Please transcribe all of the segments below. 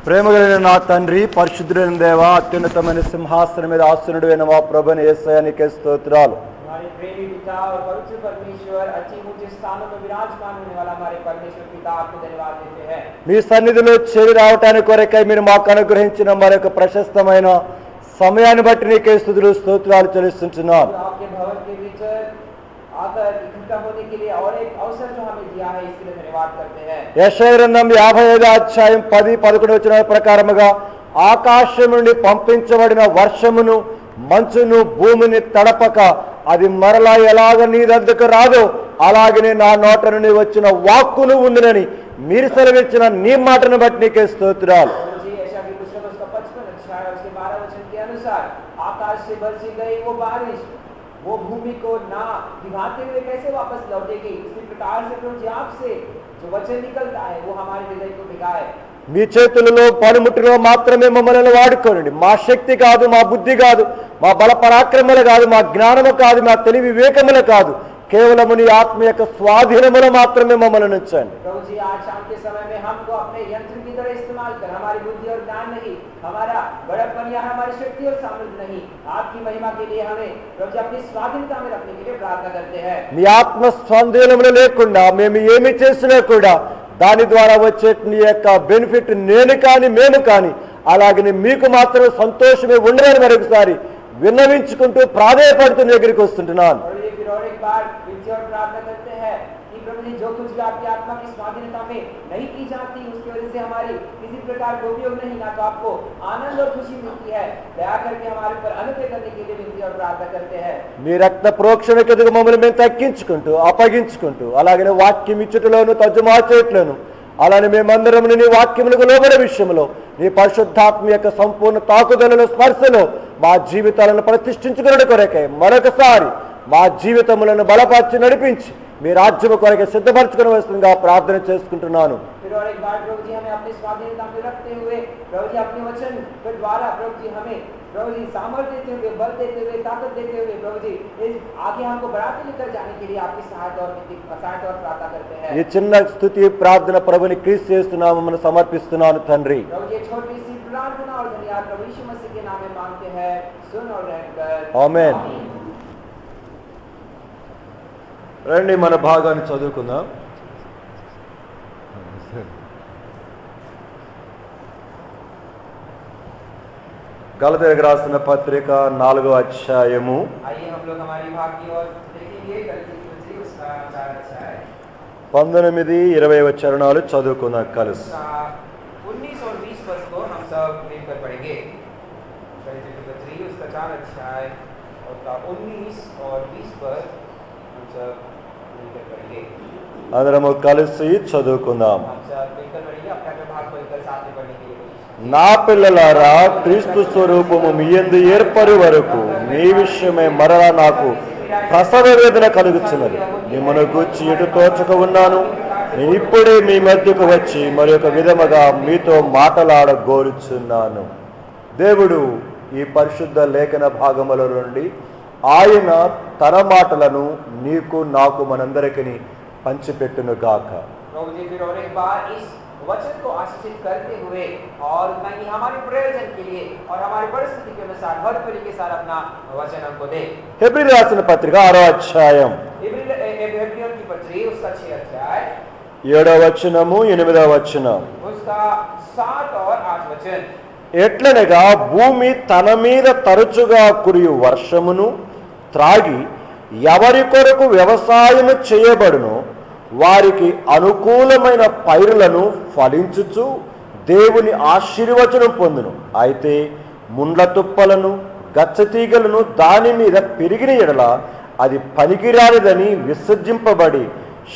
ప్రేమగలిగిన నా తండ్రి, పరిశుద్ధుడైన దేవా, అత్యున్నతమైన సింహాసనం మీద ఆసీనుడైన మా ప్రభుని యేసయ్యా నీకే స్తోత్రాలు. हमारे प्रेमी पिता और पवित्र परमेश्वर, अच्छी ऊंचे स्थानों में विराजमान होने वाला हमारे परमेश्वर पिता, आपको धन्यवाद देते हैं। మీ సన్నిధిలో చేరి రావటానికి కొరకై మీరు మాకు అనుగ్రహించిన మరొక ప్రశస్తమైన సమయాన్ని బట్టి నీకే స్తుతులు స్తోత్రాలు చెల్లిస్తున్నాను. आपके भवन के भीतर आकर इकट्ठा होने के लिए और एक अवसर जो हमें दिया है, इसके लिए धन्यवाद करते हैं। యెషయా గ్రంథం 55వ అధ్యాయం 10-11 వచనాల ప్రకారముగా ఆకాశం నుండి పంపించబడిన వర్షమును, మంచును, భూమిని తడపక అది మరలా ఎలాగ నీ దగ్గరకు రాదో అలాగనే నా నోట నుండి వచ్చిన వాక్కును ఉండునని మీరు సెలవిచ్చిన నీ మాటను బట్టి నీకే స్తోత్రాలు. आकाश से बरसी गई वो बारिश वो भूमि को ना दिखाते हुए कैसे वापस लौटेगी, इसी प्रकार से प्रभु जी आपसे जो वचन निकलता है वो हमारे हृदय को भिगाए। మీ చేతులలో పనిముట్టులో మాత్రమే మమ్మల్ని వాడుకోనండి. మా శక్తి కాదు, మా బుద్ధి కాదు, మా బల పరాక్రమలు కాదు, మా జ్ఞానము కాదు, మా తెలివి వివేకములు కాదు, కేవలము నీ ఆత్మ యొక్క స్వాధీనములు మాత్రమే మమ్మల్ని ఉంచండి. प्रभु जी आज शाम के समय में हमको अपने यंत्र की तरह इस्तेमाल कर, हमारी बुद्धि और ज्ञान नहीं, हमारा बड़प्पन या हमारी शक्ति और सामर्थ्य नहीं, आपकी महिमा के लिए हमें प्रभु जी अपनी स्वाधीनता में रखने के लिए प्रार्थना करते हैं। నీ ఆత్మ స్వాధీనములు లేకుండా మేము ఏమి చేసినా కూడా దాని ద్వారా వచ్చే నీ యొక్క బెనిఫిట్ నేను కానీ మేము కానీ అలాగని మీకు మాత్రం సంతోషమే ఉండదని మరొకసారి విన్నవించుకుంటూ ప్రాధేయపడుతూ దగ్గరికి వస్తుంటున్నాను. प्रार्थना करते हैं कि प्रभु जी जो कुछ भी आपकी आत्मा की स्वाधीनता में नहीं की जाती, उसकी वजह से हमारी किसी प्रकार का उपयोग नहीं, ना तो आपको आनंद और खुशी मिलती है, दया करके हमारे ऊपर अनुग्रह करने के लिए विनती और प्रार्थना करते हैं। మీ రక్త ప్రోక్షణకు ఎదుగు మమ్మల్ని మేము తగ్గించుకుంటూ అప్పగించుకుంటూ అలాగనే వాక్యం ఇచ్చుటలోను తజ్జుమాచేట్లను అలానే మేమందరం నీ వాక్యములకు లోబడే విషయంలో నీ పరిశుద్ధాత్మ యొక్క సంపూర్ణ తాకుదలలో స్పర్శలో మా జీవితాలను ప్రతిష్ఠించుకునే కొరకై మరొకసారి మా జీవితములను బలపరిచి నడిపించి మీ రాజ్యము కొరకే సిద్ధపరచుకుని వస్తుందిగా ప్రార్థన చేసుకుంటున్నాను. प्रभु जी सामर्थ्य देते हुए, बल देते हुए, ताकत देते हुए प्रभु जी आगे हमको बढ़ाते लेकर जाने के लिए आपकी सहायता और प्रार्थना करते हैं। ఈ చిన్న స్తుతి ప్రార్థన ప్రభుని క్రీస్తు యేసు నామమున సమర్పిస్తున్నాను తండ్రి. प्रभु जी छोटी सी प्रार्थना और धन्यवाद प्रभु यीशु मसीह के नाम में मांगते हैं, सुन और रहम कर, ఆమేన్. రండి మన భాగాన్ని చదువుకుందాం. గలతీయులకు రాసిన పత్రిక 4వ అధ్యాయము 19-20 వచనాలు చదువుకుందాం కలిసి. 19 और 20 पद को हम सब मिलकर पढ़ेंगे। उसका 4 अध्याय और 19 और 20 पद हम सब मिलकर पढ़ेंगे। అందరము కలిసి చదువుకుందాం. हम सब मिलकर पढ़ेंगे, अपना भाग खोलकर साथ में पढ़ने के लिए। నా పిల్లలారా, క్రీస్తు స్వరూపము మీ యందు ఏర్పడి వరకు మీ విషయమై మరలా నాకు ప్రసవ వేదన కలుగుతున్నది. మిమ్మల్ని గూర్చి ఎటు తోచక ఉన్నాను. నేను ఇప్పుడే మీ మధ్యకు వచ్చి మరి ఒక విధముగా మీతో మాటలాడగోరుచున్నాను. దేవుడు ఈ పరిశుద్ధ లేఖన భాగముల నుండి ఆయన తన మాటలను నీకు నాకు మనందరికీ పంచిపెట్టును గాక. वचन को आशीषित करते हुए और हमारे प्रयोजन के लिए और हमारी परिस्थिति के अनुसार हर तरीके से अपना वचन हमको दे। హెబ్రీ రాసిన పత్రిక 6వ అధ్యాయం हेब्रियों की पत्री उसका 6 अध्याय 7వ వచనము 8వ వచనం. उसका 7 और 8 वचन. ఎట్లనగా భూమి తన మీద తరచుగా కురియు వర్షమును త్రాగి ఎవరి కొరకు వ్యవసాయము చేయబడును వారికి అనుకూలమైన పైరులను ఫలించుచు దేవుని ఆశీర్వచనం పొందును. అయితే ముండ్ల తుప్పలను గచ్చతీగలను దాని మీద పెరిగిన ఎడల అది పనికిరానిదని విసర్జింపబడి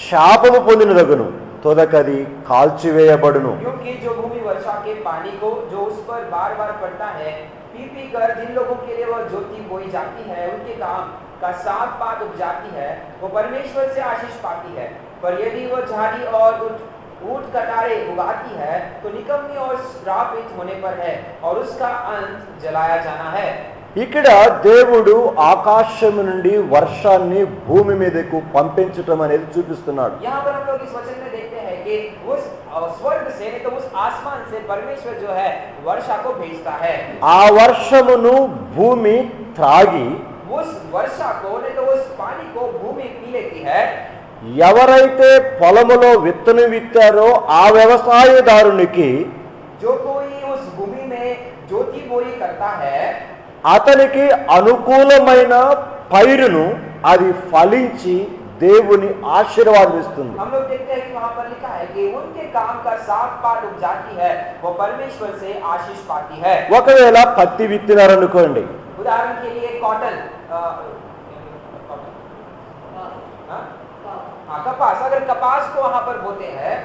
శాపము పొందినదగును, తొదకది కాల్చివేయబడును. क्योंकि जो भूमि वर्षा के पानी को जो उस पर बार-बार पड़ता है, पी-पी कर जिन लोगों के लिए वह ज्योति बोई जाती है, उनके काम का साथ पात उपजाती है, वो परमेश्वर से आशीष पाती है। पर यदि वह झाड़ी और ऊंट कटारे उगाती है तो निकम्मी और श्रापित होने पर है और उसका अंत जलाया जाना है। ఇక్కడ దేవుడు ఆకాశము నుండి వర్షాన్ని భూమి మీదకు పంపించటం అనేది చూపిస్తున్నాడు. यहाँ पर हम लोग इस वचन में देखते हैं कि उस स्वर्ग से नहीं तो उस आसमान से परमेश्वर जो है वर्षा को भेजता है. ఆ వర్షమును భూమి త్రాగి उस वर्षा को नहीं तो उस पानी को भूमि पी लेती है. ఎవరైతే పొలములో విత్తనం విత్తారో ఆ వ్యవసాయదారునికి जो कोई उस भूमि में ज्योति बोई करता है అతనికి అనుకూలమైన పైరును అది ఫలించి దేవుని ఆశీర్వాదం ఇస్తుంది. हम लोग देखते हैं कि वहां पर लिखा है कि उनके काम का 7 पाट उग जाती है, वो परमेश्वर से आशीष पाती है. ఒకవేళ పత్తి విత్తినారనుకోండి, उदाहरण के लिए कॉटन कपास, अगर कपास को वहां पर बोते हैं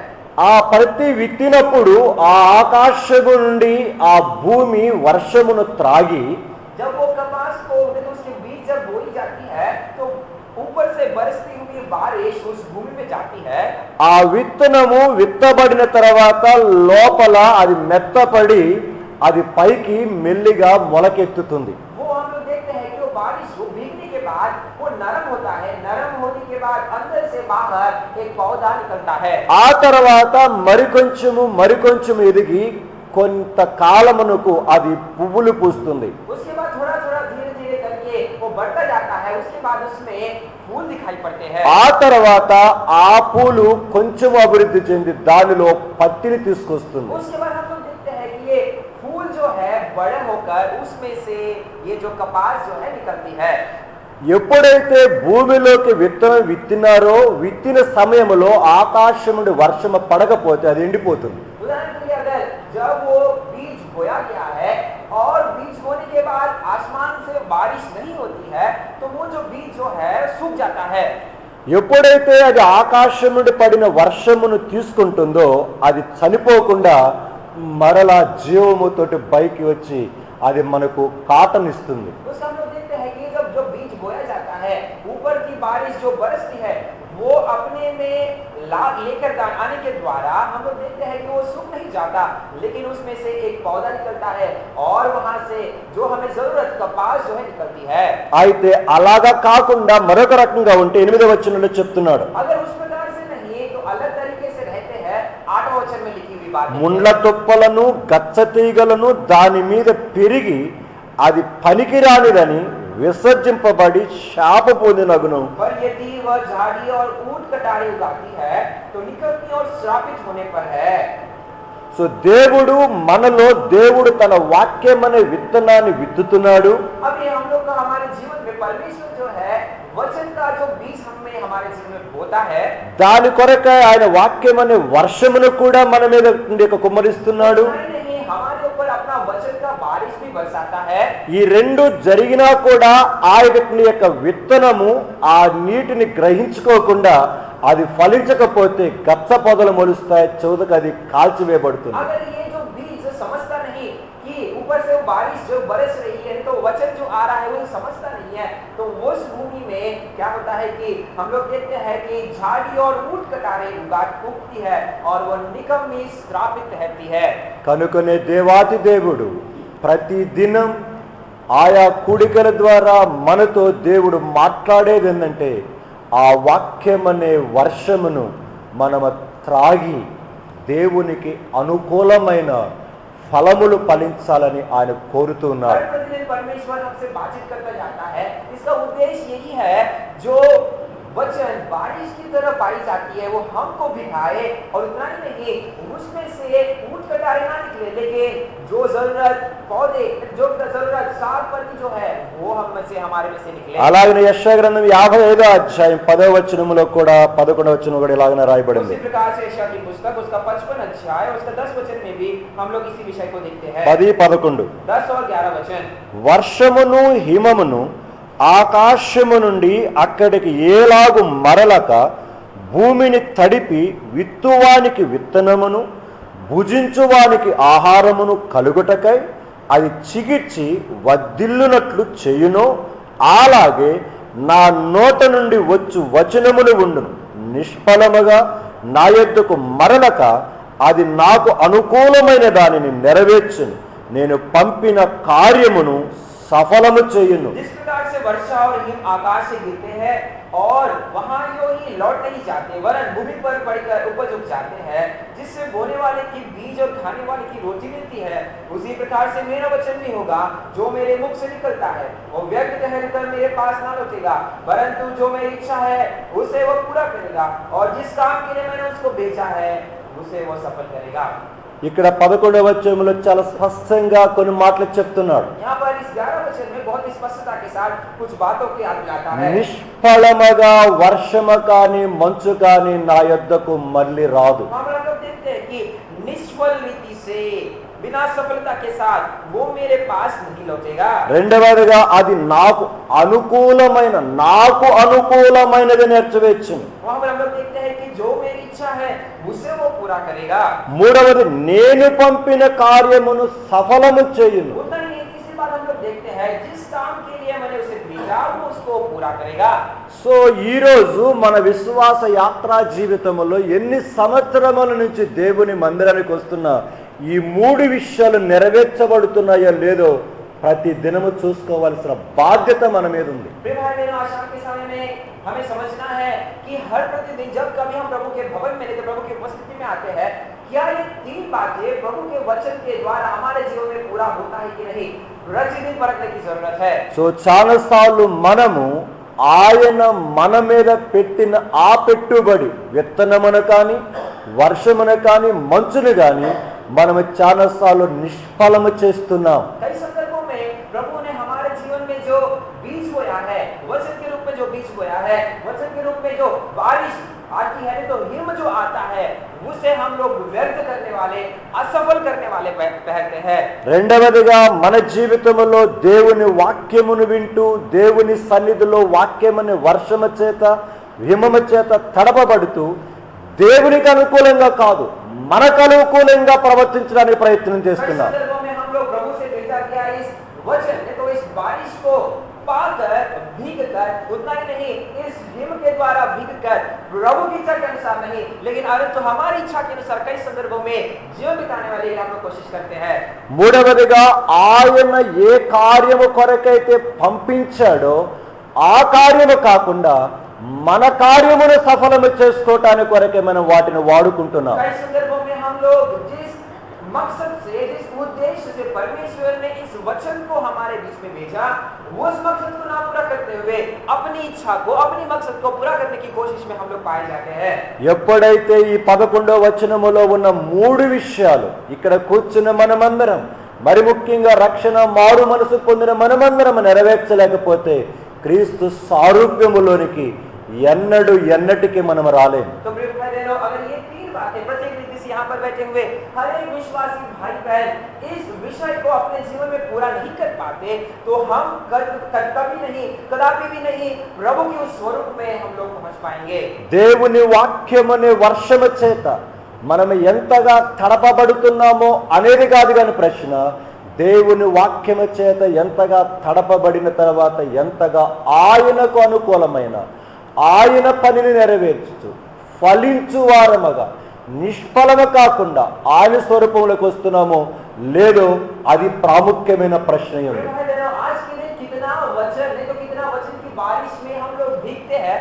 ఆ పత్తి విత్తినప్పుడు ఆ ఆకాశము నుండి ఆ భూమి వర్షమును త్రాగి जब वो कपास को तो उसके बीज जब बोई जाती है तो ऊपर से बरसती हुई बारिश उस भूमि में जाती है. ఆ విత్తనము విత్తబడిన తర్వాత లోపల అది మెత్తపడి అది పైకి మెల్లిగా మొలకెత్తుతుంది. वो हम लोग देखते हैं कि वो बारिश वो भीगने के बाद वो नरम होता है, नरम होने के बाद अंदर से बाहर एक पौधा निकलता है. ఆ తర్వాత మరికొంచెము ఎదిగి కొంత కాలమునకు అది పువ్వులు పూస్తుంది. उसके बाद थोड़ा थोड़ा धीरे धीरे करके वो बढ़ता जाता है. उसके बाद उसमें फूल दिखाई पड़ते हैं. ఆ తర్వాత ఆ పూలు కొంచెం అభివృద్ధి చెంది దానిలో పత్తిని తీసుకొస్తుంది. उसके बाद हम लोग देखते हैं कि ये फूल जो है बड़े होकर उसमें से ये जो कपास जो है निकलती है. ఎప్పుడైతే భూమిలోకి విత్తనం విత్తినారో విత్తిన సమయంలో ఆకాశం నుండి వర్షం పడకపోతే అది ఎండిపోతుంది. उदाहरण के लिए अगर जब वो बीज बोया गया है और बीज बोने के बाद आसमान से बारिश नहीं होती है तो वो जो बीज जो है सूख जाता है. ఎప్పుడైతే అది ఆకాశం నుండి పడిన వర్షమును తీసుకుంటుందో అది చనిపోకుండా మరలా జీవముతోటి పైకి వచ్చి అది మనకు కాటన్ ఇస్తుంది. उसका हम लोग देखते हैं कि जब जो बीज बोया जाता है ऊपर की बारिश जो बरसती है वो अपने में लेकर आने के द्वारा हम लोग देखते हैं कि वो सूख नहीं जाता लेकिन उसमें से एक पौधा निकलता है और वहां से जो हमें जरूरत कपास जो है निकलती है. అయితే అలాగా కాకుండా మరొక రకంగా ఉంటే 8వ వచనంలో చెప్తున్నాడు, अगर उस प्रकार से नहीं तो अलग तरीके से रहते हैं. 8वें वचन में लिखी हुई बात है. ముండ్ల తుప్పలను గచ్చ తీగలను దాని మీద పెరిగి అది పనికిరానిదని విసర్జింపబడి శాప పొందినగును. पर यदि वह झाड़ी और ऊंट कटारी उगाती है तो निकलती और श्रापित होने पर है. సో దేవుడు తన వాక్యం అనే విత్తనాన్ని విత్తుతున్నాడు. अब ये हम लोग का हमारे जीवन में परमेश्वर जो है वचन का जो बीज हमें हमारे जीवन में बोता है దాని కొరకై ఆయన వాక్యం అనే వర్షమును కూడా మన మీద కుమ్మరిస్తున్నాడు. नहीं हमारे ऊपर अपना वचन का बारिश भी बरसाता है. ఈ రెండు జరిగినా కూడా ఆయన యొక్క విత్తనము ఆ నీటిని గ్రహించుకోకుండా అది ఫలించకపోతే గచ్చ పొదలు మొలుస్తాయి, చివరికి అది కాల్చివేయబడుతుంది. अगर ये जो बीज समझता नहीं कि ऊपर से वो बारिश जो बरस रही है तो वचन जो आ रहा है वो समझता नहीं है तो उस भूमि में क्या होता है कि हम लोग देखते हैं कि झाड़ी और ऊंट कटारे उगती है और वो निकम्मी श्रापित रहती है. కనుకనే దేవాతి దేవుడు ప్రతి దినం ఆయా కూడికల ద్వారా మనతో దేవుడు మాట్లాడేది ఏంటంటే ఆ వాక్యం అనే వర్షమును మనము త్రాగి దేవునికి అనుకూలమైన ఫలములు ఫలించాలని ఆయన కోరుతున్నారు. हर प्रतिदिन परमेश्वर हमसे बातचीत करता जाता है. इसका उद्देश्य यही है जो वचन बारिश की तरह पाई जाती है वो हमको भिगाए और उतना ही नहीं उसमें से ऊंट कटारे ना निकले लेकिन जो जरूरत पौधे जो जरूरत साग पत्ती जो है वो हम में से हमारे में से निकले. అలాగే యెషయా గ్రంథం 55వ అధ్యాయం 10వ వచనములో కూడా 11వ వచనం కూడా ఇలాగనే రాయబడింది. उसी प्रकार से यशायाह की पुस्तक उसका 55 अध्याय उसका 10 वचन में भी हम लोग इसी विषय को देखते हैं. 10-11 10 और 11 वचन. వర్షమును హిమమును ఆకాశము నుండి అక్కడికి ఏలాగు మరలక భూమిని తడిపి విత్తువానికి విత్తనమును భుజించువానికి ఆహారమును కలుగుటకై అది చిగిర్చి వద్దిల్లునట్లు చేయునో అలాగే నా నోట నుండి వచ్చు వచనములు ఉండును. నిష్ఫలముగా నా యొద్దకు మరలక అది నాకు అనుకూలమైన దానిని నెరవేర్చును. నేను పంపిన కార్యమును సఫలము చేయును. जिस प्रकार से वर्षा और हिम आकाश से गिरते हैं और वहां यूं ही लौट नहीं जाते वरन भूमि पर पड़कर उपज उग जाते हैं, जिससे बोने वाले की बीज और खाने वाले की रोटी मिलती है, उसी प्रकार से मेरा वचन भी होगा जो मेरे मुख से निकलता है वो व्यर्थ ठहरकर मेरे पास ना लौटेगा, परंतु जो मेरी इच्छा है उसे वो पूरा करेगा और जिस काम के लिए मैंने उसको भेजा है उसे वो सफल करेगा। ఇక్కడ 11వ వచనంలో చాలా స్పష్టంగా కొన్ని మాటలు చెప్తున్నాడు. यहाँ पर इस 11 वचन में बहुत स्पष्टता के साथ कुछ बातों की याद दिलाता है। నిష్ఫలముగా వర్షము కాని మంచు కాని నా యొద్దకు మళ్ళీ రాదు. वहाँ पर हम लोग देखते हैं कि निष्फल रीति से बिना सफलता के साथ वो मेरे पास नहीं लौटेगा। రెండవదిగా అది నాకు అనుకూలమైనది నెరవేర్చును. वहाँ पर हम लोग देखते हैं कि जो मेरी इच्छा है उसे वो पूरा करेगा। మూడవది నేను పంపిన కార్యమును సఫలము చేయును. उतना ही एक तीसरी बात हम लोग देखते हैं जिस काम के लिए मैंने उसे भेजा वो उसको पूरा करेगा। సో ఈ రోజు మన విశ్వాస యాత్రా జీవితంలో ఎన్ని సంవత్సరముల నుంచి దేవుని మందిరానికి వస్తున్నా ఈ మూడు విషయాలు నెరవేర్చబడుతున్నాయో లేదో ప్రతి దినము చూసుకోవాల్సిన బాధ్యత మన మీద ఉంది. प्रिय भाई बहनों, आज शाम के समय में हमें समझना है कि हर प्रतिदिन जब कभी हम प्रभु के भवन में नहीं तो प्रभु की उपस्थिति में आते हैं, क्या ये तीन बातें प्रभु के वचन के द्वारा हमारे जीवन में पूरा होता है कि नहीं, प्रतिदिन परखने की जरूरत है। సో చాలాసార్లు మనము ఆయన మన మీద పెట్టిన ఆ పెట్టుబడి విత్తనమును కానీ వర్షమును కానీ మంచును కానీ మనము చాలాసార్లు నిష్ఫలము చేస్తున్నాం. कई संदर्भों में प्रभु ने हमारे जीवन में जो बीज बोया है, वचन के रूप में जो बीज बोया है, वचन के रूप में जो बारिश आती है तो हिम जो आता है उसे हम लोग व्यर्थ करने वाले असफल करने वाले पहनते हैं। రెండవదిగా మన జీవితంలో దేవుని వాక్యమును వింటూ దేవుని సన్నిధిలో వాక్యమనే వర్షము చేత హిమము చేత తడపబడుతూ దేవునికి అనుకూలంగా కాదు మనకు అనుకూలంగా ప్రవర్తించడానికి ప్రయత్నం చేస్తున్నాం. कई संदर्भों में हम लोग प्रभु से भेजा गया इस वचन तो इस बारिश को पाकर भीग कर, उतना ही नहीं इस हिम के द्वारा भीग कर प्रभु की इच्छा के अनुसार नहीं लेकिन तो हमारी इच्छा के अनुसार कई संदर्भों में जीवन बिताने वाले हम लोग कोशिश करते हैं। మూడవదిగా ఆయన ఏ కార్యము కొరకైతే పంపించాడో ఆ కార్యము కాకుండా మన కార్యమును సఫలము చేసుకోవటానికి కొరకే మనం వాటిని వాడుకుంటున్నాం. कई संदर्भों में हम लोग जिस मकसद से जिस उद्देश्य से परमेश्वर ने इस वचन को हमारे बीच में भेजा उस मकसद को ना पूरा करते हुए अपनी इच्छा को अपनी मकसद को पूरा करने की कोशिश में हम लोग पाए जाते हैं। ఎప్పుడైతే ఈ 11వ వచనములో ఉన్న మూడు విషయాలు ఇక్కడ కూర్చున్న మనమందరం మరి ముఖ్యంగా రక్షణ మారు మనసు పొందిన మనమందరం నెరవేర్చలేకపోతే క్రీస్తు సారూప్యములోనికి ఎన్నటికీ మనం రాలేము. तो प्रिय भाई बहनों, अगर ये तीन बातें प्रत्येक रीति से यहाँ पर बैठे हुए हर एक विश्वासी भाई बहन इस विषय को अपने जीवन में पूरा नहीं कर पाते तो हम कभी नहीं कदापि भी नहीं प्रभु के उस स्वरूप में हम लोग पहुंच पाएंगे। దేవుని వాక్యమనే వర్షము చేత మనం ఎంతగా తడపబడుతున్నామో అనేది కాదు కానీ ప్రశ్న, దేవుని వాక్యము చేత ఎంతగా తడపబడిన తర్వాత ఎంతగా ఆయనకు అనుకూలమైన ఆయన పనిని నెరవేర్చుతూ ఫలించు వారముగా నిష్ఫలము కాకుండా ఆయన స్వరూపంలోకి వస్తున్నామో లేదో అది ప్రాముఖ్యమైన ప్రశ్న. आज के दिन कितना वचन नहीं तो कितना वचन की बारिश में हम लोग भीगते हैं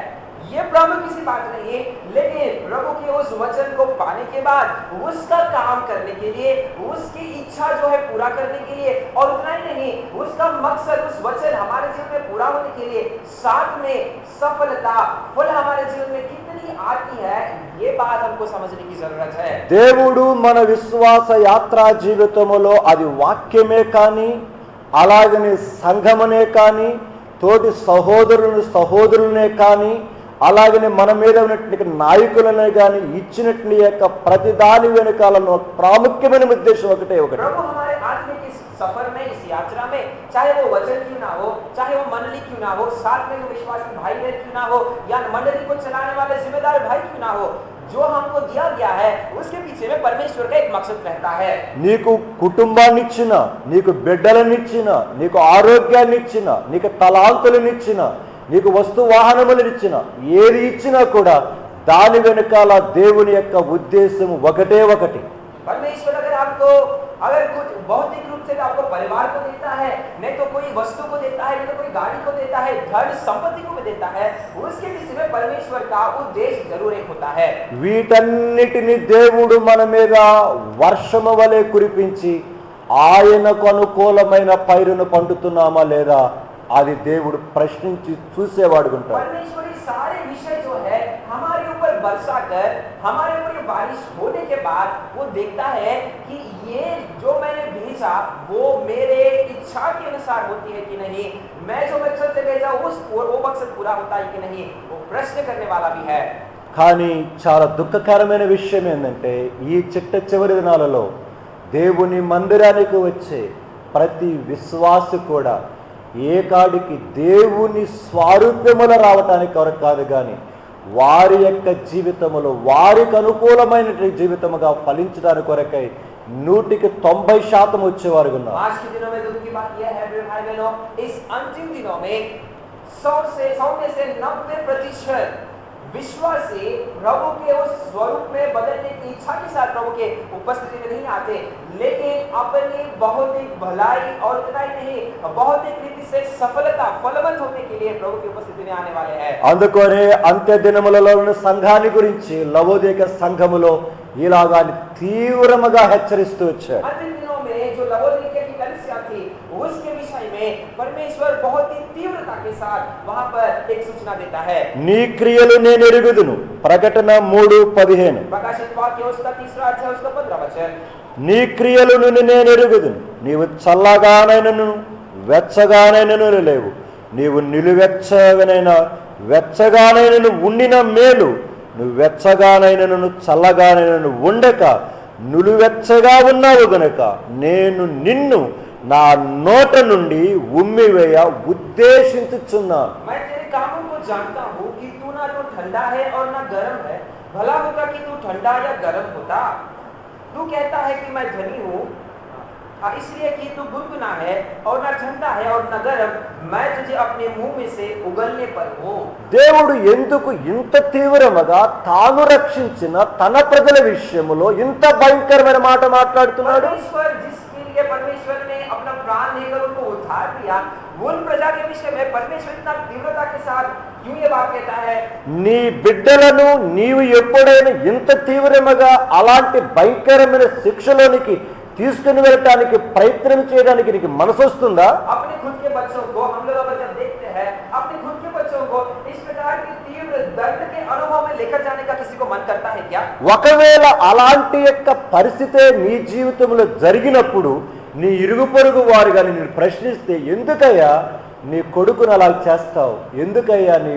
ये प्रभु किसी बात नहीं है, लेकिन प्रभु के उस वचन को पाने के बाद उसका काम करने के लिए उसकी इच्छा जो है पूरा करने के लिए और उतना ही नहीं उसका मकसद उस वचन हमारे जीवन में पूरा होने के लिए साथ में सफलता फल हमारे जीवन में कितनी आती है ये बात हमको समझने की जरूरत है। దేవుడు మన విశ్వాస యాత్రా జీవితములో అది వాక్యమే కానీ అలాగనే సంఘమనే కానీ తోటి సహోదరులనే కానీ అలాగనే మన మీద ఉన్నటువంటి నాయకులనే కానీ ఇచ్చినట్టు యొక్క ప్రతి దాని వెనుకాల ప్రాముఖ్యమైన ఉద్దేశం ఒకటే ఒకటి. प्रभु हमारे आत्मिक इस सफर में इस यात्रा में चाहे वो वचन क्यों ना हो, चाहे वो मंडली क्यों ना हो, साथ में जो विश्वासी भाई बहन क्यों ना हो या मंडली को चलाने वाले जिम्मेदार भाई क्यों ना हो, जो हमको दिया गया है उसके पीछे में परमेश्वर का एक मकसद रहता है। నీకు కుటుంబాన్ని ఇచ్చిన, నీకు బిడ్డలను ఇచ్చిన, నీకు ఆరోగ్యాన్ని ఇచ్చిన, నీకు తలాంతులను ఇచ్చిన, నీకు వస్తు వాహనములను ఇచ్చిన, ఏది ఇచ్చినా కూడా దాని వెనకాల దేవుని యొక్క ఉద్దేశం ఒకటే ఒకటి. परमेश्वर अगर आपको अगर कुछ भौतिक रूप से आपको परिवार को देता है, नहीं तो कोई वस्तु को देता है, नहीं तो कोई गाड़ी को देता है, धन संपत्ति को भी देता है, उसके विषय में परमेश्वर का उद्देश्य जरूर एक होता है। వీటన్నిటిని దేవుడు మన మీద వర్షము వలె కురిపించి ఆయనకు అనుకూలమైన పైరును పండుతున్నామా లేదా అది దేవుడు ప్రశ్నించి చూసేవాడు ఉంటాడు. परमेश्वर ये सारे विषय जो है हमारे ऊपर बरसा कर हमारे ऊपर ये बारिश होने के बाद वो देखता है कि ये जो मैंने भेजा वो मेरे इच्छा के अनुसार होती है कि नहीं, मैं जो मकसद से भेजा वो मकसद पूरा होता है कि नहीं, वो प्रश्न करने वाला भी है। కానీ చాలా దుఃఖకరమైన విషయం ఏంటంటే ఈ చిట్ట చివరి దినాలలో దేవుని మందిరానికి వచ్చే ప్రతి విశ్వాసి కూడా ఏకాడికి దేవుని స్వారూప్యములో రావటానికి కొరకు కాదు, కానీ వారి యొక్క జీవితములో వారికి అనుకూలమైన జీవితముగా ఫలించడానికి కొరకై 100% వచ్చేవారు ఉన్నారు. आज के दिनों में दुख की बात यह है भाई बहनों, इस अंतिम दिनों में 100 में से 90% विश्वासी प्रभु के उस स्वरूप में बदलने की इच्छा के साथ प्रभु के उपस्थिति में नहीं आते, लेकिन अपनी भौतिक भलाई और इतना ही नहीं भौतिक रीति से सफलता फलवंत होने के लिए प्रभु की उपस्थिति में आने वाले हैं। అందుకొనే అంత్య దినములలో ఉన్న సంఘాన్ని గురించి లవోదిక సంఘములో ఇలాగా తీవ్రముగా హెచ్చరిస్తూ వచ్చాడు. अंतिम दिनों में जो लवोदिकिया की कलीसिया थी उसके विषय में परमेश्वर बहुत ही तीव्रता के साथ वहां पर एक सूचना देता है। నీ క్రియలు నేను ఎరుగుదును, ప్రకటన 3:15. प्रकाशित वाक्य उसका 3रा अध्याय उसका 15 वचन। నీ క్రియలను నేను ఎరుగుదును, నీవు చల్లగానైనను వెచ్చగానైనను లేవు, నీవు నిలువెచ్చగానైనా వెచ్చగానైనను ఉండిన మేలు, నువ్వు వెచ్చగానైనను చల్లగానైనను ఉండక నులువెచ్చగా ఉన్నావు గనుక నేను నిన్ను నా నోట నుండి ఉమ్మివేయ ఉద్దేశించుచున్నాను. मैं तेरे कामों को जानता हूँ कि तू ना तो ठंडा है और ना गर्म है, भला होता कि तू ठंडा या गर्म होता। तू कहता है कि मैं धनी हूँ इसलिए कि तू गुनगुना है और ना ठंडा है और ना गर्म, मैं तुझे अपने मुंह में से उगलने पर हूँ। దేవుడు ఎందుకు ఇంత తీవ్రముగా తాను రక్షించిన తన ప్రజల విషయములో ఇంత భయంకరమైన మాట మాట్లాడుతున్నాడు? परमेश्वर जिसके लिए परमेश्वर ने अपना प्राण देकर उनको उद्धार दिया, उन प्रजा के विषय में परमेश्वर इतना तीव्रता के साथ क्यों ये बात कहता है? నీ బిడ్డలను నీవు ఎప్పుడైనా ఇంత తీవ్రముగా అలాంటి భయంకరమైన శిక్షలోనికి తీసుకుని వెళ్ళటానికి ప్రయత్నం చేయడానికి నీకు మనసు వస్తుందా? अपने खुद के बच्चों को हम लोग अगर जब देखते हैं अपने खुद के बच्चों को इस प्रकार की तीव्र दर्द के अनुभव में लेकर जाने का किसी को मन करता है क्या? ఒకవేళ అలాంటి యొక్క పరిస్థితే నీ జీవితంలో జరిగినప్పుడు నీ ఇరుగు పొరుగు వారు కానీ నేను ప్రశ్నిస్తే ఎందుకయ్యా నీ కొడుకును అలా చేస్తావు, ఎందుకయ్యా నీ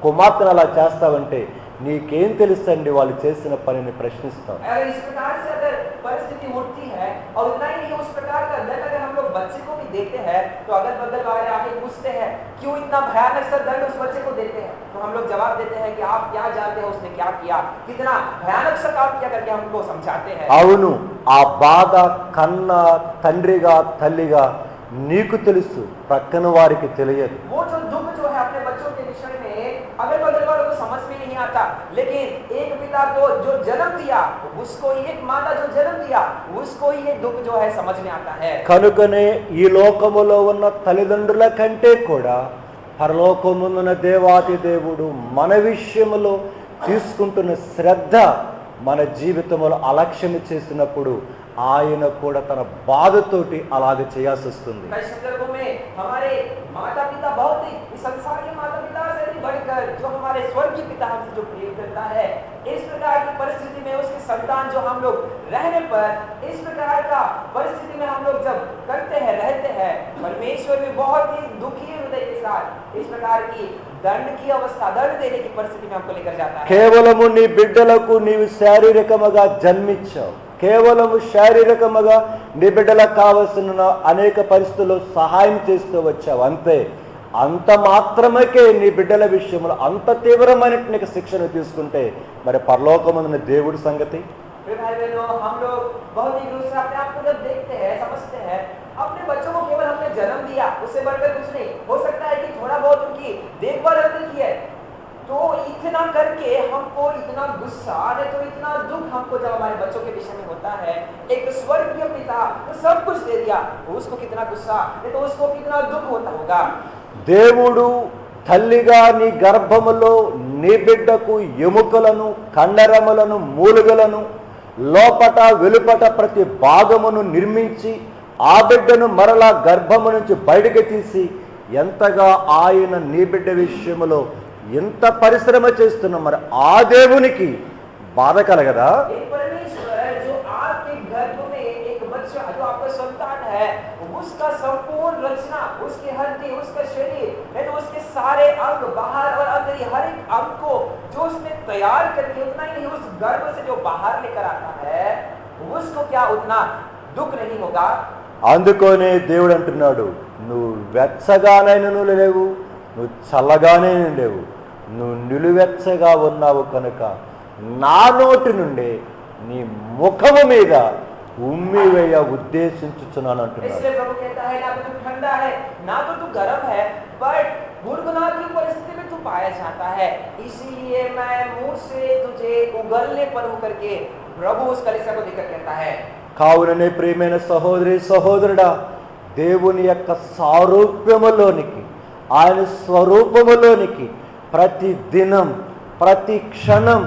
కుమార్తెను అలా చేస్తావంటే నీకేం తెలుసండి వాళ్ళు చేసిన పనిని ప్రశ్నిస్తావు. अगर इस प्रकार से अगर परिस्थिति उठती है और उतना ही नहीं उस प्रकार का दर्द अगर हम लोग बच्चे को भी देते हैं तो अगल बगल वाले आके पूछते हैं क्यों इतना भयानक सा दर्द उस बच्चे को देते हैं, तो हम लोग जवाब देते हैं कि आप क्या जानते हैं उसने क्या किया, कितना भयानक सा काम किया करके हमको समझाते हैं। అవును, ఆ బాధ కన్న తండ్రిగా తల్లిగా నీకు తెలుసు, ప్రక్కన వారికి తెలియదు. वो जो दुख जो है अपने बच्चों के विषय में अगल बगल वालों को समझ में नहीं आता, लेकिन एक पिता को जो जन्म दिया उसको ही, एक माता जो जन्म दिया उसको ही ये दुख जो है समझ में आता है। కనుకనే ఈ లోకములో ఉన్న తల్లిదండ్రుల కంటే కూడా పరలోకమున్న దేవాది దేవుడు మన విషయములో తీసుకుంటున్న శ్రద్ధ మన జీవితంలో అలక్ష్యం చేసినప్పుడు ఆయన కూడా తన బాధతోటి అలాగే చేయాల్సి వస్తుంది. कई संदर्भों में हमारे माता पिता बहुत ही इस संसार के माता पिता से भी बढ़कर जो हमारे स्वर्गीय पिता हमसे जो प्रेम करता है, इस प्रकार की परिस्थिति में उसके संतान जो हम लोग रहने पर इस प्रकार का परिस्थिति में हम लोग जब करते हैं रहते हैं, परमेश्वर भी बहुत ही दुखी हृदय के साथ इस प्रकार की दंड की अवस्था, दंड देने की परिस्थिति में हमको लेकर जाता है। కేవలము నీ బిడ్డలకు నీవు శారీరకముగా జన్మించావు, కేవలము శారీరకముగా నీ బిడ్డలకు కావలసిన అనేక పరిస్థితుల్లో సహాయం చేస్తూ వచ్చావు అంతే. అంత మాత్రమే నీ బిడ్డల విషయంలో అంత తీవ్రమైన శిక్షణ తీసుకుంటే మరి పరలోకమున్న దేవుడి సంగతి? भाई बहनों, हम लोग बहुत ही रूप से अपने आप को जब देखते हैं समझते हैं, अपने बच्चों को केवल हमने जन्म दिया उससे बढ़कर कुछ नहीं, हो सकता है कि थोड़ा बहुत उनकी देखभाल हमने की है, तो इतना करके हमको इतना गुस्सा नहीं तो इतना दुख हमको जब हमारे बच्चों के विषय में होता है, एक स्वर्गीय पिता तो सब कुछ दे दिया, उसको कितना गुस्सा नहीं तो उसको कितना दुख होता होगा। దేవుడు తల్లిగా నీ గర్భములో నీ బిడ్డకు ఎముకలను, కండరములను, మూలుగలను, లోపట వెలుపట ప్రతి భాగమును నిర్మించి ఆ బిడ్డను మరలా గర్భము నుంచి బయటకు తీసి ఎంతగా ఆయన నీ బిడ్డ విషయములో ఎంత పరిశ్రమ చేస్తున్నా మరి ఆ దేవునికి బాధ కలగదా? एक परमेश्वर जो आपके गर्भ में एक बच्चा जो आपका संतान है, उसका संपूर्ण रचना, उसकी हड्डी, उसका शरीर नहीं तो उसके सारे अंग बाहर और अंदर हर एक अंग को जो उसने तैयार करके उतना ही नहीं उस गर्भ से जो बाहर लेकर आता है उसको क्या उतना दुख नहीं होगा? అందుకోనే దేవుడు అంటున్నాడు, నువ్వు వెచ్చగానైనను లేవు, నువ్వు చల్లగానే లేవు, నువ్వు నిలువెచ్చగా ఉన్నావు కనుక నా నోటి నుండి నీ ముఖము మీద ఉమ్మి వేయ ఉద్దేశించుచున్నాను అంటున్నాడు. इसलिए प्रभु कहता है ना तो तू ठंडा है ना तो तू गर्म है, बट गुनगुना की परिस्थिति में तू पाया जाता है, इसीलिए मैं मुंह से तुझे उगलने पर होकर के प्रभु उस कलीसिया को देखकर कहता है। కావుననే ప్రియమైన సహోదరి సహోదరుడా, దేవుని యొక్క సారూప్యములోనికి, ఆయన స్వరూపములోనికి ప్రతి దినం ప్రతి క్షణం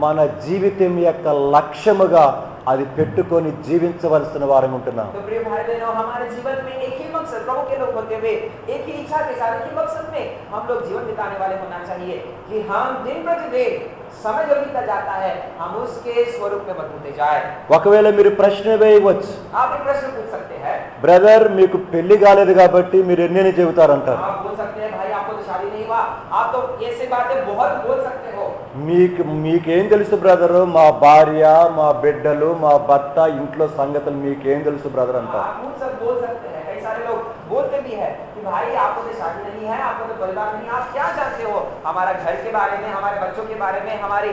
మన జీవితం యొక్క లక్ష్యముగా అది పెట్టుకొని జీవించవలసిన వారం ఉంటున్నాం. तो प्रिय भाई बहनों, हमारे जीवन में एक ही मकसद, प्रभु के लोग होते हुए एक ही इच्छा के साथ एक ही मकसद में हम लोग जीवन बिताने वाले होना चाहिए कि हम दिन प्रतिदिन समय जो बीता जाता है हम उसके स्वरूप में बदलते जाए। ఒకవేళ మీరు ప్రశ్న వేయవచ్చు, आप एक प्रश्न पूछ सकते हैं, బ్రదర్ మీకు పెళ్లి కాలేదు కాబట్టి మీరు ఎన్ని చెబుతారంటారు. आप बोल सकते हैं भाई आपको तो शादी नहीं हुआ, आप तो ऐसे बातें बहुत बोल सकते हो। మీకేం తెలుసు బ్రదరు, మా భార్య, మా బిడ్డలు, మా భర్త, ఇంట్లో సంగతులు మీకేం తెలుసు బ్రదర్ అంటారు. आप उन सब बोल सकते हैं, कई सारे लोग बोलते भी है कि भाई आपको तो शादी नहीं है, आपको तो परिवार नहीं, आप क्या जानते हो हमारा घर के बारे में, हमारे बच्चों के बारे में, हमारी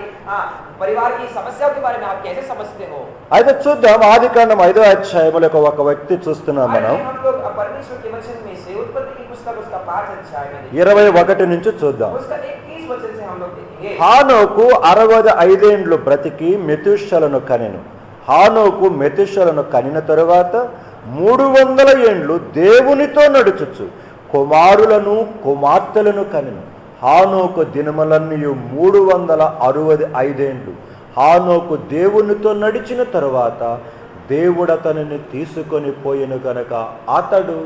परिवार की समस्याओं के बारे में आप कैसे समझते हो? అయితే చూద్దాం, ఆదికాండం 5వ అధ్యాయంలో ఒక వ్యక్తి చూస్తున్నాం మనం. हम लोग परमेश्वर के वचन में से उत्पत्ति की पुस्तक उसका 5 अध्याय में 21 నుంచి చూద్దాం. उसका 21 वचन से हम लोग देखेंगे। హానోకు 65 ఏండ్లు బ్రతికి మెతుషలను కనెను. హానోకు మెతుషలను కనిన తరువాత 300 ఏండ్లు దేవునితో నడుచుచు కుమారులను కుమార్తెలను కనెను. హానోకు దినములన్నీ 365 ఏండ్లు. హానోకు దేవునితో నడిచిన తరువాత దేవుడు అతనిని తీసుకొని పోయెను గనక అతడు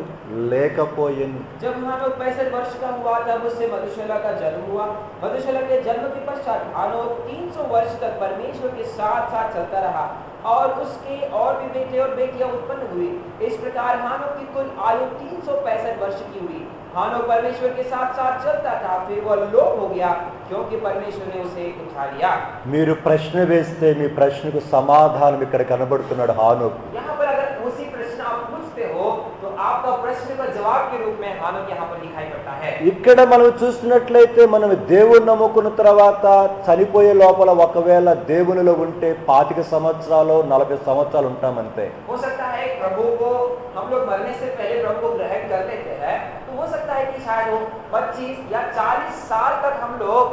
లేకపోయెను. जब हानोक 65 वर्ष का हुआ तब उससे मधुशला का जन्म हुआ। मधुशला के जन्म के पश्चात हानोक 300 वर्ष तक परमेश्वर के साथ साथ चलता रहा और उसके और भी बेटे और बेटियां उत्पन्न हुई। इस प्रकार हानोक की कुल आयु 365 वर्ष की हुई। हानोक परमेश्वर के साथ साथ चलता था, फिर वह लोप हो गया क्योंकि परमेश्वर ने उसे उठा लिया। మీరు ప్రశ్న వేస్తే మీ ప్రశ్నకు సమాధానం ఇక్కడ కనబడుతున్నాడు హానోకు. यहाँ पर अगर उसी प्रश्न आप पूछते हो तो आपका प्रश्न का जवाब के रूप में हानोक यहाँ पर दिखाई पड़ता है। ఇక్కడ మనం చూసినట్లయితే మనం దేవుని నమ్ముకున్న తర్వాత చనిపోయే లోపల ఒకవేళ దేవునిలో ఉంటే 25 సంవత్సరాలు 40 సంవత్సరాలు ఉంటామంతే. हो सकता है प्रभु को हम लोग मरने से पहले प्रभु को ग्रहण कर लेते हैं, तो हो सकता है कि शायद वो 25 या 40 साल तक हम लोग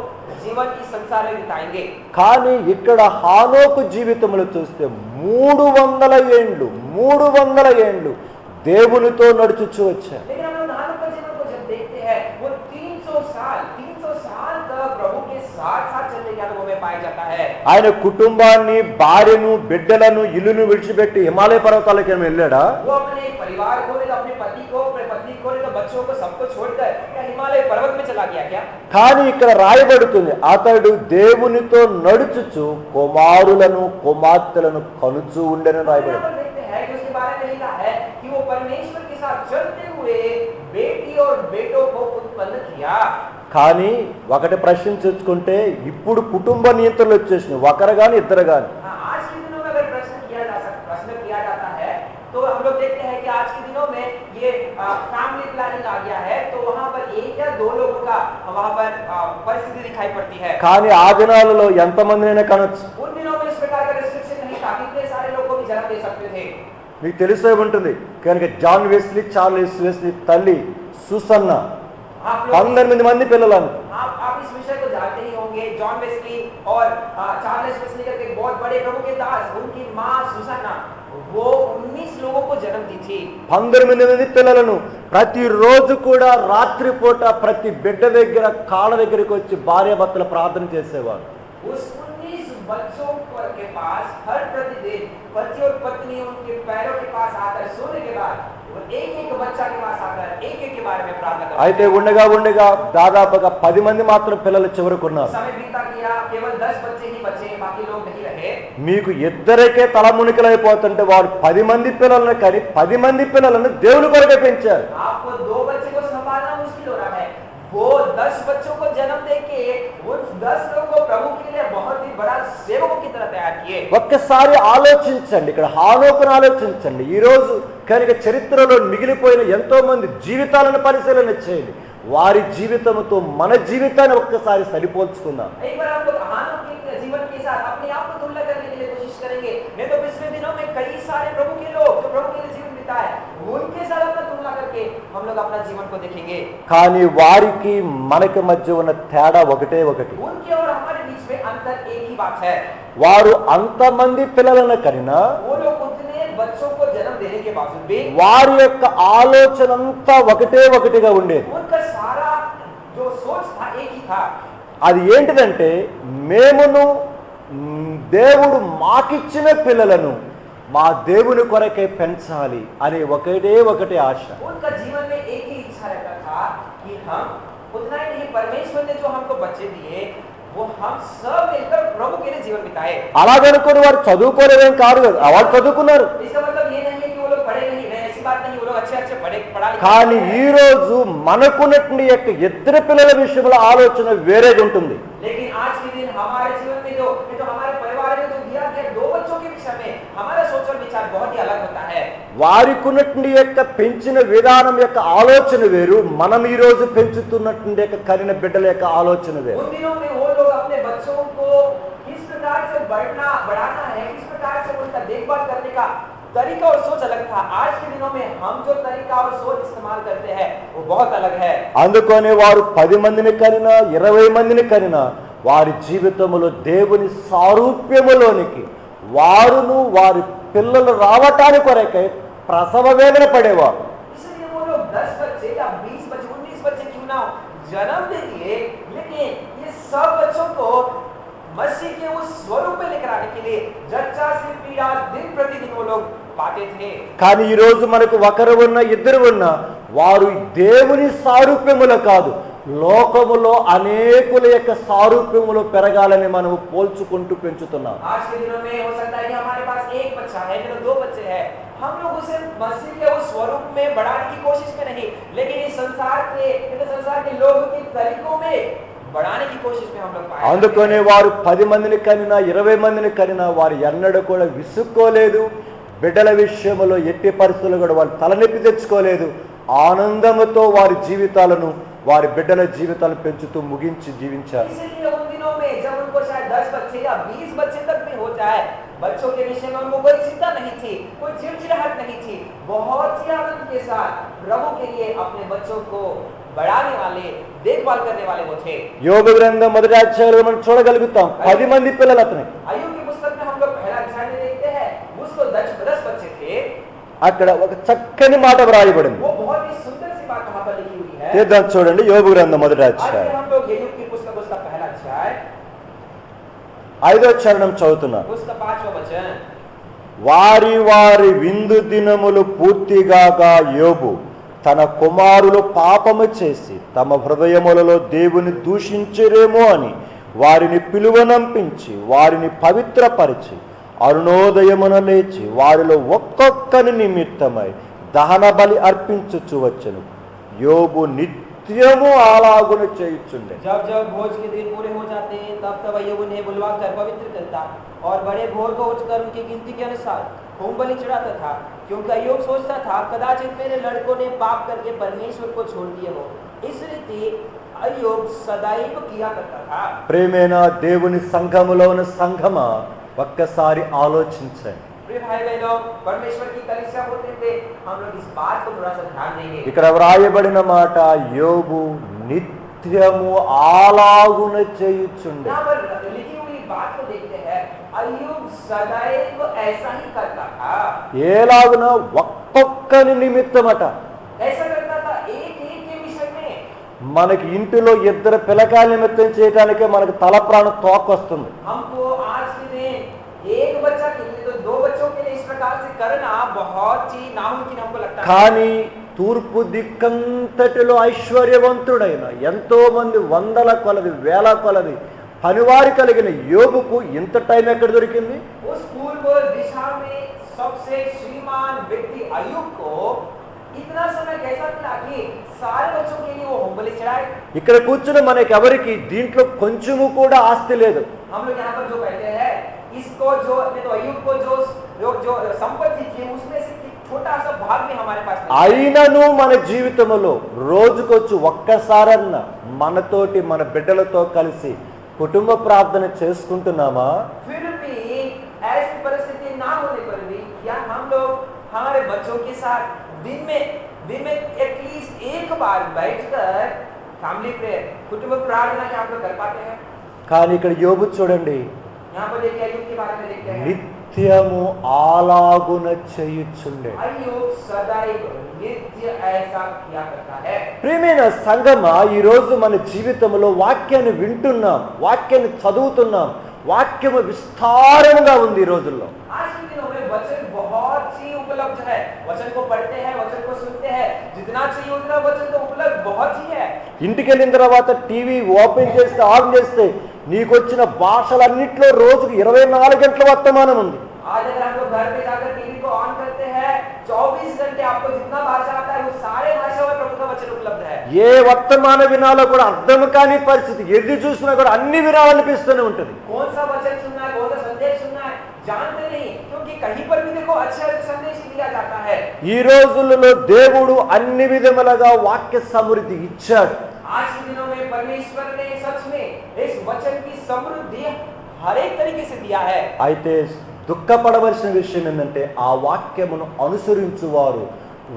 जीवन इस संसार में बिताएंगे। కానీ ఇక్కడ హానోకు జీవితంలో చూస్తే 300 ఏండ్లు దేవునితో నడుచుచూ వచ్చారు. लेकिन हम लोग हानोक का जीवन को जब देखते हैं वो 300 साल तक प्रभु के साथ साथ चलने के अनुभव में पाया जाता है। ఆయన కుటుంబాన్ని, భార్యను, బిడ్డలను, ఇల్లును విడిచిపెట్టి హిమాలయ పర్వతాలకు ఏమి వెళ్ళాడా? वो अपने परिवार को नहीं तो अपने पति को, अपने पत्नी को नहीं तो बच्चों को सबको छोड़कर क्या हिमालय पर्वत में चला गया क्या? కానీ ఇక్కడ రాయబడుతుంది, అతడు దేవునితో నడుచుచు కుమారులను కుమార్తెలను కనుచూ ఉండెను यहाँ రాయబడింది. पर देखते हैं कि उसके बारे में लिखा है कि वो परमेश्वर के साथ चलते हुए बेटी और बेटों को उत्पन्न किया। కానీ ఒకటి ప్రశ్నించుకుంటే ఇప్పుడు కుటుంబ నియంత్రణలు వచ్చేసినాయి, ఒకరు కానీ ఇద్దరు కానీ. हाँ, आज के दिनों में अगर प्रश्न किया जाता है तो हम लोग देखते हैं कि आज के दिनों में ये फैमिली प्लानिंग आ गया है, तो वहाँ पर एक या दो लोगों का वहाँ पर परिस्थिति दिखाई पड़ती है। కానీ ఆ దినాలలో ఎంతమందినైనా కనొచ్చు. उन दिनों में इस प्रकार का रिस्ट्रिक्शन नहीं था, इतने सारे लोग को भी जन्म दे सकते थे। మీకు తెలిసే ఉంటుంది కనుక జాన్ వెస్లీ, చార్లెస్ వెస్లీ తల్లి సుసన్న आप लोग 19 మంది పిల్లలను. आप आप इस विषय को जानते ही होंगे, जॉन वेस्ली और चार्ल्स वेस्ली करके एक बहुत बड़े प्रभु के दास, उनकी माँ सुसाना वो 19 लोगों को जन्म दी थी। 18 పిల్లలను ప్రతిరోజు కూడా రాత్రిపూట ప్రతి బిడ్డ దగ్గర కాళ్ళ దగ్గరికి వచ్చి భార్యాభర్తలు ప్రార్థన చేసేవారు. उस 19 बच्चों के पास हर प्रतिदिन पति और पत्नी उनके पैरों के पास आकर सोने के बाद एक एक बच्चा के पास आकर एक एक के बारे में प्रार्थना करते। అయితే ఉండగా ఉండగా దాదాపుగా 10 మంది మాత్రం పిల్లలు చివరకున్నారు. समय बीता गया, केवल 10 बच्चे ही बचे, बाकी लोग नहीं रहे। మీకు ఇద్దరికే తలమునికలైపోతుంటే వాడు 10 మంది పిల్లలను కానీ 10 మంది పిల్లలను దేవుని కొరకే పెంచారు. आपको 2 बच्चे को संभालना मुश्किल हो रहा है, वो 10 बच्चों को जन्म देके उन 10 लोगों को प्रभु के लिए बहुत ही बड़ा सेवकों की तरह तैयार किए। ఒక్కసారి ఆలోచించండి, ఇక్కడ హానోకును ఆలోచించండి. ఈ రోజు కనుక చరిత్రలో మిగిలిపోయిన ఎంతో మంది జీవితాలను పరిశీలన చేయండి. వారి జీవితంతో మన జీవితాన్ని ఒక్కసారి సరిపోల్చుకుందాం. एक बार हम लोग हानोक के जीवन के साथ अपने आप को तुलना करने के लिए कोशिश करेंगे। नहीं तो पिछले दिनों में कई सारे प्रभु के लोग जो प्रभु के लिए जीवन बिताए, उनके साथ अपना तुलना करके हम लोग अपना जीवन को देखेंगे। కానీ వారికి మనకి మధ్య ఉన్న తేడా ఒకటే ఒకటి. उनके और हमारे बीच में अंतर एक ही बात है, వారు అంతమంది పిల్లలను కనినా वो लोग उतने बच्चों को जन्म देने के बावजूद भी వారి యొక్క ఆలోచన అంతా ఒకటే ఒకటిగా ఉండేది. उनका सारा जो सोच था एक ही था। అది ఏంటిదంటే మేమును దేవుడు మాకిచ్చిన పిల్లలను మా దేవుని కొరకే పెంచాలి అనే ఒకటే ఆశ. उनका जीवन में एक ही इच्छा रहता था कि हम उतना ही नहीं, परमेश्वर ने जो हमको बच्चे दिए वो हम सब मिलकर प्रभु के लिए जीवन बिताए। అలాగనుకుని వారు చదువుకోలేదేం కాదు కదా, వాళ్ళు చదువుకున్నారు. इसका मतलब ये नहीं है कि वो लोग पढ़े नहीं, ऐसी बात नहीं, वो लोग अच्छे पढ़ा लिखा। కానీ ఈ రోజు మనకున్నటువంటి యొక్క ఇద్దరు పిల్లల విషయంలో ఆలోచన వేరేగా ఉంటుంది. लेकिन आज के दिन हमारे जीवन में जो हमारे परिवार में जो दिया गया 2 बच्चों के विषय में हमारा सोच और विचार बहुत ही अलग होता है। వారికున్నటువంటి యొక్క పెంచిన విధానం యొక్క ఆలోచన వేరు, మనం ఈ రోజు పెంచుతున్నటువంటి యొక్క కనిన బిడ్డల యొక్క ఆలోచన వేరు. उन दिनों में वो लोग अपने बच्चों को किस प्रकार से बढ़ाना है, किस प्रकार से उनका देखभाल करने का तरीका और सोच अलग था। आज के दिनों में हम जो तरीका और सोच इस्तेमाल करते हैं वो बहुत अलग है। అందుకనే వారు 10 మందిని కనినా 20 మందిని కనినా వారి జీవితంలో దేవుని సారూప్యములోనికి వారును వారి పిల్లలు రావటానికి కొరకై ప్రసవ వేదన పడేవారు. इसलिए वो लोग 10 बच्चे या 20 बच्चे 19 बच्चे क्यों ना हो जन्म दे दिए, लेकिन ये सब बच्चों को मसीह के उस स्वरूप में लेकर आने के लिए जच्चा से पीड़ा दिन प्रतिदिन वो लोग पाते थे। కానీ ఈ రోజు మనకు ఒకరు ఉన్న ఇద్దరు ఉన్న వారు దేవుని సారూప్యములో కాదు, లోకములో అనేకుల యొక్క సారూప్యములో పెరగాలని మనం పోల్చుకుంటూ పెంచుతున్నాం. आज के दिनों में हो सकता है कि हमारे पास एक बच्चा है, नहीं तो 2 बच्चे हैं, हम लोग उसे मसीह के उस स्वरूप में बढ़ाने की कोशिश में नहीं, लेकिन इस संसार के लोगों के तरीकों में बढ़ाने की कोशिश में हम लोग पाए। అందుకనే వారు 10 మందిని కనినా 20 మందిని కనినా వారు ఎన్నడూ కూడా విసుక్కోలేదు. బిడ్డల విషయంలో ఎట్టి పరిస్థితులు కూడా వాళ్ళు తలనొప్పి తెచ్చుకోలేదు. ఆనందముతో వారి జీవితాలను వారి బిడ్డల జీవితాలను పెంచుతూ ముగించి జీవించారు. इसलिए उन दिनों में जब उनको शायद 10 बच्चे या 20 बच्चे तक भी हो जाए, बच्चों के विषय में उनको कोई चिंता नहीं थी, कोई चिड़चिड़ाहट नहीं थी, बहुत ही आनंद के साथ प्रभु के लिए अपने बच्चों को बढ़ाने वाले, देखभाल करने वाले वो थे। యోబు గ్రంథం మొదటి అధ్యాయంలో మనం చూడగలుగుతాం 10 మంది పిల్లలు అతనికి. अय्यूब की पुस्तक में हम लोग पहला अध्याय में देखते हैं उसको 10 बच्चे थे। అక్కడ ఒక చక్కని మాట వ్రాయబడింది. वो बहुत ही सुंदर सी बात वहां पर लिखी हुई है। తీద్దాం చూడండి, యోబు గ్రంథం మొదటి आज అధ్యాయం हम लोग अय्यूब की पुस्तक उसका पहला अध्याय 5వ చరణం చదువుతున్నాం. उसका 5वां वचन। వారి వారి విందు దినములు పూర్తిగాగా యోబు తన కుమారులు పాపము చేసి తమ హృదయములలో దేవుని దూషించరేమో అని వారిని పిలువనంపించి వారిని పవిత్రపరిచి అరుణోదయమున లేచి వారిలో ఒక్కొక్కని నిమిత్తమై దహన బలి అర్పించుచు వచ్చెను. యోబు నిత్యము అలాగున చేయుచుండే. जब जब भोज के दिन पूरे हो जाते हैं तब अय्यूब उन्हें बुलवाकर पवित्र करता और बड़े भोर को उठकर उनकी गिनती के अनुसार होम बलि चढ़ाता था, क्योंकि अय्यूब सोचता था कदाचित मेरे लड़कों ने पाप करके परमेश्वर को छोड़ दिए हो। इस रीति अय्यूब सदैव किया करता था। ప్రేమైన దేవుని సంఘములో ఉన్న సంఘమా ఒక్కసారి ఆలోచించండి. प्रिय भाई बहनों, परमेश्वर की कलीसिया होते हुए हम लोग इस बात को थोड़ा सा ध्यान देंगे। ఇక్కడ వ్రాయబడిన మాట యోబు నిత్య నిత్యము అలాగున చేయుచుండే. यहाँ पर लिखी हुई बात को देखते हैं, अय्यूब सदैव ऐसा ही करता था। ఏలాగున ఒక్కొక్కని నిమిత్తమట. ऐसा करता था एक एक के विषय में। మనకి ఇంటిలో ఇద్దరు పిల్లకాయల నిమిత్తం చేయడానికే మనకు తల ప్రాణం తోకొస్తుంది. हमको आज के दिन एक बच्चा के लिए तो दो बच्चों के लिए इस प्रकार से करना बहुत ही नामुमकिन हमको लगता है। కానీ తూర్పు దిక్కంతటిలో ఐశ్వర్యవంతుడైన ఎంతో మంది వందల కొలది వేల కొలది పనివారి కలిగిన యోబుకు ఇంత టైం ఎక్కడ దొరికింది? उस पूर्व दिशा में सबसे श्रीमान व्यक्ति अय्यूब को इतना समय कैसा मिला कि सारे बच्चों के लिए वो होमबलि चढ़ाए। ఇక్కడ కూర్చుని మనకి ఎవరికి దీంట్లో కొంచెము కూడా ఆస్తి లేదు. हम लोग यहाँ पर जो कहते हैं इसको जो तो अय्यूब को जो संपत्ति थी उसमें से छोटा सा भाग भी हमारे पास नहीं। అయినను మన జీవితంలో రోజుకొచ్చి ఒక్కసారన్న మనతోటి మన బిడ్డలతో కలిసి కుటుంబ ప్రార్థన చేసుకుంటున్నామా? फिर भी ऐसी परिस्थिति ना होने पर भी क्या हम लोग हमारे बच्चों के साथ दिन में एटलीस्ट एक बार बैठकर फैमिली प्रेयर कुटुंब प्रार्थना क्या हम लोग कर पाते हैं? కానీ ఇక్కడ యోబు చూడండి, यहाँ पर देखिए अय्यूब के बारे में देखते हैं। నిత్యము అలాగున చేయుచుండే. अय्यूब सदैव नित्य ऐसा किया करता है। ప్రియమైన సంగమా, ఈ రోజు మన జీవితంలో వాక్యాన్ని వింటున్నాం, వాక్యాన్ని చదువుతున్నాం, వాక్యము విస్తారంగా ఉంది ఈ రోజుల్లో. आज के दिनों में वचन बहुत ही उपलब्ध है। वचन को पढ़ते हैं, वचन को सुनते हैं, जितना चाहिए उतना वचन तो उपलब्ध बहुत ही है। ఇంటికి వెళ్ళిన తర్వాత టీవీ ఓపెన్ చేస్తే ఆన్ చేస్తే నీకు వచ్చిన భాషలన్నింటిలో రోజుకు 24 గంటల వర్తమానం ఉంది. आज अगर हम लोग घर पे जाकर टीवी को ऑन करते हैं 24 घंटे आपको जितना भाषा आता है वो सारे भाषा में प्रभु का वचन उपलब्ध है। ఏ వర్తమాన వినాలో కూడా అర్థం కాని పరిస్థితి, ఎది చూసినా కూడా అన్ని వినాలనిపిస్తూనే ఉంటుంది. कौन सा वचन सुनना है, कौन सा संदेश सुनना है जानते नहीं, क्योंकि कहीं पर भी देखो अच्छे संदेश दिया जाता है। ఈ రోజులలో దేవుడు అన్ని విధములుగా వాక్య సమృద్ధి ఇచ్చాడు. आज के दिनों में परमेश्वर ने सच में इस वचन की समृद्धि हर एक तरीके से दिया है। అయితే దుఃఖపడవలసిన విషయం ఏంటంటే ఆ వాక్యమును అనుసరించువారు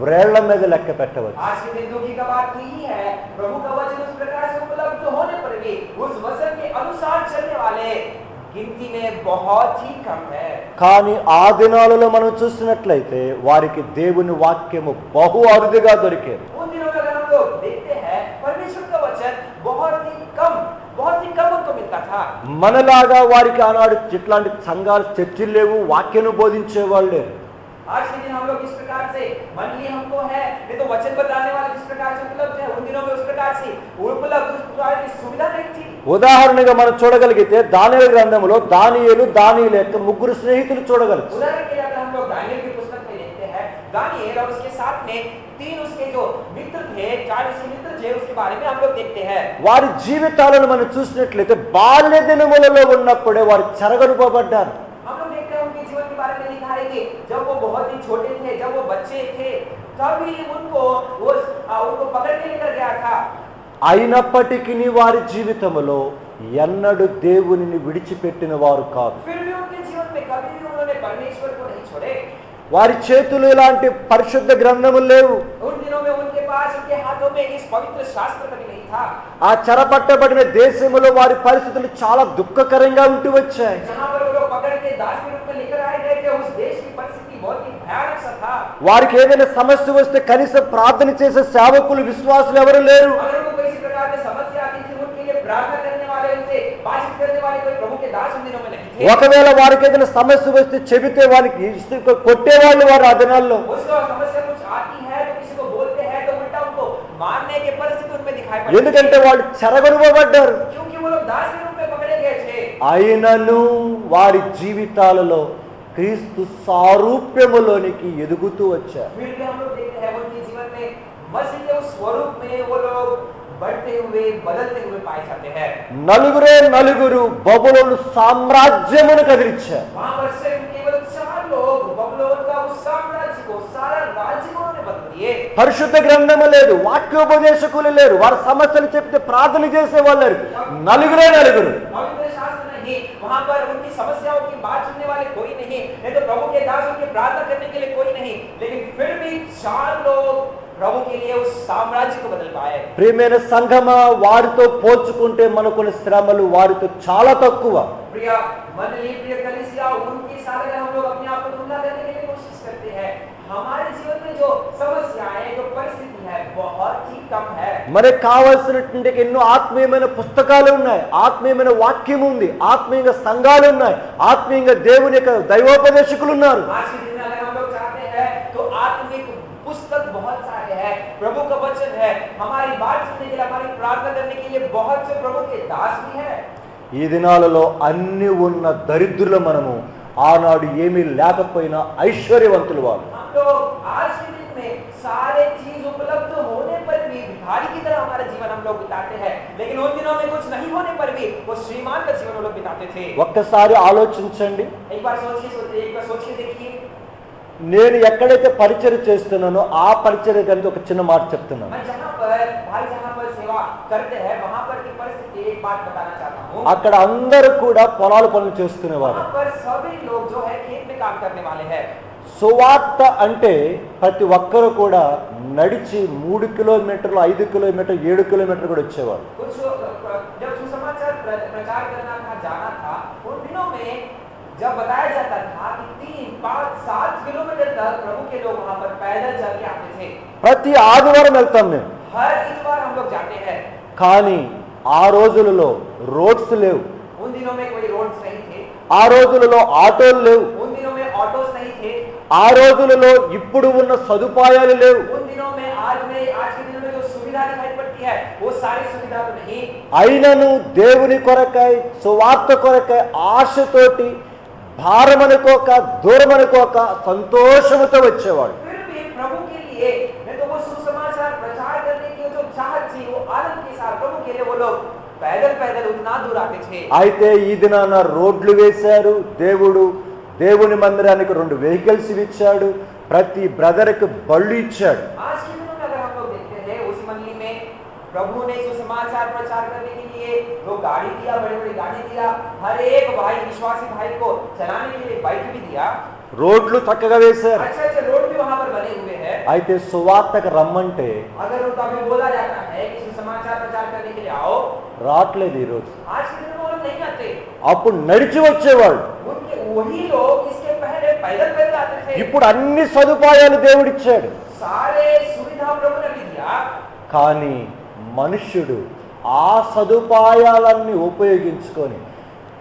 వ్రేళ్ల మీద లెక్క పెట్టవచ్చు. आज के दिन दुखी का बात यही है, प्रभु का वचन उस प्रकार से उपलब्ध होने पर भी उस वचन के अनुसार चलने वाले गिनती में बहुत ही कम है। కానీ ఆ దినాలలో మనం చూసినట్లయితే వారికి దేవుని వాక్యము బహు అరుదుగా దొరికేది. उन दिनों में अगर हम लोग देखते हैं परमेश्वर का वचन बहुत ही कम उनको मिलता था। మనలాగా వారికి ఆనాడు ఇట్లాంటి సంఘాలు చర్చిలు లేవు, వాక్యను బోధించే వాళ్ళు లేరు. आज के दिन हम लोग इस प्रकार से मंडली हमको है, नहीं तो वचन बताने वाले जिस प्रकार से उपलब्ध है, उन दिनों में उस प्रकार से उपलब्ध उस प्रकार की सुविधा नहीं थी। ఉదాహరణగా మనం చూడగలిగితే దానియేలు గ్రంథంలో దానియేలు యొక్క ముగ్గురు స్నేహితులు చూడగలరు. उदाहरण के लिए अगर हम लोग दानियेल की पुस्तक में देखते हैं, दानियेल और उसके साथ में 3 उसके जो मित्र थे, 4 उसके मित्र थे, उसके बारे में हम लोग देखते हैं। వారి జీవితాలను మనం చూసినట్లయితే బాల్య దినములలో ఉన్నప్పుడే వారు చెరగొనుపబడ్డారు. हम लोग देखते हैं उनके जीवन के बारे में लिखा है कि जब वो बहुत ही छोटे थे, जब वो बच्चे थे, तभी उनको पकड़ के लेकर गया था। అయినప్పటికీ వారి జీవితంలో ఎన్నడూ దేవునిని విడిచిపెట్టిన వారు కాదు. फिर भी उनके जीवन में कभी भी उन्होंने परमेश्वर को नहीं छोड़े। వారి చేతులు ఇలాంటి పరిశుద్ధ గ్రంథములు లేవు. उन दिनों में उनके पास उनके हाथों में इस पवित्र शास्त्र कभी नहीं था। ఆ చెరపట్టబడిన దేశంలో వారి పరిస్థితులు చాలా దుఃఖకరంగా ఉంటూ వచ్చాయి. जहां पर वो लोग पकड़ के दास के रूप में लेकर आए गए थे, उस देश की परिस्थिति बहुत ही भयानक सा था। వారికి ఏదైనా సమస్య వస్తే కనీసం ప్రార్థన చేసే సేవకులు విశ్వాసులు ఎవరు లేరు. अगर उनको किसी प्रकार की समस्या आती थी, उनके लिए प्रार्थना करने वाले, उनसे बातचीत करने वाले कोई प्रभु के दास उन दिनों में नहीं थे। ఒకవేళ వారికి ఏదైనా సమస్య వస్తే చెబితే వారికి కొట్టేవాళ్ళు వారు ఆ దినాల్లో. उसको समस्या कुछ आती है तो किसी को बोलते हैं तो उल्टा उनको मारने की परिस्थिति उनमें दिखाई पड़ती है, ఎందుకంటే వాళ్ళు చెరగొనుపబడ్డారు. क्योंकि वो लोग दास के रूप में पकड़े गए थे। అయినను వారి జీవితాలలో క్రీస్తు సారూప్యములోనికి ఎదుగుతూ వచ్చారు. फिर भी हम लोग देखते हैं उनके जीवन में मसीह के उस स्वरूप में वो लोग बढ़ते हुए बदलते हुए पाए जाते हैं। నలుగురు బబులోను సామ్రాజ్యమును కదిలించారు. वहां पर सिर्फ केवल 4 लोग बबुलोन का उस साम्राज्य को, सारा राज्य को उन्होंने बदल दिए। పరిశుద్ధ గ్రంథము లేదు, వాక్యోపదేశకులు లేరు, వారి సమస్యలు చెప్తే ప్రార్థన చేసే వాళ్ళు లేరు. నలుగురు पवित्र शास्त्र नहीं, वहां पर उनकी समस्याओं की बात सुनने वाले कोई नहीं, नहीं तो प्रभु के दास उनकी प्रार्थना करने के लिए कोई नहीं, लेकिन फिर भी 4 लोग प्रभु के लिए उस साम्राज्य को बदल पाए। ప్రియమైన సంఘమా, వారితో పోల్చుకుంటే మనకున్న శ్రమలు వారితో చాలా తక్కువ. प्रिय मंडली, प्रिय कलीसिया, उनके साथ अगर हम लोग अपने आप को तुलना करने के लिए कोशिश करते हैं, हमारे जीवन में जो समस्याएं, जो परिस्थिति है, बहुत ही कम है। మనకు కావాల్సినటువంటి ఎన్నో ఆత్మీయమైన పుస్తకాలు ఉన్నాయి, ఆత్మీయమైన వాక్యం ఉంది, ఆత్మీయంగా సంఘాలు ఉన్నాయి, ఆత్మీయంగా దేవుని యొక్క దైవోపదేశకులు ఉన్నారు. आज के दिन में अगर हम लोग चाहते हैं तो आत्मिक पुस्तक बहुत सारे हैं, प्रभु का वचन है, हमारी बात सुनने के लिए, हमारी प्रार्थना करने के लिए बहुत से प्रभु के दास भी हैं। ఈ దినాలలో అన్ని ఉన్న దరిద్రులు మనము, ఆనాడు ఏమీ లేకపోయినా ఐశ్వర్యవంతులు వారు. हम लोग आज के दिन में सारे चीज उपलब्ध होने पर भी भिखारी की तरह हमारा जीवन हम लोग बिताते हैं, लेकिन उन दिनों में कुछ नहीं होने पर भी वो श्रीमान का जीवन वो लोग बिताते थे। ఒక్కసారి ఆలోచించండి, एक बार सोच के देखिए, నేను ఎక్కడైతే పరిచర్య చేస్తున్నానో ఆ పరిచర్య గురించి ఒక చిన్న మాట చెప్తున్నాను. मैं जहाँ पर सेवा करते हैं वहाँ पर की परिस्थिति एक बात बताना चाहता हूँ। అక్కడ అందరూ కూడా పొలాల పనులు చేసుకునేవారు. वहाँ पर सभी लोग जो है खेत में काम करने वाले हैं। సువార్త అంటే ప్రతి ఒక్కరు కూడా నడిచి 3 కిలోమీటర్లు, 5 కిలోమీటర్లు, 7 కిలోమీటర్లు కూడా వచ్చేవారు. कुछ जब सुसमाचार प्रचार करना था, जाना था, उन दिनों में जब बताया जाता था कि 3, 5, 7 किलोमीटर तक प्रभु के लोग वहाँ पर पैदल चल के आते थे। ప్రతి ఆదివారం వెళ్తాం మేము. हर इतवार हम लोग जाते हैं। కానీ ఆ రోజులలో రోడ్స్ లేవు, उन दिनों में कोई रोड्स नहीं थे, ఆ రోజులలో ఆటోలు లేవు, उन दिनों में ऑटोस नहीं थे, ఆ రోజులలో ఇప్పుడు ఉన్న సదుపాయాలు లేవు. उन दिनों में आज के दिनों में जो सुविधा दिखाई पड़ती है वो सारी सुविधा तो नहीं। అయినను దేవుని కొరకై, సువార్త కొరకై ఆశతోటి భారమనుకోక, దూరమనుకోక సంతోషముతో వచ్చేవాడు. फिर भी प्रभु के लिए नहीं तो वो सुसमाचार प्रचार करने की जो चाहत थी, वो आनंद के साथ प्रभु के लिए वो लोग पैदल उतना दूर आते थे। అయితే ఈ దినాన రోడ్లు వేశారు, దేవుని మందిరానికి 2 వెహికల్స్ ఇచ్చాడు, ప్రతి బ్రదర్కి బళ్ళు ఇచ్చాడు. आज के दिनों में अगर हम लोग देखते हैं, उसी मंडली में प्रभु ने सुसमाचार प्रचार करने के लिए 2 गाड़ी दिया, बड़ी गाड़ी दिया, हर एक भाई, विश्वासी भाई को चलाने के लिए बाइक भी दिया, రోడ్లు చక్కగా వేశారు. अच्छे रोड भी वहाँ पर बने हुए हैं। అయితే సువార్తకు రమ్మంటే अगर उनको अभी बोला जाता है कि सुसमाचार प्रचार करने के लिए आओ, రావట్లేదు. ఈరోజు आज के दिन में वो लोग नहीं आते। అప్పుడు నడిచి వచ్చేవాడు. उनके वही लोग इसके पहले पैदल आते थे। ఇప్పుడు అన్ని సదుపాయాలు దేవుడిచ్చాడు. सारे सुविधा प्रभु ने भी दिया, కానీ మనుష్యుడు ఆ సదుపాయాలన్నీ ఉపయోగించుకొని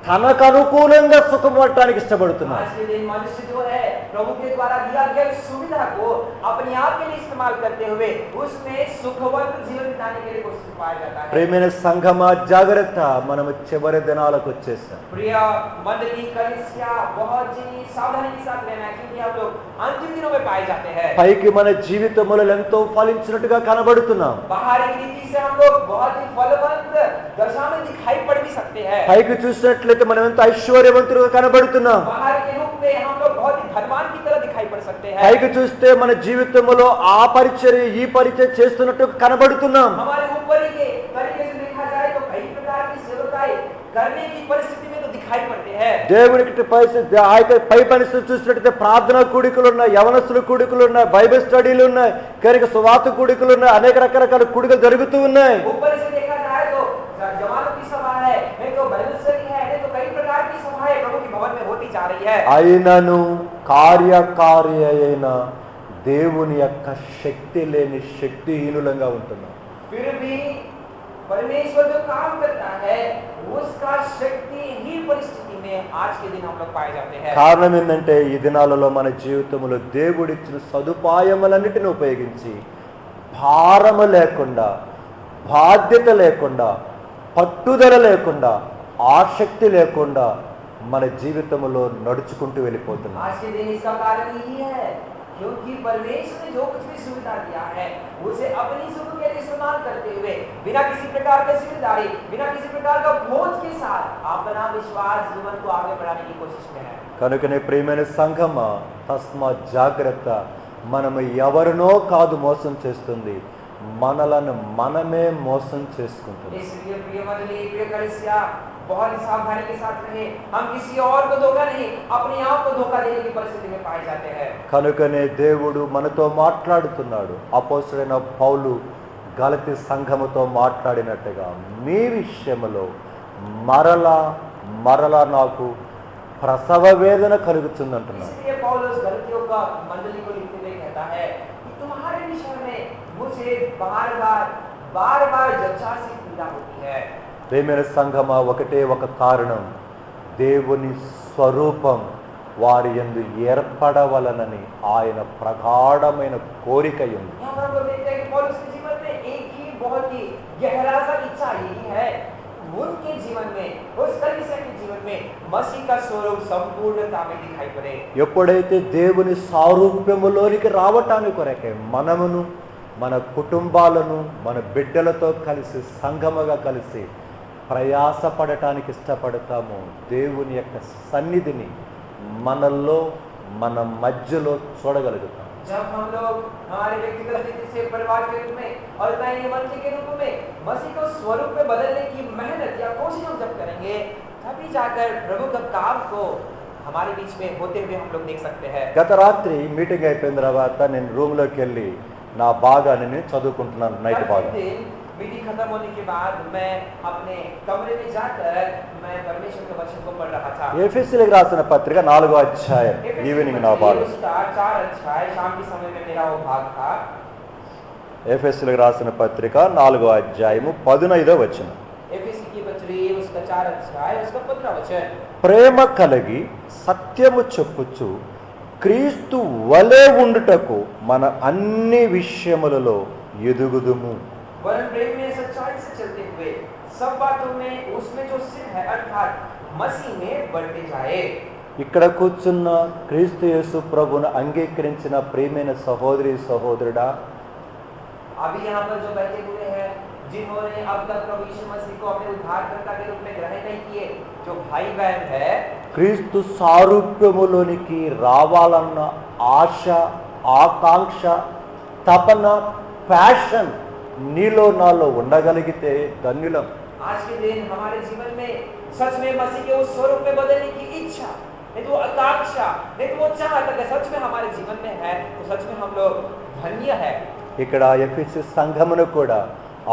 తనకు అనుకూలంగా సుఖపడటానికి ఇష్టపడుతున్నాడు. आज के दिन मनुष्य जो है प्रभु के द्वारा दिया गया सुविधा को अपने आप के लिए इस्तेमाल करते हुए उसमें सुखवंत जीवन बिताने के लिए कोशिश पाया जाता है। ప్రేమైన సంఘమా, జాగ్రత్త, మనము చివరి దినాలకు వచ్చేసాం. प्रिय मंडली, कलीसिया, बहुत ही सावधानी के साथ रहना है, क्योंकि हम लोग अंतिम दिनों में पाए जाते हैं। పైకి మన జీవితములో ఎంతో ఫలించినట్టుగా కనబడుతున్నాం. बाहरी रीति से हम लोग बहुत ही फलवंत दशा में दिखाई पड़ भी सकते हैं। పైకి చూసినట్లయితే మనం ఎంతో ఐశ్వర్యవంతులుగా కనబడుతున్నాం. बाहर के रूप में हम लोग बहुत ही धनवान की तरह दिखाई पड़ सकते हैं। పైకి చూస్తే మన జీవితంలో ఆ పరిచర్య ఈ పరిచర్య చేస్తున్నట్టు కనబడుతున్నాం. हमारे ऊपर के तरीके से देखा जाए तो कई प्रकार की सेवकाई करने की परिस्थिति में तो दिखाई पड़ते हैं। దేవునికి పై పరిస్థితి చూసినట్టయితే ప్రార్థనా కూడికలు ఉన్నాయి, యవనస్తుల కూడికలు ఉన్నాయి, బైబిల్ స్టడీలు ఉన్నాయి, కనుక సువార్త కూడికలు ఉన్నాయి, అనేక రకరకాల కూడికలు జరుగుతూ ఉన్నాయి. ऊपर से देखा जाए तो जवानों की सभा है, नहीं तो बाइबल स्टडी है, नहीं तो कई प्रकार की सभाएं प्रभु के भवन में होती जा रही है। అయినను కార్యకారి అయిన దేవుని యొక్క శక్తి లేని శక్తిహీనులంగా ఉంటున్నాం. फिर भी परमेश्वर जो काम करता है उसका शक्तिहीन परिस्थिति में आज के दिन हम लोग पाए जाते हैं। కారణం ఏంటంటే ఈ దినాలలో మన జీవితంలో దేవుడిచ్చిన సదుపాయములన్నిటిని ఉపయోగించి భారము లేకుండా, బాధ్యత లేకుండా, పట్టుదల లేకుండా, ఆసక్తి లేకుండా మన జీవితంలో నడుచుకుంటూ వెళ్ళిపోతున్నాం. आज के दिन इसका कारण यही है क्योंकि परमेश्वर ने जो कुछ भी सुविधा दिया है उसे अपनी सुख के लिए इस्तेमाल करते हुए बिना किसी प्रकार की जिम्मेदारी, बिना किसी प्रकार का बोझ के साथ अपना विश्वास जीवन को आगे बढ़ाने की कोशिश में है। కనుకనే ప్రియమైన సంఘమా, తస్మా జాగ్రత్త, మనము ఎవరినో కాదు మోసం చేస్తుంది, మనలను మనమే మోసం చేసుకుంటున్నాం. इसलिए प्रिय मंडली, प्रिय कलीसिया, बहुत ही सावधानी के साथ रहे, हम किसी और को धोखा नहीं, अपने आप को धोखा देने की परिस्थिति में पाए जाते हैं। కనుకనే దేవుడు మనతో మాట్లాడుతున్నాడు. అపోస్తలుడైన పౌలు గలతీ సంఘముతో మాట్లాడినట్టుగా మీ విషయములో మరలా నాకు ప్రసవ వేదన కలుగుతుందంటున్నాడు. इसलिए पौलुस गलतियों का मंडली को लिखते हुए कहता है कि तुम्हारे विषय में मुझे बार-बार जच्चा सी पीड़ा होती है। ప్రియమైన సంఘమా, ఒకటే ఒక కారణం, దేవుని స్వరూపం వారి యందు ఏర్పడవలనని ఆయన ప్రగాఢమైన కోరిక ఉంది. यहाँ पर हम लोग देखते हैं कि पौलुस के जीवन में एक ही बहुत ही गहरा सा इच्छा यही है, उनके जीवन में, उस कलीसिया के जीवन में मसीह का स्वरूप संपूर्णता में दिखाई पड़े। ఎప్పుడైతే దేవుని సారూప్యములోనికి రావటానికి కొరకే మనమును, మన కుటుంబాలను, మన బిడ్డలతో కలిసి సంఘముగా కలిసి ప్రయాసపడటానికి ఇష్టపడతాము, దేవుని యొక్క సన్నిధిని మనలో, మన మధ్యలో చూడగలుగుతాం. जब हम लोग हमारे व्यक्तिगत रीति से परिवार के रूप में और दैनिक मंडली के रूप में मसीह को स्वरूप में बदलने की मेहनत या कोशिश हम जब करेंगे, तभी जाकर प्रभु का काम को हमारे बीच में होते हुए हम लोग देख सकते हैं। గత రాత్రి మీటింగ్ అయిపోయిన తర్వాత నేను రూమ్లోకి వెళ్ళి నా భాగాన్ని నేను చదువుకుంటున్నాను, నైట్ భాగం. मीटिंग खत्म होने के बाद मैं अपने कमरे में जाकर मैं परमेश्वर के वचन को पढ़ रहा था। ఎఫెసీయులకు రాసిన పత్రిక 4వ అధ్యాయం, ఈవినింగ్ నా భాగం. उसका 4 अध्याय शाम के समय में मेरा वो भाग था। ఎఫెసీయులకు రాసిన పత్రిక 4వ అధ్యాయము 15వ వచనం. एफएसी की पत्री उसका 4 अध्याय उसका 15 वचन। ప్రేమ కలిగి సత్యము చెప్పుచు క్రీస్తు వలె ఉండుటకు మన అన్ని విషయములలో ఎదుగుదుము. वरन प्रेम में सच्चाई से चलते हुए सब बातों में उसमें जो सिर है अर्थात मसीह में बढ़ते जाए। ఇక్కడ కూర్చున్న క్రీస్తు యేసు ప్రభువును అంగీకరించిన ప్రియమైన సహోదరి సహోదరుడా, अभी यहाँ पर जो बैठे हुए हैं, जिन्होंने अब तक प्रभु यीशु मसीह को अपने उद्धारकर्ता के रूप में ग्रहण नहीं किए, जो भाई बहन है, క్రీస్తు సారూప్యములోనికి రావాలన్న ఆశ, ఆకాంక్ష, తపన, ప్యాషన్ నీలో నాలో ఉండగలిగితే ధన్యులం. आज के दिन हमारे जीवन में सच में मसीह के उस स्वरूप में बदलने की इच्छा, नहीं तो आकांक्षा, नहीं तो वो चाहत अगर सच में हमारे जीवन में है, तो सच में हम लोग धन्य है। ఇక్కడ ఎఫెసీ సంఘమును కూడా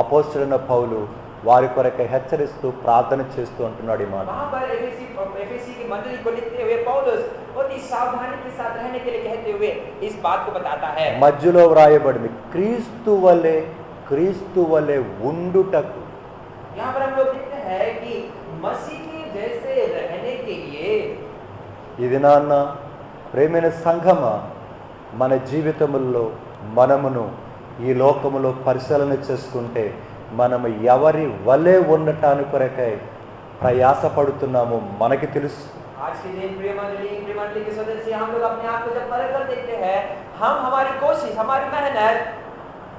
అపోస్తలుడైన పౌలు వారి కొరకు హెచ్చరిస్తూ ప్రార్థన చేస్తూ అంటున్నాడు ఈ మాట. वहाँ पर एफएसी की मंडली को लिखते हुए पौलुस बहुत ही सावधानी के साथ रहने के लिए कहते हुए इस बात को बताता है। మధ్యలో వ్రాయబడింది క్రీస్తు వలె ఉండుటకు. यहाँ पर हम लोग देखते हैं कि मसीह के जैसे रहने के लिए ఇది నాన్న ప్రేమైన సంఘమా, మన జీవితముల్లో మనమును ఈ లోకములో పరిశీలన చేసుకుంటే మనము ఎవరి వలె ఉండటానికి కొరకై ప్రయాసపడుతున్నామో మనకి తెలుసు. आज के दिन प्रिय मंडली के सदस्य हम लोग अपने आप को जब परख कर देखते हैं, हम हमारी कोशिश, हमारी मेहनत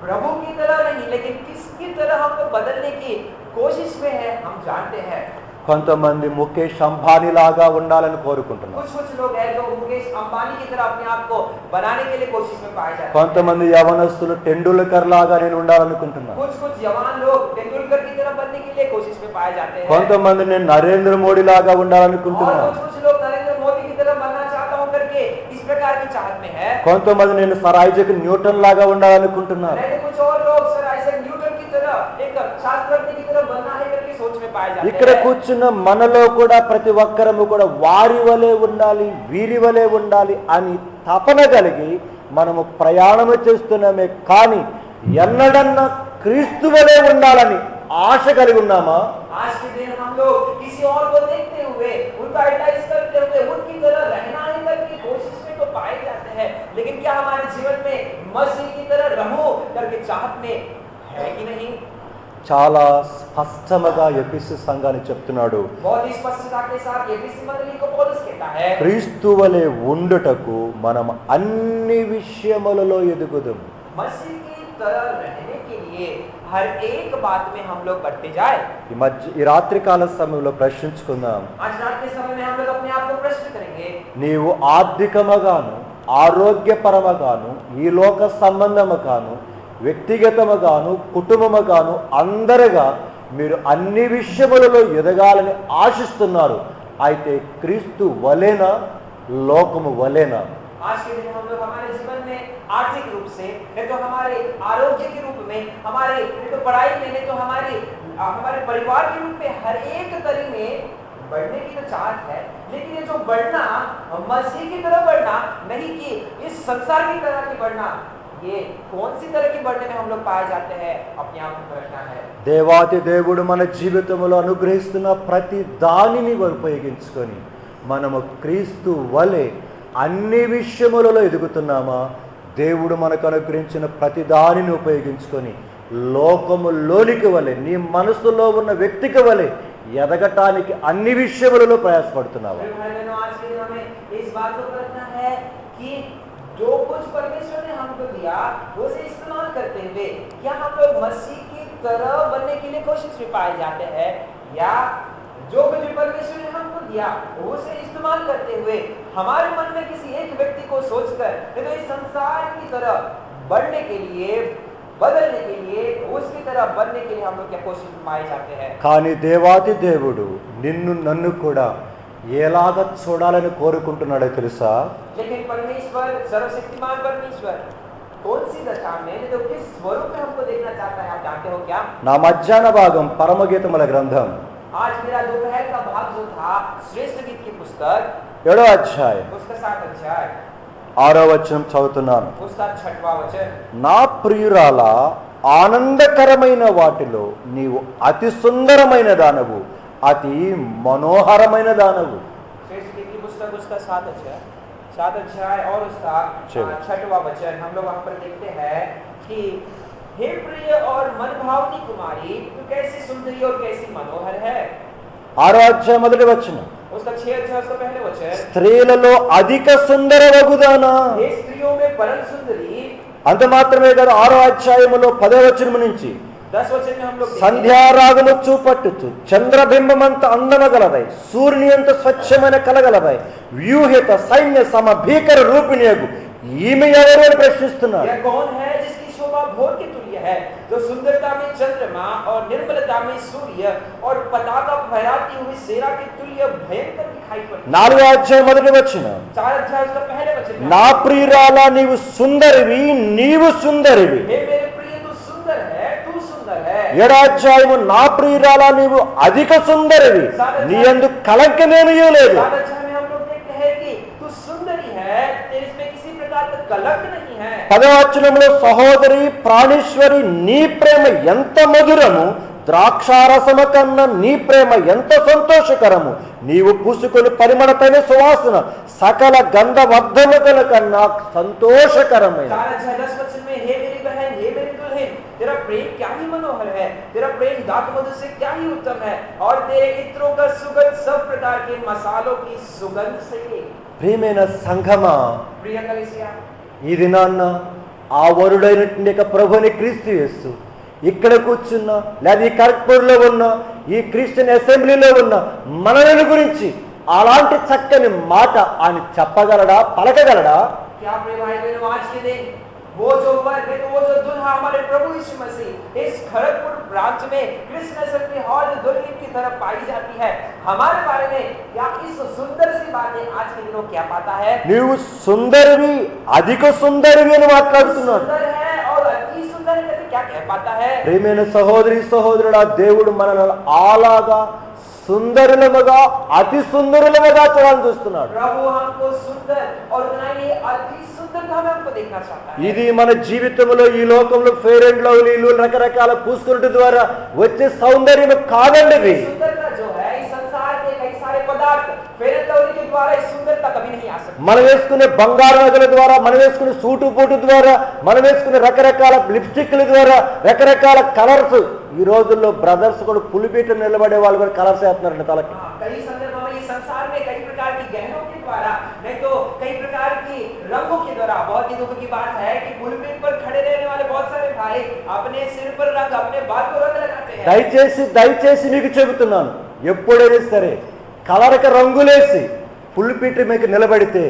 प्रभु की तरह नहीं, लेकिन किसकी तरह हमको बदलने की कोशिश में है, हम जानते हैं। కొంతమంది ముఖేష్ అంబానీ లాగా ఉండాలని కోరుకుంటున్నారు. कुछ लोग हैं जो मुकेश अंबानी की तरह अपने आप को बनाने के लिए कोशिश में पाए जाते हैं। కొంతమంది యవనస్తులు టెండూల్కర్ లాగా నేను ఉండాలనుకుంటున్నాను. कुछ जवान लोग तेंदुलकर की तरह बनने के लिए कोशिश में पाए जाते हैं। కొంతమంది నేను నరేంద్ర మోడీ లాగా ఉండాలనుకుంటున్నాను. और कुछ लोग नरेंद्र मोदी की तरह बनना चाहता हूं करके इस प्रकार की चाहत में है। కొంతమంది నేను సర్ ఐజక్ న్యూటన్ లాగా ఉండాలనుకుంటున్నాను. नहीं तो कुछ और लोग सर आइजैक न्यूटन की तरह एक शास्त्रज्ञ की तरह बनना है करके सोच में पाए जाते हैं। ఇక్కడ కూర్చున్న మనలో కూడా ప్రతి ఒక్కరము కూడా వారి వలె ఉండాలి, వీరి వలె ఉండాలి అని తపన కలిగి మనము ప్రయాణము చేస్తున్నామే, కానీ ఎన్నడన్నా క్రీస్తు వలె ఉండాలని ఆశ కలిగి ఉన్నామా? आज के दिन हम लोग किसी और को देखते हुए, उनका आइडलाइज करते हुए, उनकी तरह रहना है करके कोशिश में तो पाए जाते हैं, लेकिन क्या हमारे जीवन में मसीह की तरह रहूं करके चाहत में है कि नहीं? చాలా స్పష్టంగా ఎఫెసీ సంఘాన్ని చెప్తున్నాడు, बहुत ही स्पष्टता के साथ एफएसी मंडली को पौलुस कहता है, క్రీస్తు వలె ఉండుటకు మనం అన్ని విషయములలో ఎదుగుదాం. मसीह की तरह रहने के लिए हर एक बात में हम लोग बढ़ते जाए। ఈ రాత్రికాల సమయంలో ప్రశ్నించుకుందాం, आज रात के समय में हम लोग अपने आप को प्रश्न करेंगे, నీవు ఆర్థికముగాను, ఆరోగ్యపరముగాను, ఈ లోక సంబంధముగాను, వ్యక్తిగతముగాను, కుటుంబముగాను అందరుగా మీరు అన్ని విషయములలో ఎదగాలని ఆశిస్తున్నారు. అయితే క్రీస్తు వలెనా లోకము వలెనా? आज के दिन हम लोग हमारे जीवन में आर्थिक रूप से, नहीं तो हमारे आरोग्य के रूप में, हमारे नहीं तो पढ़ाई में, नहीं तो हमारे परिवार के रूप में हर एक तरी में बढ़ने की तो चाहत है, लेकिन ये जो बढ़ना मसीह की तरह बढ़ना नहीं कि इस संसार की तरह की बढ़ना, ये कौन सी तरह की बढ़ने में हम लोग पाए जाते हैं, अपने आप को रखना है। దేవాతి దేవుడు మన జీవితంలో అనుగ్రహిస్తున్న ప్రతి దానిని ఉపయోగించుకొని మనము క్రీస్తు వలె అన్ని విషయములలో ఎదుగుతున్నామా? దేవుడు మనకు అనుగ్రహించిన ప్రతి దానిని ఉపయోగించుకొని లోకములోనికి వలె, నీ మనసులో ఉన్న వ్యక్తికి వలె ఎదగటానికి అన్ని విషయములలో ప్రయాసపడుతున్నావా? इस बात को करना है कि जो कुछ परमेश्वर ने हमको दिया उसे इस्तेमाल करते हुए क्या हम लोग मसीह की तरह बनने के लिए कोशिश में पाए जाते हैं, या जो कुछ भी परमेश्वर ने हमको दिया उसे इस्तेमाल करते हुए हमारे मन में किसी एक व्यक्ति को सोचकर तो इस संसार की तरह बढ़ने के लिए, बदलने के लिए, उसकी तरह बनने के लिए हम लोग क्या कोशिश में पाए जाते हैं। కానీ దేవాతి దేవుడు నిన్ను నన్ను కూడా ఎలాగ చూడాలని కోరుకుంటున్నాడో తెలుసా? लेकिन परमेश्वर, सर्वशक्तिमान परमेश्वर कौन सी दशा में, तो किस स्वरूप में हमको देखना चाहता है, आप जानते हो क्या? నా మధ్యాహ్న భాగం పరమగీతముల గ్రంథం आज मेरा दोपहर का भाग जो था श्रेष्ठ गीत की पुस्तक 7వ అధ్యాయం उसका 7 अध्याय 6వ వచనం చదువుతున్నాను. उसका 6वां वचन, నా ప్రియురాల ఆనందకరమైన వాటిలో నీవు అతి సుందరమైన దానవు, అతి మనోహరమైన దానవు. श्रेष्ठ गीत की पुस्तक उसका 7 अध्याय और उसका 6वां वचन हम लोग वहां पर देखते हैं कि हे प्रिय और मनभावनी कुमारी, तू कैसी सुंदरी और कैसी मनोहर है। 6వ అధ్యాయం 1వ వచనం, उसका 6 अध्याय उसका पहले वचन, స్త్రీలలో అధిక సుందరవగుదానా. हे स्त्रियों में परम सुंदरी। అంత మాత్రమే కాదు, 6వ అధ్యాయములో 10వ వచనం నుంచి 10 वचन में हम लोग సంధ్యారాగము చూపట్టుచు చంద్రబింబమంత అందమగలదై, సూర్యుని అంత స్వచ్ఛమైన కలగలదై, వ్యూహిత సైన్య సమ భీకర రూపిణియగు ఈమె ఎవరు అని ప్రశ్నిస్తున్నారు. यह कौन है जिसकी शोभा भोर के तुल्य है, जो सुंदरता में चंद्रमा और निर्मलता में सूर्य और पताका फहराती हुई सेना के तुल्य भयंकर दिखाई पड़ती है। 4వ అధ్యాయం 1వ వచనం, 4 अध्याय उसका पहले वचन, నా ప్రియురాలా నీవు సుందరివి, నీవు సుందరివి. हे मेरे प्रिय तू सुंदर है, तू सुंदर है। 7వ అధ్యాయము, నా ప్రియురాలా నీవు అధిక సుందరివి, నీ యందు కళంకమేమీ లేదు. 7 अध्याय में हम लोग देखते हैं कि तू सुंदरी है, तेरे इसमें किसी प्रकार का कलंक नहीं है। 10వ వచనంలో, సహోదరి ప్రాణేశ్వరి నీ ప్రేమ ఎంత మధురము, ద్రాక్షారసము కన్నా నీ ప్రేమ ఎంత సంతోషకరము, నీవు పూసుకొని పరిమళమైన సువాసన సకల గంధవర్ధనముల కన్నా సంతోషకరమైన. 4 अध्याय 10 वचन में, हे मेरी बहन, हे मेरी दुल्हन, तेरा प्रेम क्या ही मनोहर है, तेरा प्रेम दाखमधु से क्या ही उत्तम है, और तेरे इत्रों का सुगंध सब प्रकार के मसालों की सुगंध से। ప్రియమైన సంఘమా, प्रिय कलीसिया, ఈ దినాన్న ఆ వరుడైనటువంటి యొక్క ప్రభుని క్రీస్తు యేసు ఇక్కడ కూర్చున్నా, లేదా ఈ కర్పూర్లో ఉన్న, ఈ క్రిస్టియన్ అసెంబ్లీలో ఉన్న మనలను గురించి అలాంటి చక్కని మాట ఆయన చెప్పగలడా, పలకగలడా? क्या प्रिय भाई बहनों, आज के दिन वो जो वर्ग, वो जो दुल्हा हमारे प्रभु यीशु मसीह इस खड़गपुर ब्रांच में कृष्ण असेंबली हॉल दुल्हन की तरफ पाई जाती है, हमारे बारे में क्या इस सुंदर सी बातें आज के दिनों क्या पाता है? నీవు సుందరివి, అధిక సుందరివి అని మాట్లాడుతున్నాడు. सुंदर है और अति सुंदर है, क्या कह पाता है? ప్రియమైన సహోదరి సహోదరుడా, దేవుడు మనల్ని అలాగా సుందరులముగా, అతి సుందరులముగా చూడాలని చూస్తున్నాడు. प्रभु हमको सुंदर और उतना ही अति सुंदरता में हमको देखना चाहता है। ఇది మన జీవితంలో, ఈ లోకంలో ఫెయిర్ అండ్ లవ్లీలు రకరకాల పూసుకున్నట్టు ద్వారా వచ్చే సౌందర్యం కాదండి. ఇది सुंदरता जो है इस संसार के कई सारे पदार्थ फेयर एंड लवली के द्वारा इस सुंदरता कभी नहीं आ सकती। మనం వేసుకునే బంగారు నగల ద్వారా, మనం వేసుకునే సూటు బూటు ద్వారా, మనం వేసుకునే రకరకాల లిప్స్టిక్ల ద్వారా, రకరకాల కలర్స్. ఈ రోజుల్లో బ్రదర్స్ కూడా పులిపీట నిలబడే వాళ్ళు కూడా కలర్స్ వేస్తున్నారండి తలకి. कई संदर्भों में इस संसार में कई प्रकार की गहनों के द्वारा, नहीं तो कई प्रकार की रंगों के द्वारा, बहुत ही दुख की बात है कि पुलपीठ पर खड़े रहने वाले बहुत सारे भाई अपने सिर पर रंग, अपने बाल को रंग लगाते हैं। దయచేసి మీకు చెబుతున్నాను, ఎప్పుడైనా సరే కలరక రంగులేసి పులిపీట మీకు నిలబడితే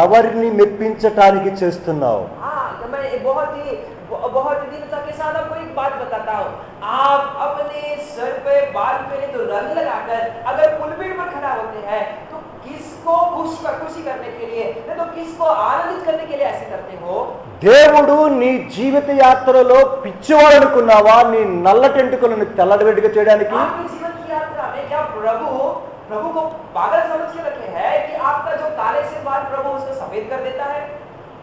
ఎవరిని మెప్పించటానికి చేస్తున్నావు? हाँ, मैं बहुत ही बहुत दीनता के साथ आपको एक बात बताता हूँ, आप अपने सर पे बाल पे तो रंग लगाकर अगर पुलपिट पर खड़ा होते हैं तो किसको खुशी करने के लिए नहीं तो किसको आनंदित करने के लिए ऐसे करते हो? దేవుడు నీ జీవిత యాత్రలో పిచ్చివాడు అనుకున్నావా నీ నల్లటెంటుకలను తెల్లటిగా చేయడానికి? आपके जीवन की यात्रा में क्या प्रभु को पागल समझ के रखे हैं कि आपका जो काले से बाल प्रभु उसको सफेद कर देता है?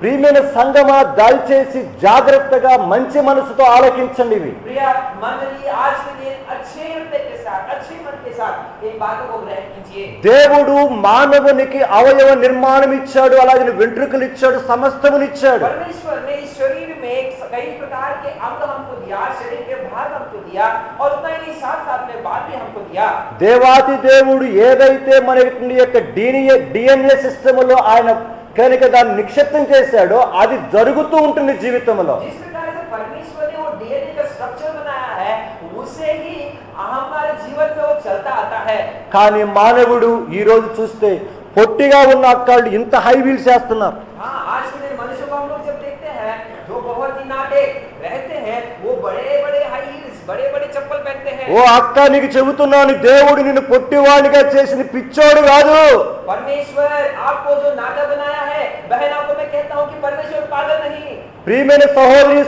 ప్రియమైన సంగమా, దయచేసి జాగ్రత్తగా మంచి మనసుతో ఆలోచించండి ఇవి. प्रिय मंडली, आज के दिन अच्छे हृदय के साथ, अच्छे मन के साथ इन बातों को ग्रहण कीजिए. దేవుడు మానవునికి అవయవ నిర్మాణం ఇచ్చాడు, అలాగే వెంట్రుకలు ఇచ్చాడు, సమస్తమును ఇచ్చాడు. परमेश्वर ने इस शरीर में कई प्रकार के अंग हमको दिया, शरीर के भाग हमको दिया और उतना ही साथ साथ में बाल भी हमको दिया. దేవాది దేవుడు ఏదైతే మన యొక్క డిఎన్ఏ సిస్టమ్ లో ఆయన కనుక దాన్ని నిక్షిప్తం చేశాడో అది జరుగుతూ ఉంటుంది జీవితంలో. जिस प्रकार से परमेश्वर ने वो डीएनए का स्ट्रक्चर बनाया है उसे ही हमारे जीवन में वो चलता आता है. కానీ మానవుడు ఈ రోజు చూస్తే పొట్టిగా ఉన్న అక్కళ్ళు ఇంత హై వీల్స్ చేస్తున్నారు. हाँ, आज के दिन मनुष्य को हम लोग जब देखते हैं जो बहुत ही नाटे रहते हैं वो बड़े बड़े हाई हील्स, बड़े बड़े चप्पल पहनते हैं. ఓ అక్క, నీకు చెబుతున్నాను, దేవుడు నిన్ను పొట్టివాడిగా చేసిన పిచ్చోడు కాదు. परमेश्वर आपको जो नाटा बनाया है, बहन आपको मैं कहता हूँ कि परमेश्वर पागल नहीं. ప్రియమైన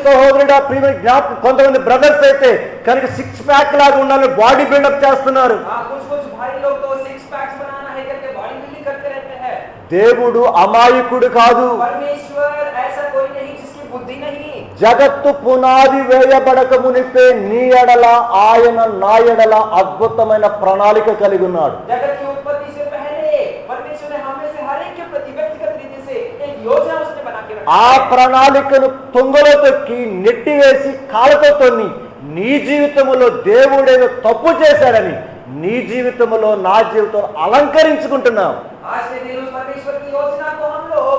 సహోదరుడా, ప్రియమైన జ్ఞాపకం, కొంతమంది బ్రదర్స్ అయితే కనుక 6 ప్యాక్ లాగా ఉండాలని బాడీ బిల్డప్ చేస్తున్నారు. हाँ, कुछ भाई लोग तो 6 पैक्स बनाना है करके बॉडी बिल्डिंग करते रहते हैं. దేవుడు అమాయకుడు కాదు. परमेश्वर ऐसा कोई नहीं जिसकी बुद्धि नहीं. జగత్తు పునాది వేయబడక మునిపే నీ ఎడల ఆయన నా ఎడల అద్భుతమైన ప్రణాళిక కలిగి ఉన్నాడు. जगत की उत्पत्ति से पहले परमेश्वर ने हमें से हर एक के प्रति व्यक्तिगत रीति से एक योजना उसने बना के रखी ఆ है. ప్రణాళికను తుంగలో తొక్కి నెట్టివేసి కాళ్ళతో తొన్ని నీ జీవితంలో దేవుడేదో తప్పు చేశాడని నీ జీవితంలో నా జీవితంలో అలంకరించుకుంటున్నాం. आज के दिन उस परमेश्वर की योजना को हम लोग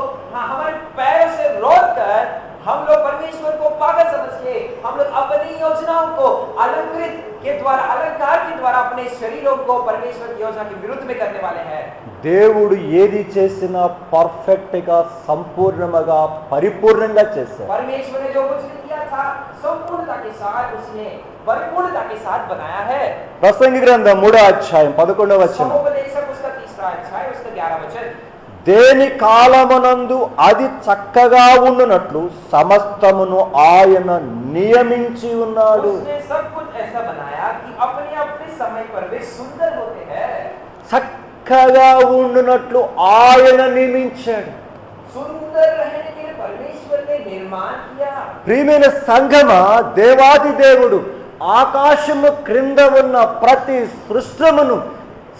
हमारे पैरों से रोक कर हम लोग परमेश्वर को पागल समझ के हम लोग अपनी योजनाओं को अलंकृत के द्वारा, अलंकार के द्वारा अपने शरीरों को परमेश्वर की योजना के विरुद्ध में करने वाले हैं. దేవుడు ఏది చేసినా పర్ఫెక్ట్ గా, సంపూర్ణంగా, పరిపూర్ణంగా చేశాడు. परमेश्वर ने जो कुछ भी किया था संपूर्णता के साथ उसने परिपूर्णता के साथ बनाया है. ప్రసంగి గ్రంథం 3వ అధ్యాయం 11వ వచనం. समुपदेशक उसका 3रा अध्याय उसका 11 वचन. దేని కాలమునందు అది చక్కగా ఉండునట్లు సమస్తమును ఆయన నియమించి ఉన్నాడు. उसने सब कुछ ऐसा बनाया कि अपने अपने समय पर वे सुंदर होते हैं. చక్కగా ఉండునట్లు ఆయన నియమించాడు. सुंदर रहने के लिए परमेश्वर ने निर्माण किया. ప్రియమైన సంఘమా, దేవాది దేవుడు ఆకాశము క్రింద ఉన్న ప్రతి సృష్టమును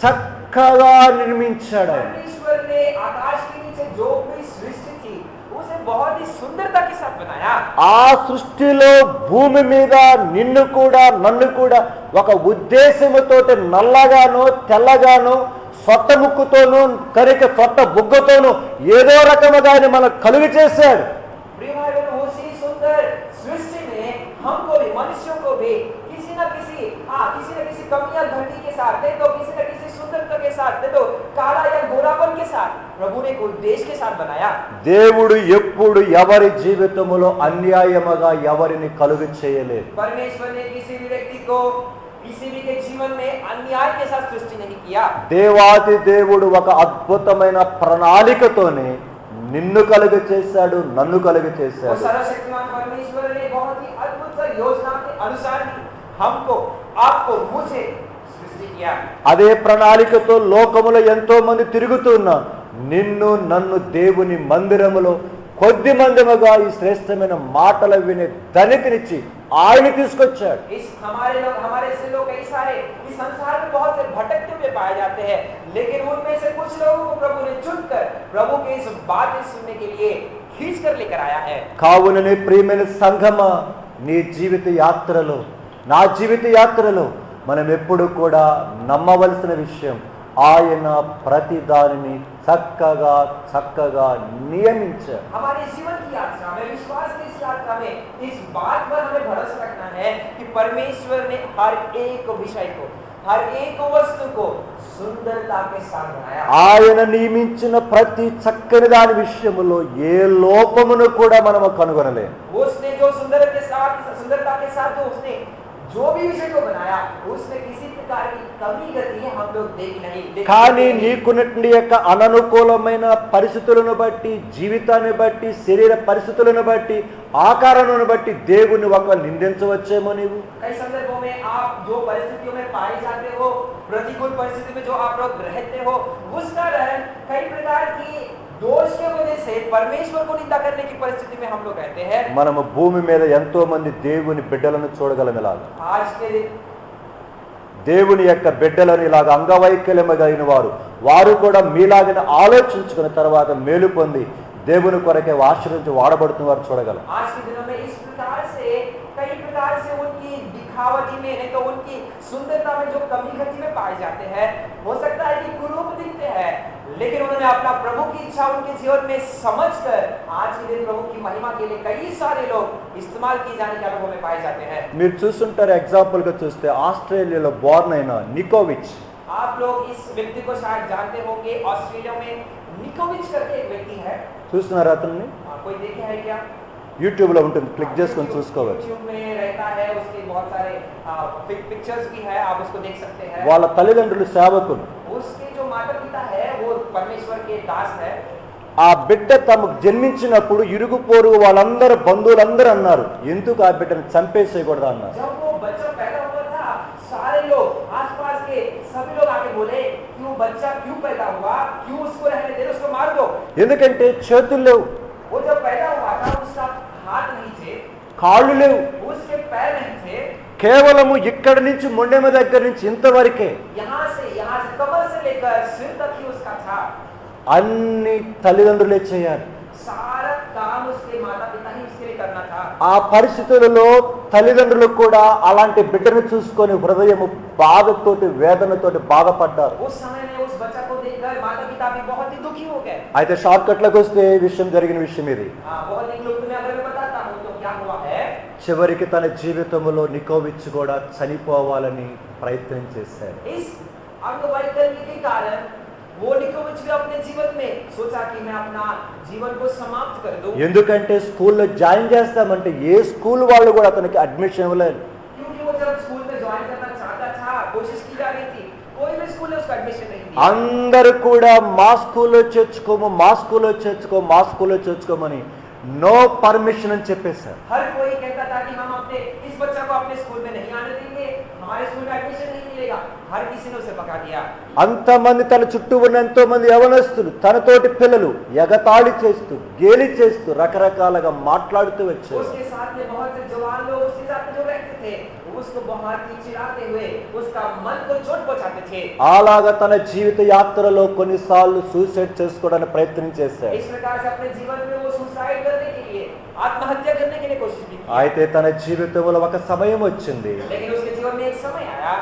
చక్కగా నిర్మించాడు. परमेश्वर ने आकाश के नीचे जो भी सृष्टि थी उसे बहुत ही सुंदरता के साथ बनाया. ఆ సృష్టిలో భూమి మీద నిన్ను కూడా నన్ను కూడా ఒక ఉద్దేశముతోటి నల్లగానో తెల్లగానో సొట్ట ముక్కుతోనూ కరిక సొట్ట బుగ్గతోనూ ఏదో రకముగా ఆయన మనకు కలుగు చేశాడు. प्रिय भाई बहनों, उसी सुंदर सृष्टि में हमको भी, मनुष्यों को भी किसी न किसी कमियां घटी के साथ, नहीं तो किसी न किसी सुंदरता के साथ, नहीं तो काला या गोरापन के साथ प्रभु ने एक उद्देश्य के साथ बनाया. దేవుడు ఎప్పుడు ఎవరి జీవితములో అన్యాయముగా ఎవరిని కలుగు చేయలేదు. परमेश्वर ने किसी भी व्यक्ति को किसी भी के जीवन में अन्याय के साथ सृष्टि नहीं किया. దేవాది దేవుడు ఒక అద్భుతమైన ప్రణాళికతోనే నిన్ను కలుగు చేశాడు, నన్ను కలుగు वो చేశాడు. सर्वशक्तिमान परमेश्वर ने बहुत ही अद्भुत योजना के अनुसार ही हमको, आपको, मुझे सृष्टि किया. అదే ప్రణాళికతో లోకములో ఎంతో మంది తిరుగుతున్నారు. నిన్ను నన్ను దేవుని మందిరములో కొద్ది మందిముగా ఈ శ్రేష్టమైన మాటలు వినే ధనికనిచ్చి ఆయన తీసుకొచ్చాడు. इस हमारे से लोग कई सारे इस संसार में बहुत से भटकते हुए पाए जाते हैं, लेकिन उनमें से कुछ लोगों को प्रभु ने चुनकर प्रभु के इस बातें सुनने के लिए खींच कर लेकर आया है. కావుననే ప్రియమైన సంఘమా, నీ జీవిత యాత్రలో, నా జీవిత యాత్రలో మనం ఎప్పుడు కూడా నమ్మవలసిన విషయం, ఆయన ప్రతి దానిని చక్కగా చక్కగా నియమించారు. हमारे जीवन की यात्रा में, विश्वास की इस यात्रा में इस बात पर हमें भरोसा रखना है कि परमेश्वर ने हर एक विषय को, हर एक वस्तु को सुंदरता के साथ बनाया. ఆయన నియమించిన ప్రతి చక్కని దాని విషయములో ఏ లోపమును కూడా మనము కనుగొనలేము. उसने जो सुंदर के जो भी विषय को बनाया उसमें किसी प्रकार की कमी गति हम लोग देख కానీ नहीं। నీకున్నటువంటి యొక్క అననుకూలమైన పరిస్థితులను బట్టి, జీవితాన్ని బట్టి, శరీర పరిస్థితులను బట్టి, ఆకారాలను బట్టి దేవుని ఒకవేళ నిందించవచ్చేమో నీవు. कई संदर्भों में आप जो परिस्थितियों में पाए जाते हो, प्रतिकूल परिस्थिति में जो आप लोग रहते हो, उस कारण कई प्रकार की दोष के वजह से परमेश्वर को निंदा करने की परिस्थिति में हम लोग रहते हैं। మనము భూమి మీద ఎంతో మంది దేవుని బిడ్డలను చూడగలం ఇలాగా. आज के दिन దేవుని యొక్క బిడ్డలను ఇలాగ అంగవైకల్యము కలిగిన వారు కూడా మీలాగిన ఆలోచించుకున్న తర్వాత మేలు పొంది దేవుని కొరకే ఆశ్రయించి వాడబడుతున్న వారు చూడగలం. आज के दिनों में इस प्रकार से कई प्रकार से उनकी दिखावटी में नहीं तो उनकी सुंदरता में जो कमी खती में पाए जाते हैं, हो सकता है कि कुरूप दिखते हैं, लेकिन उन्होंने अपना प्रभु की इच्छा उनके जीवन में समझकर आज के दिन प्रभु की महिमा के लिए कई सारे लोग इस्तेमाल किए जाने के अनुभव में पाए जाते हैं। మీరు చూస్తుంటారు, ఎగ్జాంపుల్ గా చూస్తే ఆస్ట్రేలియాలో బోర్న్ అయిన నికోవిచ్. आप लोग इस व्यक्ति को शायद जानते होंगे, ऑस्ट्रेलिया में निकोविच करके एक व्यक्ति है। చూస్తున్నారా అతన్ని? कोई देखे है क्या? యూట్యూబ్ లో ఉంటుంది, క్లిక్ చేసుకొని చూసుకోవచ్చు. यूट्यूब में रहता है, उसके बहुत सारे पिक्चर्स भी है, आप उसको देख सकते हैं। వాళ్ళ తల్లిదండ్రులు సేవకులు. उसके जो माता पिता है वो परमेश्वर के दास है। ఆ బిడ్డ తమకు జన్మించినప్పుడు ఇరుగు పొరుగు వాళ్ళందరూ బంధువులందరూ అన్నారు, ఎందుకు ఆ బిడ్డను చంపేసేయకూడదు అన్నారు. जब वो बच्चा पैदा हुआ था, सारे लोग आसपास के सभी लोग आके बोले कि वो बच्चा क्यों पैदा हुआ, क्यों उसको रहने दे, उसको मार दो। ఎందుకంటే చేతులు లేవు, वो जब पैदा हुआ था उसका हाथ नहीं थे, కాళ్ళు లేవు, उसके पैर नहीं थे, కేవలము ఇక్కడి నుంచి మొండెమ దగ్గర నుంచి ఇంతవరకే यहाँ से कमर से लेकर सिर तक ही उसका था। అన్ని తల్లిదండ్రులే చేయాలి. सारा काम उसके माता पिता ही उसके लिए करना था। ఆ పరిస్థితులలో తల్లిదండ్రులు కూడా అలాంటి బిడ్డను చూసుకొని హృదయము బాధతోటి వేదనతోటి బాధపడ్డారు. उस समय में उस बच्चा को देखकर माता पिता भी बहुत ही दुखी हो गए। అయితే షార్ట్ కట్లకు వస్తే విషయం జరిగిన విషయం ఇది. बहुत ही लोग तुम्हें अगर मैं बताता हूँ तो क्या हुआ है, చివరికి తన జీవితంలో నికోవిచ్ కూడా చనిపోవాలని ప్రయత్నం చేశారు. इस अंगवैकल्य के कारण वो निकोविच भी अपने जीवन में सोचा कि मैं अपना जीवन को समाप्त कर दूं। ఎందుకంటే స్కూల్లో జాయిన్ చేస్తామంటే ఏ స్కూల్ వాళ్ళు కూడా అతనికి అడ్మిషన్ ఇవ్వలేదు. क्योंकि वो जब स्कूल में ज्वाइन करना चाहता था, कोशिश की जा रही थी, कोई भी स्कूल में उसका एडमिशन नहीं दिया। అందరూ కూడా మా స్కూల్లో చేర్చుకోమని నో పర్మిషన్ అని చెప్పేశారు. हर कोई कहता था कि हम अपने इस बच्चा को अपने स्कूल में नहीं आने देंगे, हमारे स्कूल में एडमिशन नहीं मिलेगा। हर किसी ने उसे भगा दिया। అంతమంది తన చుట్టూ ఉన్న ఎంతో మంది యవనస్తులు, తనతోటి పిల్లలు ఎగతాళి చేస్తూ, గేలి చేస్తూ, రకరకాలుగా మాట్లాడుతూ వచ్చారు. उसके साथ में बहुत से जवान लोग उसके साथ में जो रहते थे, उसको बहुत ही चिढ़ाते हुए उसका मन को चोट पहुंचाते थे। అలాగా తన జీవిత యాత్రలో కొన్నిసార్లు సూసైడ్ చేసుకోవడానికి ప్రయత్నం చేశాడు. इस प्रकार से अपने जीवन में वो सुसाइड करने के लिए, आत्महत्या करने के लिए कोशिश भी की। అయితే తన జీవితంలో ఒక సమయం వచ్చింది, लेकिन उसके जीवन में एक समय आया,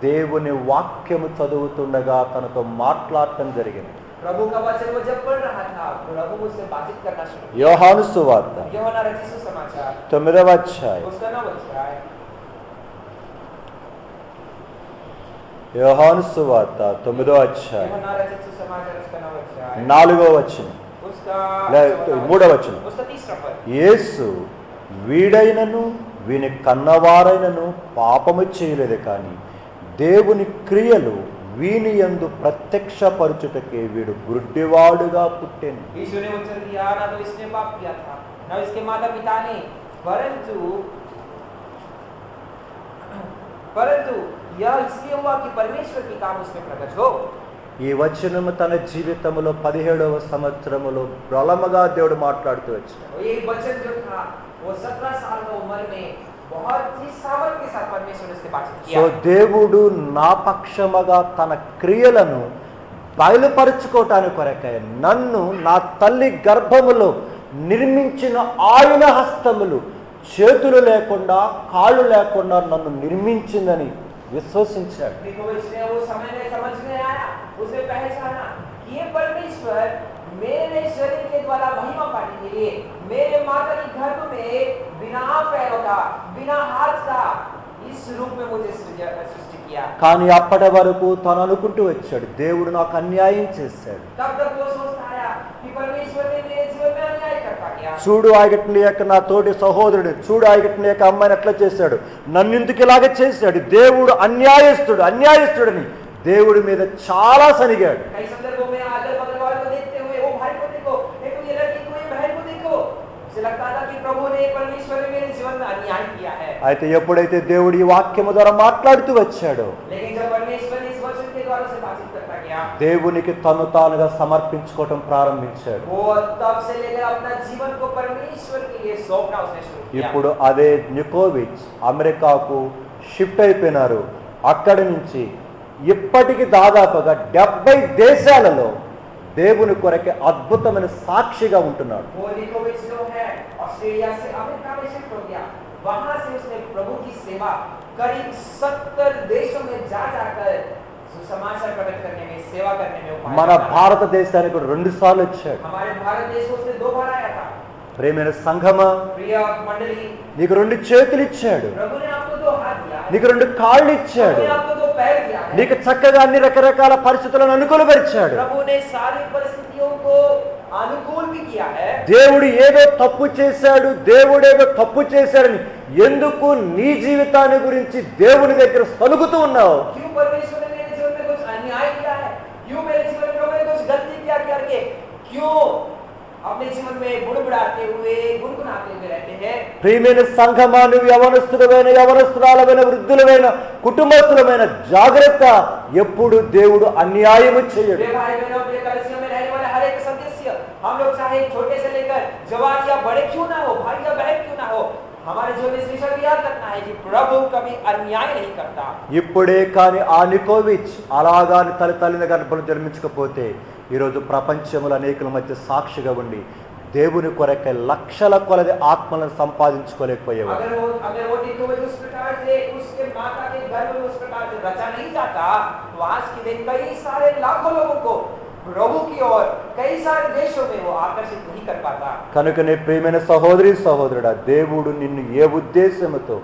దేవుని వాక్యము చదువుతుండగా తనతో మాట్లాడటం జరిగింది. प्रभु का वचन वो जब पढ़ रहा था, प्रभु उससे बातचीत करना शुरू किया। యోహాను సువార్త यूहन्ना रचित सुसमाचार 9వ అధ్యాయం. उसका 9वां अध्याय। యోహాను సువార్త 9వ అధ్యాయం यूहन्ना रचित सुसमाचार उसका 9वां अध्याय 4వ వచనం उसका 3వ వచనం. उसका 3रा पद। యేసు వీడైనను వీని కన్నవారైనను పాపము చేయలేదు, కానీ దేవుని క్రియలు వీని యందు ప్రత్యక్షపరచుటకే వీడు గుడ్డివాడుగా పుట్టెను. यीशु ने उत्तर दिया, ना तो इसने पाप किया था, ना इसके माता पिता ने, परंतु यह इसलिए हुआ कि परमेश्वर की काम उसमें प्रकट हो। ఈ వచనము తన జీవితంలో 17వ సంవత్సరములో బలముగా దేవుడు మాట్లాడుతూ వచ్చాడు. ये वचन जो था वो 17 साल की उम्र में बहुत ही सामर्थ के साथ परमेश्वर ने उससे बातचीत సో किया। దేవుడు నా పక్షముగా తన క్రియలను బయలుపరుచుకోవటానికి కొరకై నన్ను నా తల్లి గర్భములో నిర్మించిన ఆయన హస్తములు, చేతులు లేకుండా కాళ్ళు లేకుండా నన్ను నిర్మించిందని విశ్వసించాడు. निकोदेमुस ने वो समय में समझ में आया, उसने पहचाना कि ये परमेश्वर मेरे शरीर के द्वारा महिमा पाने के लिए मेरे माता के गर्भ में बिना पैरों का, बिना हाथ का इस रूप में मुझे सृष्टि किया। కానీ అప్పటి వరకు తను అనుకుంటూ వచ్చాడు, దేవుడు నాకు అన్యాయం చేశాడు. तब तक वो सोचता आया कि परमेश्वर ने मेरे जीवन में अन्याय करता गया। చూడు ఆయగట్ని యొక్క నా తోటి సహోదరుడు, చూడు ఆయగట్ని యొక్క అమ్మాయిని ఎట్లా చేశాడు, నన్ను ఎందుకు ఇలాగ చేశాడు, దేవుడు అన్యాయస్తుడని దేవుడి మీద చాలా సనిగాడు. कई संदर्भों में अगल बगल वालों को देखते हुए वो भाई को देखो, देखो ये लड़की को, ये बहन को देखो, उसे लगता था कि प्रभु ने, परमेश्वर ने मेरे जीवन में अन्याय किया है। అయితే ఎప్పుడైతే దేవుడు ఈ వాక్యము ద్వారా మాట్లాడుతూ వచ్చాడో, लेकिन जब परमेश्वर इस वचन के द्वारा से बातचीत करता गया, దేవునికి తను తానుగా సమర్పించుకోవటం ప్రారంభించాడు. वो तब से लेकर अपना जीवन को परमेश्वर के लिए सौंपना उसने शुरू किया। ఇప్పుడు అదే నికోవిచ్ అమెరికాకు షిఫ్ట్ అయిపోయినారు. అక్కడి నుంచి ఇప్పటికి దాదాపుగా 70 దేశాలలో దేవుని కొరకే అద్భుతమైన సాక్షిగా ఉంటున్నాడు. वो निकोविच जो है ऑस्ट्रेलिया से अमेरिका में शिफ्ट हो गया, वहां से उसने प्रभु की सेवा करीब 70 देशों में जा जाकर सुसमाचार प्रकट करने में, सेवा करने में उपयोग మన భారతదేశానికి 2 సార్లు వచ్చాడు. हमारे भारत देश को उसने 2 बार आया था। ప్రేమైన సంఘమా, प्रिय मंडली, నీకు 2 చేతులు ఇచ్చాడు, प्रभु ने आपको 2 हाथ दिया है, నీకు 2 కాళ్ళు ఇచ్చాడు, प्रभु ने आपको 2 पैर दिया है, నీకు చక్కగా అన్ని రకరకాల పరిస్థితులను అనుకూలపరిచాడు. प्रभु ने सारी परिस्थितियों को अनुकूल भी किया है। దేవుడు ఏదో తప్పు చేశాడని ఎందుకు నీ జీవితాన్ని గురించి దేవుని దగ్గర సలుగుతూ ఉన్నావు? क्यों परमेश्वर ने मेरे जीवन में कुछ अन्याय किया है, क्यों मेरे जीवन में प्रभु ने कुछ गलती किया करके क्यों अपने जीवन में बुड़बुड़ाते हुए, गुनगुनाते हुए रहते हैं? ప్రియమైన సంఘమా, నువ్వు యవనస్తురాలమైన వృద్ధులమైన కుటుంబస్తులమైన జాగ్రత్త, ఎప్పుడు దేవుడు అన్యాయము చేయడు. प्रिय भाई बहनों, प्रिय कलीसिया में रहने वाले हर एक सदस्य, हम लोग चाहे छोटे से लेकर जवान या बड़े क्यों ना हो, भाई या बहन क्यों ना हो, हमारे जीवन में इस विषय को याद रखना है कि प्रभु कभी अन्याय नहीं करता। ఇప్పుడే కానీ ఆ నికోవిచ్ అలాగాని తల్లిదండ్రుల గర్భంలో జన్మించకపోతే ఈరోజు ప్రపంచంలో అనేకుల మధ్య సాక్షిగా ఉండి దేవుని కొరకై లక్షల కొలది ఆత్మలను సంపాదించుకోలేకపోయేవాడు. अगर वो निकोविच उस प्रकार से उसके माता के गर्भ में उस प्रकार से रचा नहीं जाता, तो आज के दिन कई सारे लाखों लोगों को प्रभु की ओर कई सारे देशों में वो आकर्षित नहीं कर पाता। కనుకనే ప్రియమైన సహోదరి సహోదరుడా, దేవుడు నిన్ను ఏ ఉద్దేశముతో,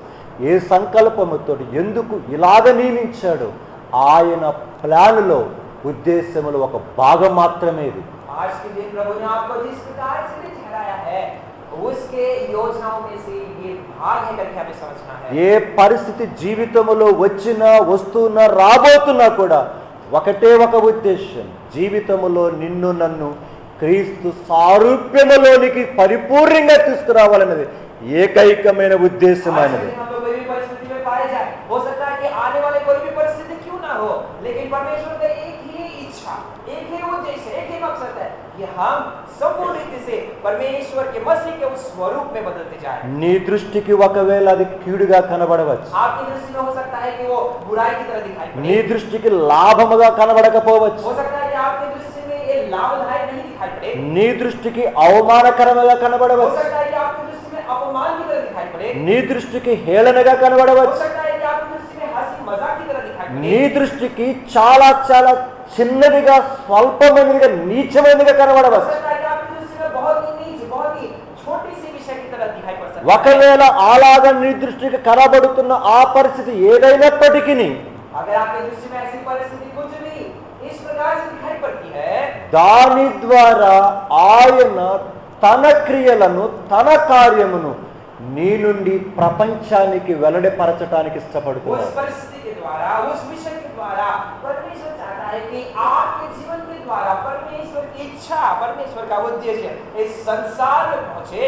ఏ సంకల్పముతో ఎందుకు ఇలాగ నియమించాడు, ఆయన ప్లాన్లో ఉద్దేశములో ఒక భాగం మాత్రమే ఇది. आज के दिन प्रभु ने आपको जिस प्रकार से भी ठहराया है, उसके योजनाओं में से ये भाग है करके हमें समझना है। ఏ పరిస్థితి జీవితంలో వచ్చినా వస్తున్నా రాబోతున్నా కూడా ఒకటే ఒక ఉద్దేశం, జీవితంలో నిన్ను నన్ను క్రీస్తు సారూప్యములోనికి పరిపూర్ణంగా తీసుకురావాలన్నది ఏకైకమైన ఉద్దేశమైనది. हम लोग कोई भी परिस्थिति में पाए जाए, हो सकता है कि आने वाले कोई भी परिस्थिति क्यों ना हो, लेकिन परमेश्वर का एक ही इच्छा, एक ही उद्देश्य, एक ही मकसद है कि हम संपूर्ण रीति से परमेश्वर के मसीह के उस स्वरूप में बदलते जाएं। నీ దృష్టికి ఒకవేళ అది కీడుగా కనబడవచ్చు, आपकी दृष्टि में हो सकता है कि वो बुराई की तरह दिखाई पड़े, నీ దృష్టికి లాభముగా కనబడకపోవచ్చు, हो सकता है कि आपकी दृष्टि में ये लाभदायक नहीं दिखाई पड़े, నీ దృష్టికి అవమానకరంగా हो కనబడవచ్చు, सकता है कि आपकी दृष्टि में अपमान की तरह दिखाई पड़े, నీ దృష్టికి హేళనగా हो కనబడవచ్చు, सकता है कि आपकी दृष्टि में हंसी मजाक की तरह दिखाई నీ पड़े, దృష్టికి చాలా చాలా చిన్నదిగా స్వల్పమైనదిగా నీచమైనదిగా हो కనబడవచ్చు. सकता है कि आपकी दृष्टि में बहुत ही नीच, बहुत ही छोटी सी विषय की तरह दिखाई पड़ सकता है। ఒకవేళ అలాగా నీ దృష్టికి కనబడుతున్న ఆ పరిస్థితి ఏదైనప్పటికీ अगर आपकी दृष्टि में ऐसी परिस्थिति कुछ भी इस प्रकार से दिखाई पड़ती है, దాని ద్వారా ఆయన తన క్రియలను తన కార్యమును నీ నుండి ప్రపంచానికి వెల్లడిపరచడానికి उस ఇష్టపడుతున్నాడు. परिस्थिति के द्वारा, उस विषय के द्वारा परमेश्वर चाहता है कि आपके जीवन के द्वारा परमेश्वर की इच्छा, परमेश्वर का उद्देश्य इस संसार में पहुंचे।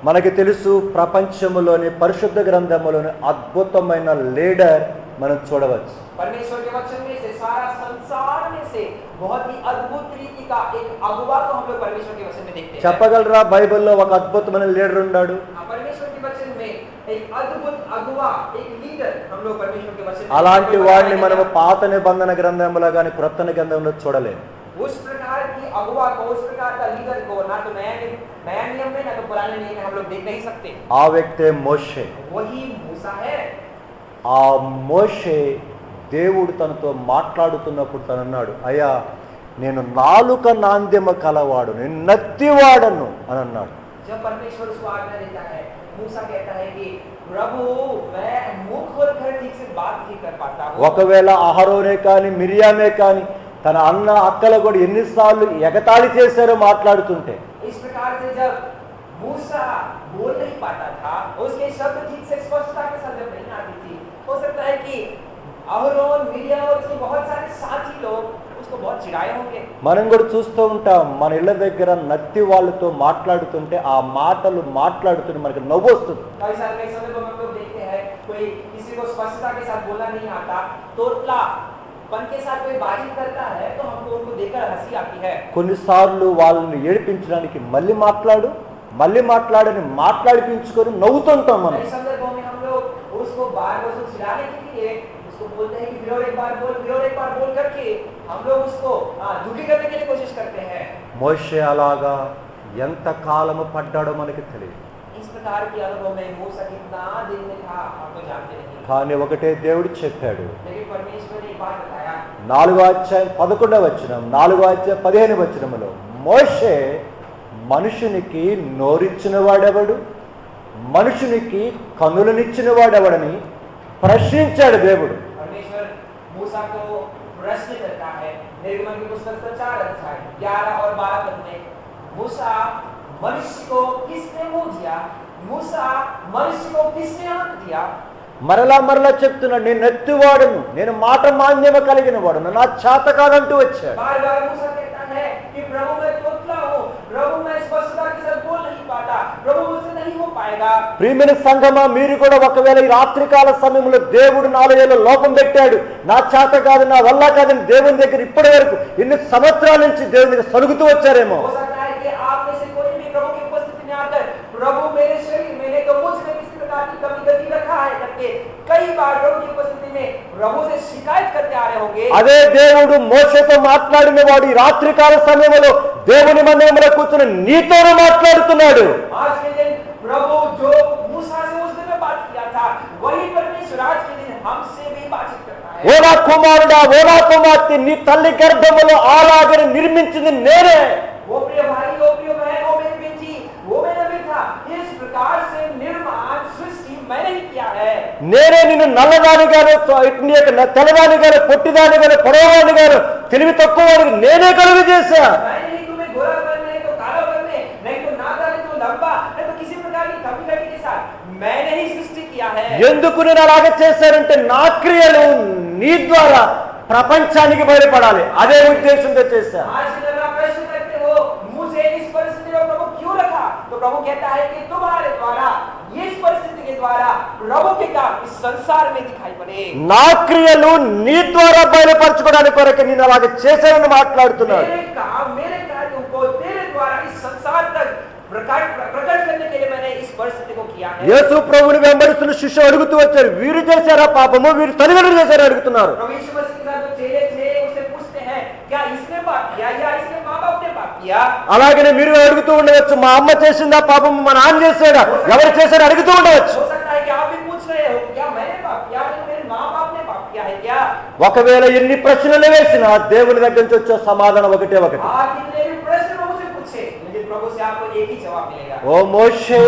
మనకి తెలుసు, ప్రపంచంలోని పరిశుద్ధ గ్రంథములోని అద్భుతమైన లీడర్ మనం చూడవచ్చు. परमेश्वर के वचन में से, सारा संसार में से बहुत ही अद्भुत रीति का एक अगुवा को हम लोग परमेश्वर के वचन में देखते हैं। చెప్పగలరా, బైబిల్లో ఒక అద్భుతమైన లీడర్ ఉన్నాడు? परमेश्वर के वचन में एक अद्भुत अगुवा, एक लीडर हम लोग परमेश्वर के वचन में అలాంటి వాడిని మనము పాత నిబంధన గ్రంథంలో కానీ క్రొత్త నిబంధనలో చూడలేము. उस प्रकार की अगुवा को, उस प्रकार का लीडर को ना तो नया नियम में, ना तो पुराने नियम में हम लोग देख नहीं सकते। ఆ వ్యక్తే మోషే. वही मूसा है। ఆ మోషే దేవుడు తనతో మాట్లాడుతున్నప్పుడు తను అన్నాడు, అయ్యా నేను నాలుక నాంద్యమ కలవాడు, నేను నత్తివాడను అని అన్నాడు. जब परमेश्वर उसको आज्ञा देता है, मूसा कहता है कि प्रभु मैं मुंह खोलकर ठीक से बात नहीं कर पाता हूं। ఒకవేళ అహరోనే కానీ మిరియామే కానీ తన అన్న అక్కలు కూడా ఎన్నిసార్లు ఎగతాళి చేశారో మాట్లాడుతుంటే, इस प्रकार से जब मूसा बोल नहीं पाता था, उसके शब्द ठीक से स्पष्टता के साथ जब नहीं आती थी, हो सकता है कि अहरोन, मिरियम और उसके बहुत सारे साथी लोग उसको बहुत चिढ़ाए होंगे। మనం కూడా చూస్తూ ఉంటాం, మన ఇళ్ళ దగ్గర నత్తి వాళ్ళతో మాట్లాడుతుంటే ఆ మాటలు మాట్లాడుతుంటే మనకి నవ్వు వస్తుంది. कई साल में समय पर हम लोग देखते हैं कोई किसी को स्पष्टता के साथ बोलना नहीं आता, तोतला पन के साथ कोई बातचीत करता है तो हमको उनको देखकर हंसी आती है। కొన్నిసార్లు వాళ్ళని ఏడిపించడానికి మళ్ళీ మాట్లాడని మాట్లాడిపించుకొని నవ్వుతుంటాం మనం. कई संदर्भों में हम लोग उसको बार-बार उसको चिढ़ाने के लिए उसको बोलते हैं कि फिर और एक बार बोल करके हम लोग उसको दुखी करने के लिए कोशिश करते हैं। మోషే అలాగా ఎంత కాలము పడ్డాడో మనకి తెలియదు. इस प्रकार के अनुभव में मूसा कितना दिन में था हम तो जानते नहीं, కానీ ఒకటే దేవుడు చెప్పాడు. लेकिन परमेश्वर ने एक बात बताया। 4వ అధ్యాయం 11వ వచనం, 4వ అధ్యాయం 15వ వచనములో మోషే మనుషునికి నోరిచ్చిన వాడెవడు, మనుషునికి కన్నులనిచ్చిన వాడెవడని ప్రశ్నించాడు దేవుడు. परमेश्वर मूसा को प्रश्न करता है। निर्गमन की पुस्तक 4 अध्याय 11 और 12 पद में, मूसा मनुष्य को किसने मुंह दिया, मूसा मनुष्य को किसने आंख दिया। మరలా చెప్తున్నాడు, నేను నెత్తివాడను, నేను మాట మాంద్యమ కలిగిన వాడను, నా చేత కాదంటూ వచ్చాడు. बार बार मूसा कहता है कि प्रभु मैं तोतला हूँ, प्रभु मैं स्पष्टता के साथ बोल नहीं पाता, प्रभु मुझसे नहीं हो पाएगा। ప్రియమైన సంఘమా, మీరు కూడా ఒకవేళ ఈ రాత్రికాల సమయంలో దేవుడు నాలో ఏదో లోపం పెట్టాడు, నా చేత కాదు, నా వల్ల కాదని దేవుని దగ్గర ఇప్పటి వరకు ఎన్ని సంవత్సరాల నుంచి దేవుని దగ్గర సలుగుతూ వచ్చారేమో. हो सकता है कि आप में से कोई भी प्रभु की उपस्थिति में आकर प्रभु मेरे शरीर में तो मुझ में किसी प्रकार की कमी गति रखा है करके कई बार प्रभु की उपस्थिति में प्रभु से शिकायत करते आ रहे होंगे। అదే దేవుడు మోషేతో మాట్లాడిన వాడు ఈ రాత్రికాల సమయంలో దేవుని మందిరంలో కూర్చుని నీతోనే మాట్లాడుతున్నాడు. आज के दिन प्रभु जो मूसा से उस दिन में बात किया था, वही परमेश्वर आज के दिन हमसे भी बातचीत करता है। ఓ నా కుమారుడా, ఓ నా కుమార్తె, నీ తల్లి గర్భములో అలాగని నిర్మించింది నేనే. वो प्रिय भाई, वो प्रिय बहन, वो मेरी बेटी, वो मेरा बेटा, इस प्रकार से निर्माण सृष्टि मैंने ही किया है। నేనే నిన్ను నల్లదానిగాను, తెల్లదానిగాను, పొట్టిదానిగాను, పొడవదానిగాను, తెలివి తక్కువ వాడికి నేనే కలుగు చేశా. मैंने ही तुम्हें गोरा करने, नहीं तो काला करने, नहीं तो नादा, नहीं तो लंबा, नहीं तो किसी प्रकार की कमी घटी के साथ मैंने ही सृष्टि किया है। ఎందుకు నేను అలాగ చేశానంటే నా క్రియలు నీ ద్వారా ప్రపంచానికి బయటపడాలి, అదే ఉద్దేశంతో చేశా. आज जब आप प्रश्न करते हो मुझे इस परिस्थिति में प्रभु क्यों रखा, तो प्रभु कहता है कि तुम्हारे द्वारा, इस परिस्थिति के द्वारा प्रभु के काम इस संसार में दिखाई पड़े। నా క్రియలు నీ ద్వారా బయలుపరచుకోవడానికి కొరకు నేను అలాగ చేశానని మాట్లాడుతున్నాడు. मेरे कार्यों को तेरे द्वारा इस संसार तक प्रकट करने के लिए मैंने इस परिस्थिति को किया है। యేసు ప్రభువుని వెంబడిస్తున్న శిష్యులు అడుగుతూ వచ్చారు, వీరు చేశారా పాపము, వీరు తల్లిదండ్రులు చేశారా అడుగుతున్నారు. प्रभु यीशु मसीह के साथ जो चेले थे उससे पूछते हैं, क्या इसने पाप किया या इसके माँ-बाप ने पाप किया। అలాగనే మీరు అడుగుతూ ఉండవచ్చు, మా అమ్మ చేసిందా పాపము, మా నాన్న చేశాడా, ఎవరు చేశారు అడుగుతూ ఉండవచ్చు. हो सकता है कि आप भी पूछ रहे हो, क्या मैंने पाप किया या मेरे माँ-बाप ने पाप किया है क्या। ఒకవేళ ఎన్ని ప్రశ్నలు వేసినా దేవుని దగ్గర నుంచి వచ్చే సమాధానం ఒకటే ఒకటి. आप कितने भी प्रश्न प्रभु से पूछे, लेकिन प्रभु से आपको एक ही जवाब मिलेगा। ఓ మోషే,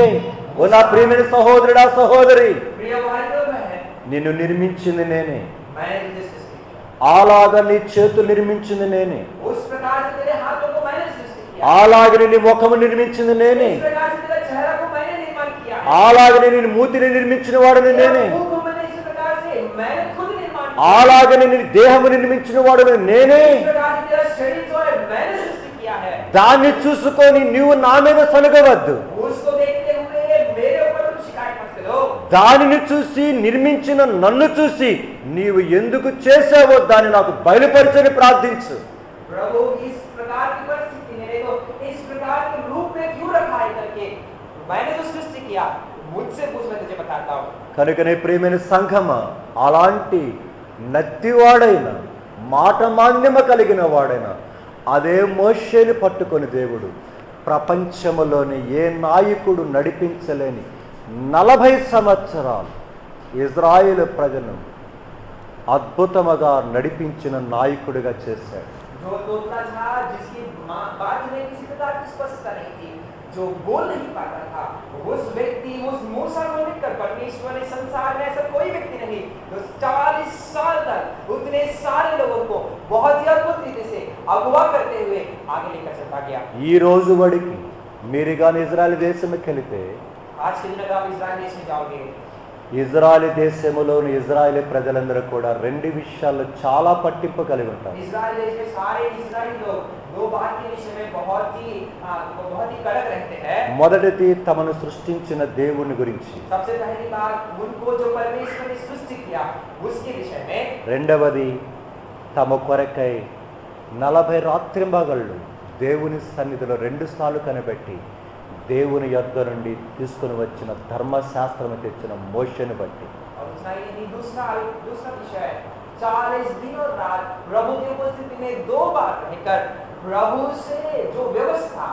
ఓ నా ప్రియమైన సహోదరుడా సహోదరి, प्रिय भाई और बहन, నిన్ను నిర్మించింది నేనే, मैंने तुझे सृष्टि किया, అలాగా నీ చేతులు నిర్మించింది నేనే, उस प्रकार से तेरे हाथों को मैंने सृष्टि किया, అలాగనే నీ ముఖము నిర్మించింది నేనే, इस प्रकार से तेरे चेहरा को मैंने निर्माण किया है, అలాగనే నీ మూతిని నిర్మించిన వాడిని నేనే, तेरे मुंह को मैंने इस प्रकार से मैंने खुद निर्माण किया, అలాగనే నీ దేహము నిర్మించిన వాడిని నేనే. इस प्रकार से तेरा शरीर जो है मैंने सृष्टि किया है। దాన్ని చూసుకొని నీవు నా మీద సనగవద్దు. उसको देखते हुए मेरे ऊपर तुम शिकायत मत करो। దానిని చూసి నిర్మించిన నన్ను చూసి నీవు ఎందుకు చేసావో దాన్ని నాకు బయలుపరచని ప్రార్థించు. प्रभु इस प्रकार की परिस्थिति में देखो, इस प्रकार के रूप में क्यों रखा है करके मैंने जो सृष्टि किया मुझसे पूछ, मैं तुझे बताता हूँ। కనుకనే ప్రియమైన సంఘమా, అలాంటి నత్తివాడైన మాట మాంద్యమ కలిగిన వాడైన అదే మోషేని పట్టుకొని దేవుడు ప్రపంచములోని ఏ నాయకుడు నడిపించలేని 40 సంవత్సరాలు ఇజ్రాయేలు ప్రజలను అద్భుతముగా నడిపించిన నాయకుడిగా చేశాడు. जो तोतला था, जिसकी बात में किसी प्रकार की स्पष्टता नहीं थी, जो बोल नहीं पाता था, उस व्यक्ति, उस मूसा को लेकर परमेश्वर ने संसार में ऐसा कोई व्यक्ति नहीं जो 40 साल तक उतने सारे लोगों को बहुत ही अद्भुत रीति से अगुवा करते हुए आगे लेकर चलता गया। ఈ రోజు వడికి మీరు కానీ ఇజ్రాయెల్ దేశంకి వెళితే आज के दिन अगर आप इजराइल देश में जाओगे, ఇజ్రాయెల్ దేశంలోని ఇజ్రాయేలీ ప్రజలందరూ కూడా రెండు విషయాల్లో చాలా పట్టింపు కలిగి ఉంటారు. इजराइल देश में सारे इजराइली लोग दो बात के विषय में बहुत ही कड़क रहते हैं। మొదటిది తమను సృష్టించిన దేవుని గురించి, सबसे पहली बात उनको जो परमेश्वर ने सृष्टि किया उसके विषय में, రెండవది తమ కొరకై 40 రాత్రింబగళ్ళు దేవుని సన్నిధిలో 2 సార్లు కనిపెట్టి దేవుని యొద్ద నుండి తీసుకుని వచ్చిన ధర్మశాస్త్రము తెచ్చిన మోషేను బట్టి. और दूसरा विषय 40 दिन और रात प्रभु की उपस्थिति में 2 बार रहकर प्रभु से जो व्यवस्था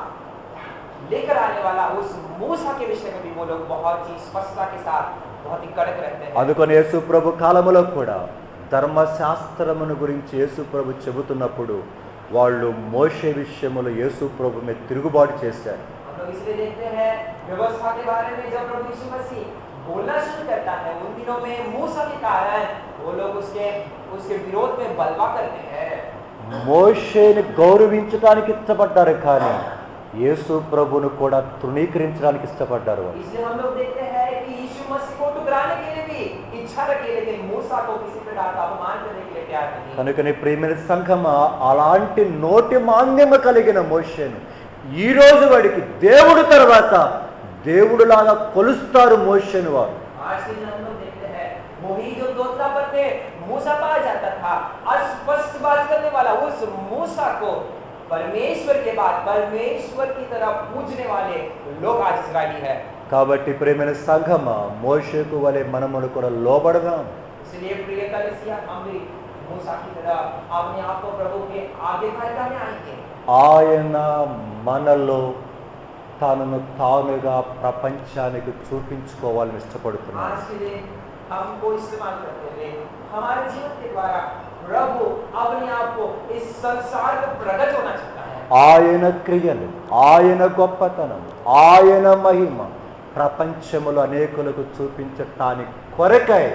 लेकर आने वाला उस मूसा के विषय में भी वो लोग बहुत ही स्पष्टता के साथ बहुत ही कड़क रहते हैं। అందుకని యేసు ప్రభు కాలములో కూడా ధర్మశాస్త్రమును గురించి యేసు ప్రభు చెబుతున్నప్పుడు వాళ్ళు మోషే విషయములో యేసు ప్రభు మీద తిరుగుబాటు చేశారు. हम लोग इसलिए देखते हैं व्यवस्था के बारे में जब प्रभु यीशु मसीह बोलना शुरू करता है उन दिनों में मूसा के कारण वो लोग उसके विरोध में बलवा करते हैं। మోషేని గౌరవించడానికి ఇష్టపడ్డారు, కానీ యేసు ప్రభును కూడా తృణీకరించడానికి ఇష్టపడ్డారు. इसलिए हम लोग देखते हैं कि यीशु मसीह को ठुकराने के लिए भी इच्छा रखी, लेकिन मूसा को किसी प्रकार का अपमान करने के लिए तैयार नहीं। కనుకని ప్రియమైన సంఘమా, అలాంటి నోటి మాంద్యము కలిగిన మోషేను ఈ రోజు వాడికి దేవుడు తర్వాత దేవుడులాగా కొలుస్తారు మోషేను వారు. आज के दिन हम लोग देखते हैं वही जो दोतलापन में मूसा पाया जाता था, अस्पष्ट बात करने वाला उस मूसा को परमेश्वर के बाद परमेश्वर की तरह पूजने वाले लोग आज इजरायली है। కాబట్టి ప్రియమైన సంఘమా, మోషేకు వలె మనమును కూడా లోబడదాం. इसलिए प्रिय कलीसिया, हम भी मूसा की तरह अपने आप को प्रभु के आगे बढ़ाने आएंगे। ఆయన మనలో తనను తానుగా ప్రపంచానికి చూపించుకోవాలని ఇష్టపడుతున్నాడు. आज के दिन हमको इस्तेमाल करते हुए हमारे जीवन के द्वारा प्रभु अपने आप को इस संसार को प्रकट होना चाहता है। ఆయన క్రియలు, ఆయన గొప్పతనం, ఆయన మహిమ ప్రపంచములో అనేకులకు చూపించటానికి కొరకై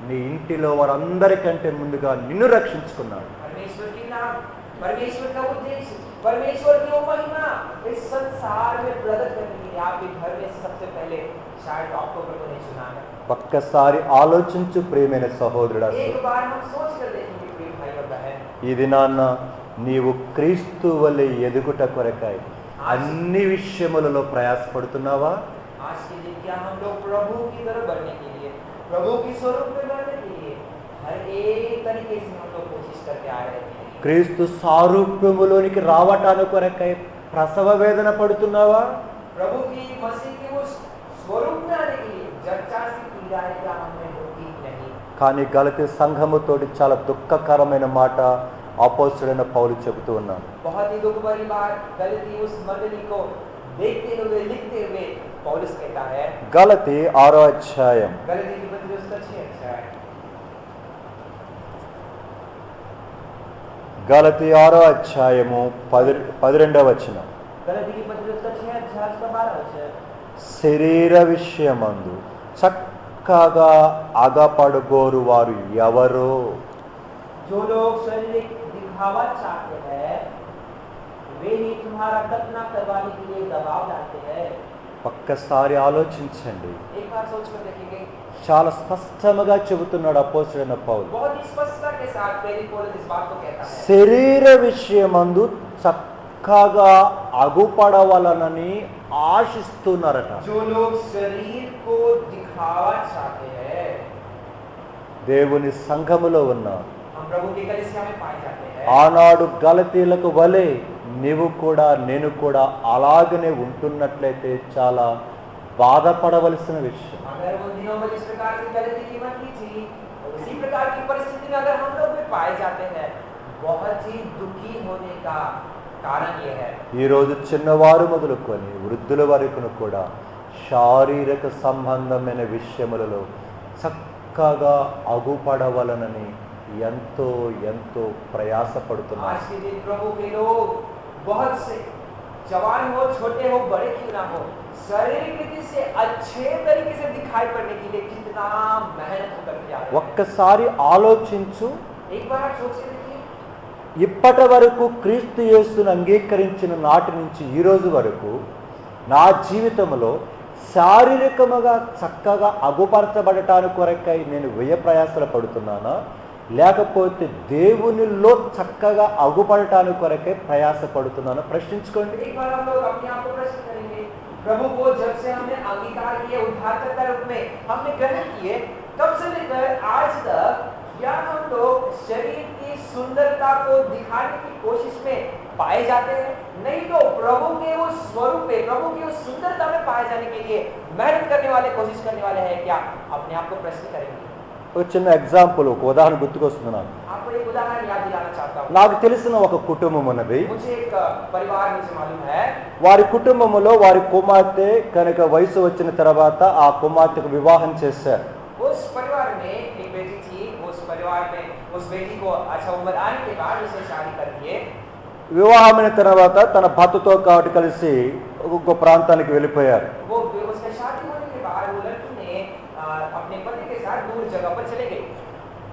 నీ ఇంటిలో వారందరికంటే ముందుగా నిన్ను రక్షించుకున్నాడు. परमेश्वर की नाम, परमेश्वर का उद्देश्य, परमेश्वर की वो महिमा इस संसार में प्रकट करने के लिए आपके घर में सबसे पहले शायद आपको प्रभु ने चुना है। ఒక్కసారి ఆలోచించు ప్రియమైన సహోదరుడా. एक बार हम सोच कर देखेंगे प्रिय भाई और बहन, ఈ దినాన్న నీవు క్రీస్తు వలె ఎదుగుట కొరకై అన్ని విషయములలో ప్రయాసపడుతున్నావా? आज के दिन क्या हम लोग प्रभु की तरफ बढ़ने के लिए, प्रभु की स्वरूप में बढ़ने के लिए हर एक तरीके से हम लोग कोशिश करके आ रहे हैं। క్రీస్తు సారూప్యములోనికి రావటానికి కొరకై ప్రసవ వేదన పడుతున్నావా? प्रभु की मसीह के उस स्वरूप में आने के लिए चर्चा से पीड़ाएं क्या हमने होती नहीं। కానీ గలతీ సంఘముతోటి చాలా దుఃఖకరమైన మాట అపోస్తలుడైన పౌలు చెబుతూ ఉన్నాడు. बहुत ही दुख भरी बात गलती उस मंडली को देखते हुए लिखते हुए पौलुस कहता है, గలతీ 6వ అధ్యాయం गलती की पत्री उसका 6 अध्याय, గలతీ 6వ అధ్యాయము 12వ వచనం. गलती की पत्री उसका 6 अध्याय उसका 12 वचन, శరీర విషయమందు చక్కగా అగపడుగోరు వారు ఎవరో? जो लोग शारीरिक दिखावा चाहते हैं वे ही तुम्हारा कल्पना करवाने के लिए दबाव डालते हैं। ఒక్కసారి ఆలోచించండి. एक बार सोच कर देखेंगे, చాలా స్పష్టంగా చెబుతున్నాడు అపోస్తలుడైన పౌలు. बहुत ही स्पष्टता के साथ प्रेरित पौलुस इस बात को कहता है, శరీర విషయమందు చక్కగా అగుపడవలనని ఆశిస్తున్నారట. जो लोग शरीर को दिखावा चाहते हैं, దేవుని సంఘములో ఉన్న हम प्रभु की कलीसिया में पाए जाते हैं। ఆనాడు గలతీలకు వలె నీవు కూడా నేను కూడా అలాగనే ఉంటున్నట్లయితే చాలా బాధపడవలసిన విషయం. अगर उन दिनों में जिस प्रकार से गलती की मंडली थी उसी प्रकार की परिस्थिति में अगर हम लोग भी पाए जाते हैं, बहुत ही दुखी होने का कारण ये है। ఈరోజు చిన్నవారు మొదలుకొని వృద్ధుల వరకును కూడా శారీరక సంబంధమైన విషయములలో చక్కగా అగుపడవలనని ఎంతో ఎంతో ప్రయాసపడుతున్నారు. आज के दिन प्रभु के लोग बहुत से जवान हो, छोटे हो, बड़े क्यों ना हो, शारीरिक रीति से अच्छे तरीके से दिखाई पड़ने के लिए कितना मेहनत करके जा रहे हैं। ఒక్కసారి ఆలోచించు. एक बार आप सोच के देखिए, ఇప్పటి వరకు క్రీస్తు యేసును అంగీకరించిన నాటి నుంచి ఈ రోజు వరకు నా జీవితంలో శారీరకముగా చక్కగా అగుపరచబడటానికి కొరకై నేను వ్యయ ప్రయాసలు పడుతున్నానా, లేకపోతే దేవునిలో చక్కగా అగుపడటానికి కొరకై ప్రయాసపడుతున్నానా ప్రశ్నించుకోండి. एक बार हम लोग अपने आप को प्रश्न करेंगे, प्रभु को जब से हमने अंगीकार किए उद्धारकर्ता रूप में हमने ग्रहण किए, तब से लेकर आज तक क्या हम लोग शरीर की सुंदरता को दिखाने की कोशिश में पाए जाते हैं? नहीं तो प्रभु के उस स्वरूप में, प्रभु की उस सुंदरता में पाए जाने के लिए मेहनत करने वाले, कोशिश करने वाले हैं क्या? अपने आप को प्रश्न करेंगे. ఒక చిన్న ఎగ్జాంపుల్, ఒక ఉదాహరణ గుర్తుకొస్తుంది నాకు. आपको एक उदाहरण याद दिलाना चाहता हूँ. నాకు తెలిసిన ఒక కుటుంబం ఉన్నది. मुझे एक परिवार मुझे मालूम है. వారి కుటుంబంలో వారి కుమార్తె కనుక వయసు వచ్చిన తర్వాత ఆ కుమార్తెకు వివాహం చేశారు. उस परिवार में एक बेटी थी, उस परिवार में उस बेटी को अच्छा उम्र आने के बाद उसे शादी कर दिए. వివాహమైన తర్వాత తన భర్తతో కాబట్టి కలిసి ఒక ప్రాంతానికి వెళ్ళిపోయారు. वो उसका शादी होने के बाद वो लड़की ने अपने पति के साथ दूर जगह पर चले गई.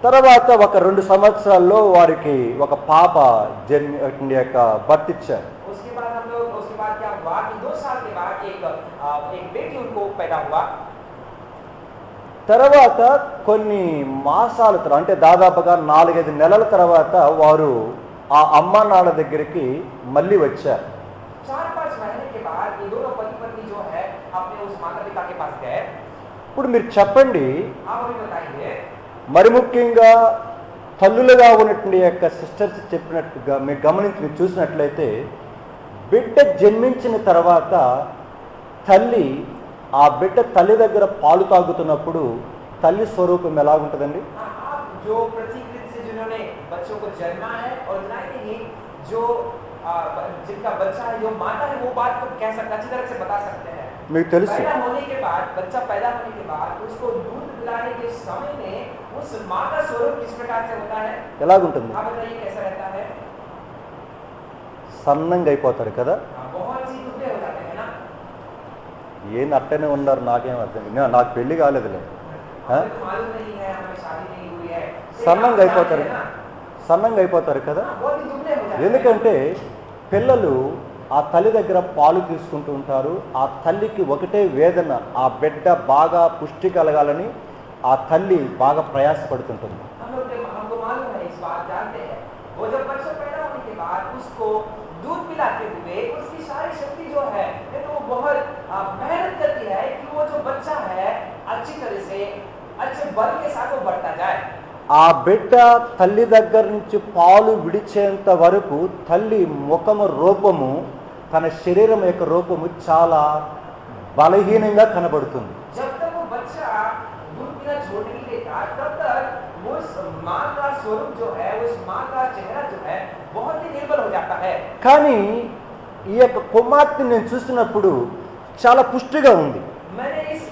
తర్వాత ఒక 2 సంవత్సరాల్లో వారికి ఒక పాప బర్త్ ఇచ్చారు. उसके बाद क्या हुआ कि 2 साल के बाद एक बेटी उनको पैदा हुआ. తర్వాత కొన్ని మాసాల తర్వాత, అంటే దాదాపుగా 4-5 నెలల తర్వాత వారు ఆ అమ్మ నాన్న దగ్గరికి మళ్ళీ వచ్చారు. 4-5 महीने के बाद ये दोनों पति पत्नी जो है अपने उस माता पिता के पास गए. ఇప్పుడు మీరు చెప్పండి, आप हमें बताइए, మరి ముఖ్యంగా తల్లులుగా ఉన్నటువంటి యొక్క సిస్టర్స్ చెప్పినట్టుగా మీరు గమనించి మీరు చూసినట్లయితే, బిడ్డ జన్మించిన తర్వాత తల్లి ఆ బిడ్డ తల్లి దగ్గర పాలు తాగుతున్నప్పుడు తల్లి స్వరూపం ఎలా ఉంటుందండి? आप जो प्रतिकृति से जिन्होंने बच्चों को जन्मा है और नहीं जो जिनका बच्चा है, जो माता है, वो बात को कैसा अच्छी तरह से बता सकते हैं. మీకు తెలుసు, पैदा होने के बाद, बच्चा पैदा होने के बाद उसको दूध पिलाने के समय में उस माँ का स्वरूप किस प्रकार से होता है? ఎలాగుంటుంది? आप बताइए कैसा रहता है? సన్నంగా అయిపోతారు కదా. बहुत सी दुबले हो जाते हैं ना. ఏం అట్టనే ఉన్నారు, నాకేం అర్థం, నాకు పెళ్లి కాలేదులే. हमें तो मालूम नहीं है, हमें शादी नहीं हुई है. సన్నంగా అయిపోతారు, సన్నంగా అయిపోతారు కదా. बहुत ही दुबले हो जाते हैं. ఎందుకంటే పిల్లలు ఆ తల్లి దగ్గర పాలు తీసుకుంటూ ఉంటారు. ఆ తల్లికి ఒకటే వేదన, ఆ బిడ్డ బాగా పుష్టి కలగాలని ఆ తల్లి బాగా ప్రయాసపడుతుంటుంది. हमको मालूम है, इस बात जानते हैं. वो जब बच्चा पैदा होने के बाद उसको दूध पिलाते हुए उसकी सारी शक्ति जो है तो वो बहुत मेहनत करती है कि वो जो बच्चा है अच्छी तरह से अच्छे बल के साथ वो बढ़ता जाए. ఆ బిడ్డ తల్లి దగ్గర నుంచి పాలు విడిచేంత వరకు తల్లి ముఖము రూపము, తన శరీరం యొక్క రూపము చాలా బలహీనంగా కనబడుతుంది. जब तक वो बच्चा दूध पीना छोड़ नहीं देता तब तक उस माँ का स्वरूप जो है, उस माँ का चेहरा जो है बहुत ही निर्बल हो जाता है. కానీ ఈ యొక్క కుమార్తె నేను చూసినప్పుడు చాలా పుష్టిగా ఉంది. मैंने इस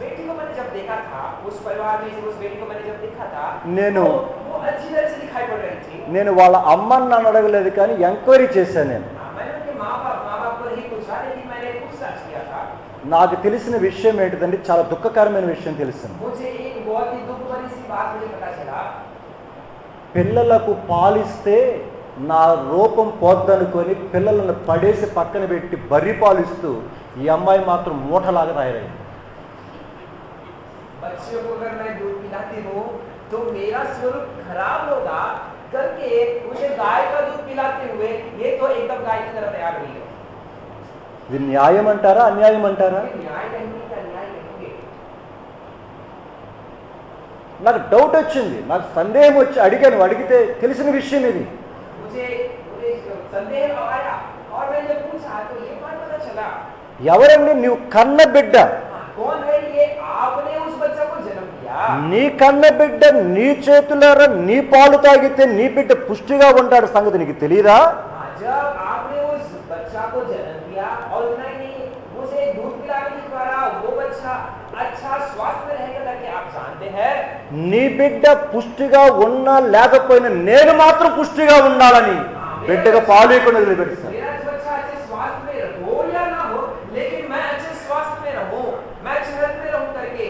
बेटी को मैंने जब देखा था, उस परिवार में उस बेटी को मैंने जब देखा था, నేను वो अच्छी तरह से दिखाई पड़ रही थी. నేను వాళ్ళ అమ్మని నన్ను అడగలేదు, కానీ ఎంక్వైరీ చేశాను నేను. मैंने उनके माँ बाप को नहीं पूछा, लेकिन मैंने पूछताछ किया था. నాకు తెలిసిన విషయం ఏంటిదంటే, చాలా దుఃఖకరమైన విషయం తెలిసింది. मुझे एक बहुत ही दुख भरी सी बात मुझे पता चला. పిల్లలకు పాలిస్తే నా రూపం పోద్దనుకొని పిల్లలను పడేసి పక్కన పెట్టి బర్రి పాలిస్తూ ఈ అమ్మాయి మాత్రం మూటలాగా తయారైంది. बच्चियों को अगर मैं दूध पिलाती हूँ तो मेरा स्वरूप खराब होगा करके मुझे गाय का दूध पिलाते हुए ये तो एकदम गाय की तरह तैयार हुई है. ఇది న్యాయం అంటారా, అన్యాయం అంటారా? न्याय कहेंगे क्या न्याय कहेंगे? నాకు డౌట్ వచ్చింది, నాకు సందేహం వచ్చి అడిగాను. అడిగితే తెలిసిన విషయం ఇది. मुझे संदेह आया और मैंने जब पूछा तो ये बात पता चला. ఎవరండి నీవు కన్న బిడ్డ? कौन है ये? आपने उस बच्चा को जन्म दिया. నీ కన్న బిడ్డ నీ చేతులారా నీ పాలు తాగితే నీ బిడ్డ పుష్టిగా ఉంటాడు సంగతి నీకు తెలియదా? जब आपने उस बच्चा को जन्म दिया और उतना ही नहीं, उसे दूध पिलाने के द्वारा वो बच्चा अच्छा स्वास्थ्य में रहेगा ताकि आप जानते हैं నీ బిడ్డ పుష్టిగా ఉన్నా లేకపోయినా నేను మాత్రం పుష్టిగా ఉండాలని బిడ్డగా పాలు ఇవ్వకుండా వదిలిపెట్టాను. मेरा बच्चा अच्छे स्वास्थ्य में हो या ना हो, लेकिन मैं अच्छे स्वास्थ्य में रहूं, मैं अच्छे हेल्थ में रहूं करके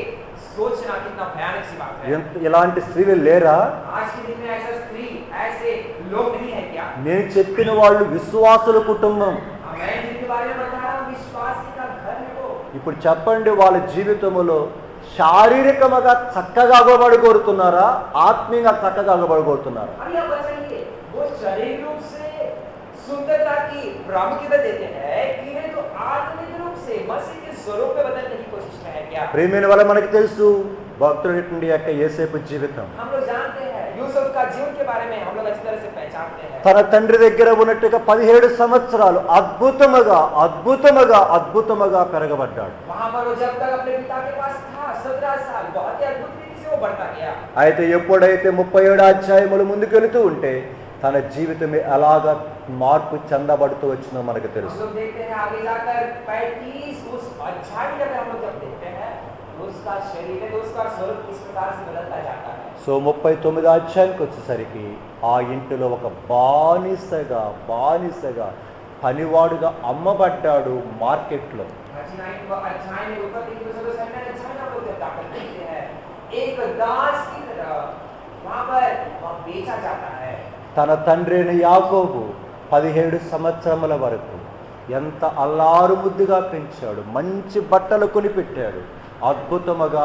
सोचना कितना भयानक सी बात है. ఇలాంటి స్త్రీలు లేరా? आज के दिन में ऐसा स्त्री, ऐसे लोग नहीं है क्या? నేను చెప్పిన వాళ్ళు విశ్వాసుల కుటుంబం. मैं जिनके बारे में बता रहा हूँ विश्वासी ఇప్పుడు చెప్పండి, వాళ్ళ జీవితంలో శారీరకముగా చక్కగా అగబడి కోరుతున్నారా, ఆత్మీయంగా చక్కగా అగబడి కోరుతున్నారా? अभी आप बताइए, वो शारीरिक रूप से सुंदरता की प्रामुख्यता देते हैं कि वे तो आत्मिक रूप से मसीह के स्वरूप में बदलने की कोशिश में है क्या? ప్రియమైన వల్ల మనకు తెలుసు భక్తుడి యొక్క యేసేపు జీవితం. हम लोग जानते हैं यूसुफ का जीवन के बारे में हम लोग अच्छी तरह से पहचानते हैं। తన తండ్రి దగ్గర ఉన్నట్టుగా 17 సంవత్సరాలు అద్భుతముగా పెరగబడ్డాడు. वहां पर वो जब तक अपने पिता के पास था 17 साल बहुत ही अद्भुत रीति से वो बढ़ता गया। అయితే ఎప్పుడైతే 37 అధ్యాయములు ముందుకు వెళుతూ ఉంటే తన జీవితం ఎలాగా మార్పు చెందబడుతూ వచ్చిందో మనకు हम తెలుసు. लोग देखते हैं आगे जाकर 35 उस अध्याय में अगर हम लोग जब देखते हैं तो उसका शरीर है, तो उसका स्वरूप किस प्रकार से बदलता जाता है। సో 39 అధ్యాయానికి వచ్చేసరికి ఆ ఇంటిలో ఒక బానిసగా పనివాడుగా అమ్మబడ్డాడు మార్కెట్లో. अध्याय में ऊपर देखिए तो अध्याय हम लोग जब दाखिल करते हैं एक दास की तरह वहां पर बेचा जाता है। తన తండ్రి అయిన యాకోబు 17 సంవత్సరముల వరకు ఎంత అల్లారు ముద్దుగా పెంచాడు, మంచి బట్టలు కొనిపెట్టాడు, అద్భుతముగా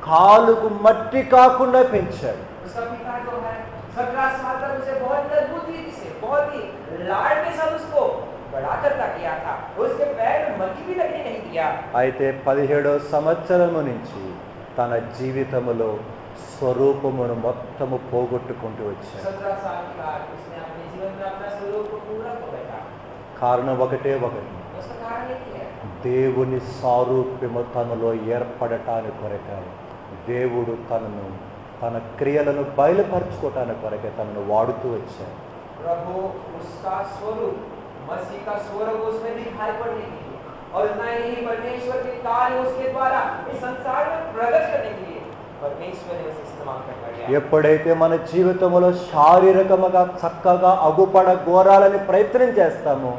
కాలుకు మట్టి కాకుండా పెంచాడు. उसका पिता जो है 17 साल तक उसे बहुत अद्भुत रीति से बहुत ही लाड के साथ उसको बड़ा करता किया था, उसके पैर में मक्खी भी लगने नहीं दिया। అయితే 17వ సంవత్సరము నుంచి తన జీవితములో స్వరూపమును మొత్తము పోగొట్టుకుంటూ వచ్చాడు. 17 साल के बाद उसने अपने जीवन में अपना स्वरूप को पूरा खो बैठा। కారణం ఒకటి, उसका कारण एक ही है, దేవుని సారూప్యము తనలో ఏర్పడటానికి కొరకై దేవుడు తన క్రియలను బయలుపరచుకోవటానికి కొరకై తనను వాడుతూ వచ్చాడు. प्रभु उसका स्वरूप मसीह का स्वरूप उसमें दिखाई पड़ने के लिए और उतना ही नहीं परमेश्वर के कार्य उसके द्वारा इस संसार में प्रकट करने के लिए परमेश्वर ने उसे इस्तेमाल कर लिया। ఎప్పుడైతే మన జీవితంలో శారీరకముగా చక్కగా అగుపడగోరాలని ప్రయత్నం చేస్తామో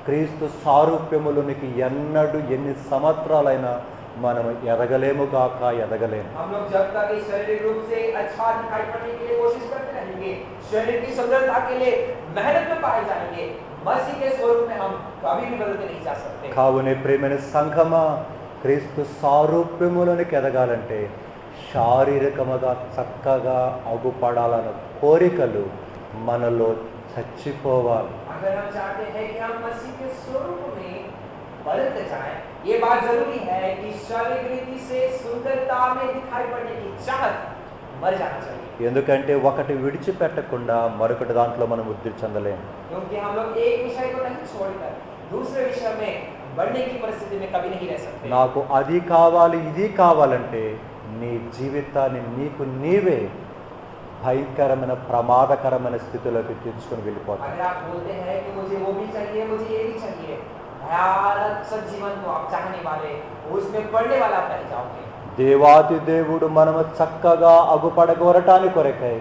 క్రీస్తు సారూప్యములోనికి ఎన్ని సంవత్సరాలైనా మనం ఎదగలేము. हम लोग जब तक इस शारीरिक रूप से अच्छा दिखाई पड़ने के लिए कोशिश करते रहेंगे, शरीर की सुंदरता के लिए मेहनत में पाए जाएंगे, मसीह के स्वरूप में हम कभी भी बदलते नहीं जा सकते। కావునే ప్రియమైన సంఘమా, క్రీస్తు సారూప్యములోనికి ఎదగాలంటే శారీరకముగా చక్కగా అగుపడాలన్న కోరికలు మనలో చచ్చిపోవాలి. अगर हम चाहते हैं कि हम मसीह के स्वरूप में बदलते जाएं, ये बात जरूरी है कि शारीरिक रीति से सुंदरता में दिखाई पड़ने की चाहत मर जाना चाहिए। ఎందుకంటే ఒకటి విడిచిపెట్టకుండా మరొకటి దాంట్లో మనం వృద్ధి చెందలేము. क्योंकि हम लोग एक विषय को नहीं छोड़कर दूसरे विषय में बढ़ने की परिस्थिति में कभी नहीं रह सकते। నాకు అది కావాలి ఇది కావాలంటే నీ జీవితాన్ని నీకు నీవే భయంకరమైన ప్రమాదకరమైన స్థితిలోకి తెచ్చుకొని వెళ్ళిపోతావు. अगर आप बोलते हैं कि मुझे वो भी चाहिए, मुझे ये भी चाहिए, भयानक सा जीवन को आप चाहने वाले, उसमें पड़ने वाला आप रह जाओगे। దేవాతి దేవుడు మనము చక్కగా అగుపడగోరటానికి కొరకై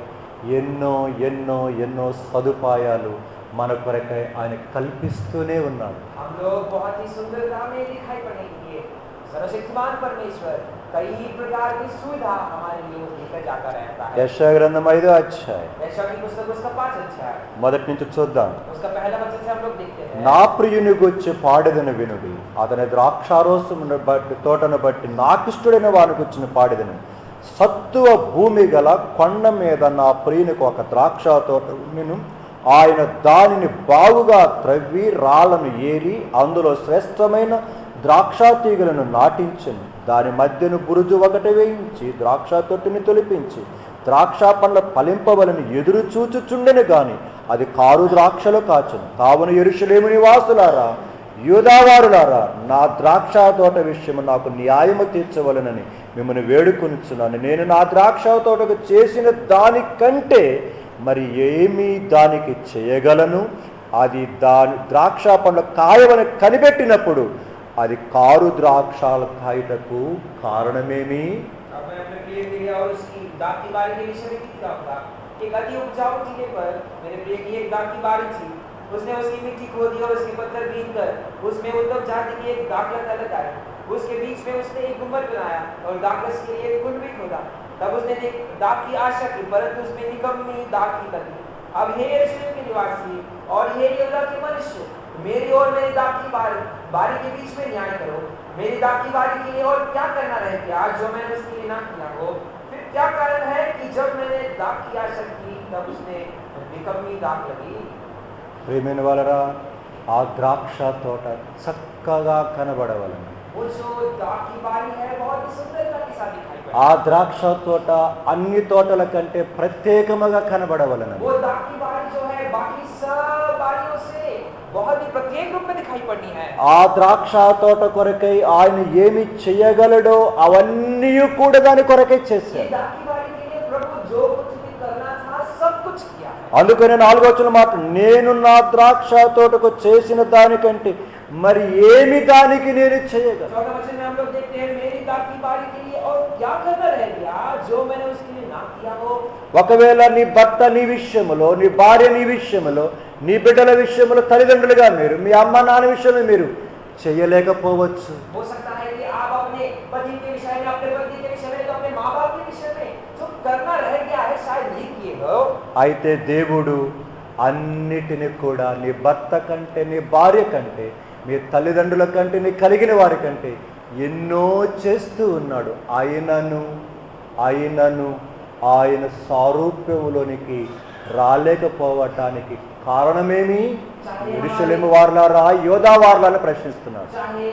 ఎన్నో సదుపాయాలు మన కొరకై ఆయన కల్పిస్తూనే ఉన్నాడు. हम लोग बहुत ही सुंदरता में दिखाई पड़ने के लिए सर्वशक्तिमान परमेश्वर कई प्रकार की सुविधा हमारे लिए लेकर जाता रहता है। యెషయా గ్రంథం 5వ అధ్యాయం यशायाह की पुस्तक उसका 5 अध्याय మొదటి నుంచి చూద్దాం. उसका पहला वचन से हम लोग देखते हैं। నా ప్రియుని గురించి పాడెదను వినుడి, అతని ద్రాక్షారసమును బట్టి తోటను బట్టి నాకిష్టుడైన వానికి వచ్చిన పాడెదను. సత్తువ భూమి గల కొండ మీద నా ప్రియునికి ఒక ద్రాక్ష తోట ఉండెను. ఆయన దానిని బాగుగా త్రవ్వి రాళ్లను ఏరి అందులో శ్రేష్టమైన ద్రాక్ష తీగలను నాటించెను. దాని మధ్యను బురుజు ఒకటి వేయించి ద్రాక్ష తొట్టిని తొలిపించి ద్రాక్ష పండ్ల ఫలింపవలని ఎదురు చూచుచుండెను గాని అది కారు ద్రాక్షలు కాచును. కావున యెరూషలేము నివాసులారా, యూదావారులారా, నా ద్రాక్ష తోట విషయము నాకు న్యాయము తీర్చవలనని మిమ్మల్ని వేడుకొనుచున్నాను. నేను నా ద్రాక్ష తోటకు చేసిన దానికంటే మరి ఏమీ దానికి చేయగలను? అది దాని ద్రాక్ష పండ్ల కాయవని కనిపెట్టినప్పుడు అది కారు ద్రాక్షాల కాయటకు కారణమేమి? अब मैं अपने प्रिय के लिए और उसकी दाख की बारी के विषय में लिख रहा था। एक अति उपजाऊ टीले पर मेरे प्रिय की एक दाख की बारी थी। उसने उसकी मिट्टी खोदी और उसके पत्थर बीन कर उसमें उत्तम जाति की एक दाख लगाई। उसके बीच में उसने एक गुम्बद बनाया और दाखरस के लिए एक कुंड भी खोदा। तब उसने एक दाख की आशा की, परंतु उसमें निकम्मी दाख की लगी। अब हे यरूशलेम के निवासी और हे यहूदा के मनुष्य, मेरी और मेरी दाग की बारी के बीच में न्याय करो। मेरी दाग की बारी के लिए और क्या करना रह गया जो मैंने उसके लिए ना किया हो? फिर क्या कारण है कि जब मैंने दाग की आशा की तब उसने निकम्मी दाग लगी? ప్రియమైన వాళ్ళరా, ఆ ద్రాక్ష తోట చక్కగా కనబడవలను. वो जो दाग की बारी है बहुत ही सुंदरता के साथ दिखाई ఆ पड़ती ద్రాక్ష తోట అన్ని తోటల కంటే ప్రత్యేకముగా కనబడవలను. है। वो दाग की बारी जो है बाकी सब बारियों से बहुत ही प्रत्येक रूप में दिखाई पड़नी है। ఆ ద్రాక్ష తోట కొరకై ఆయన ఏమి చేయగలడో అవన్నీ కూడా దాని కొరకై ये చేశాడు. दाग की बारी के लिए प्रभु जो कुछ भी करना था सब कुछ किया है। అందుకనే 4వ వచనం మాట, నేను నా ద్రాక్ష తోటకు చేసిన దానికంటే మరి ఏమి దానికి నేను చేయగలను? 14 वचन में हम लोग देखते हैं मेरी दाग की बारी के लिए और क्या करना रह गया जो मैंने उसके लिए ना किया हो। ఒకవేళ నీ భర్త నీ విషయములో, నీ భార్య నీ విషయములో, నీ బిడ్డల విషయములో, తల్లిదండ్రులుగా మీరు మీ అమ్మ నాన్న విషయంలో మీరు చేయలేకపోవచ్చు. हो सकता है कि आप अपने पति के विषय में, अपने पत्नी के विषय में, तो अपने माँ बाप के विषय में जो करना रह गया है शायद नहीं किए हो। అయితే దేవుడు అన్నిటిని కూడా నీ భర్త కంటే, నీ భార్య కంటే, మీ తల్లిదండ్రుల కంటే, నీ కలిగిన వారి కంటే ఎన్నో చేస్తూ ఉన్నాడు. ఆయనను ఆయన సారూప్యములోనికి రాలేకపోవటానికి కారణమేమి? యెరూషలేము వారలారా, యోధా వారలారా ప్రశ్నిస్తున్నాడు. चाहे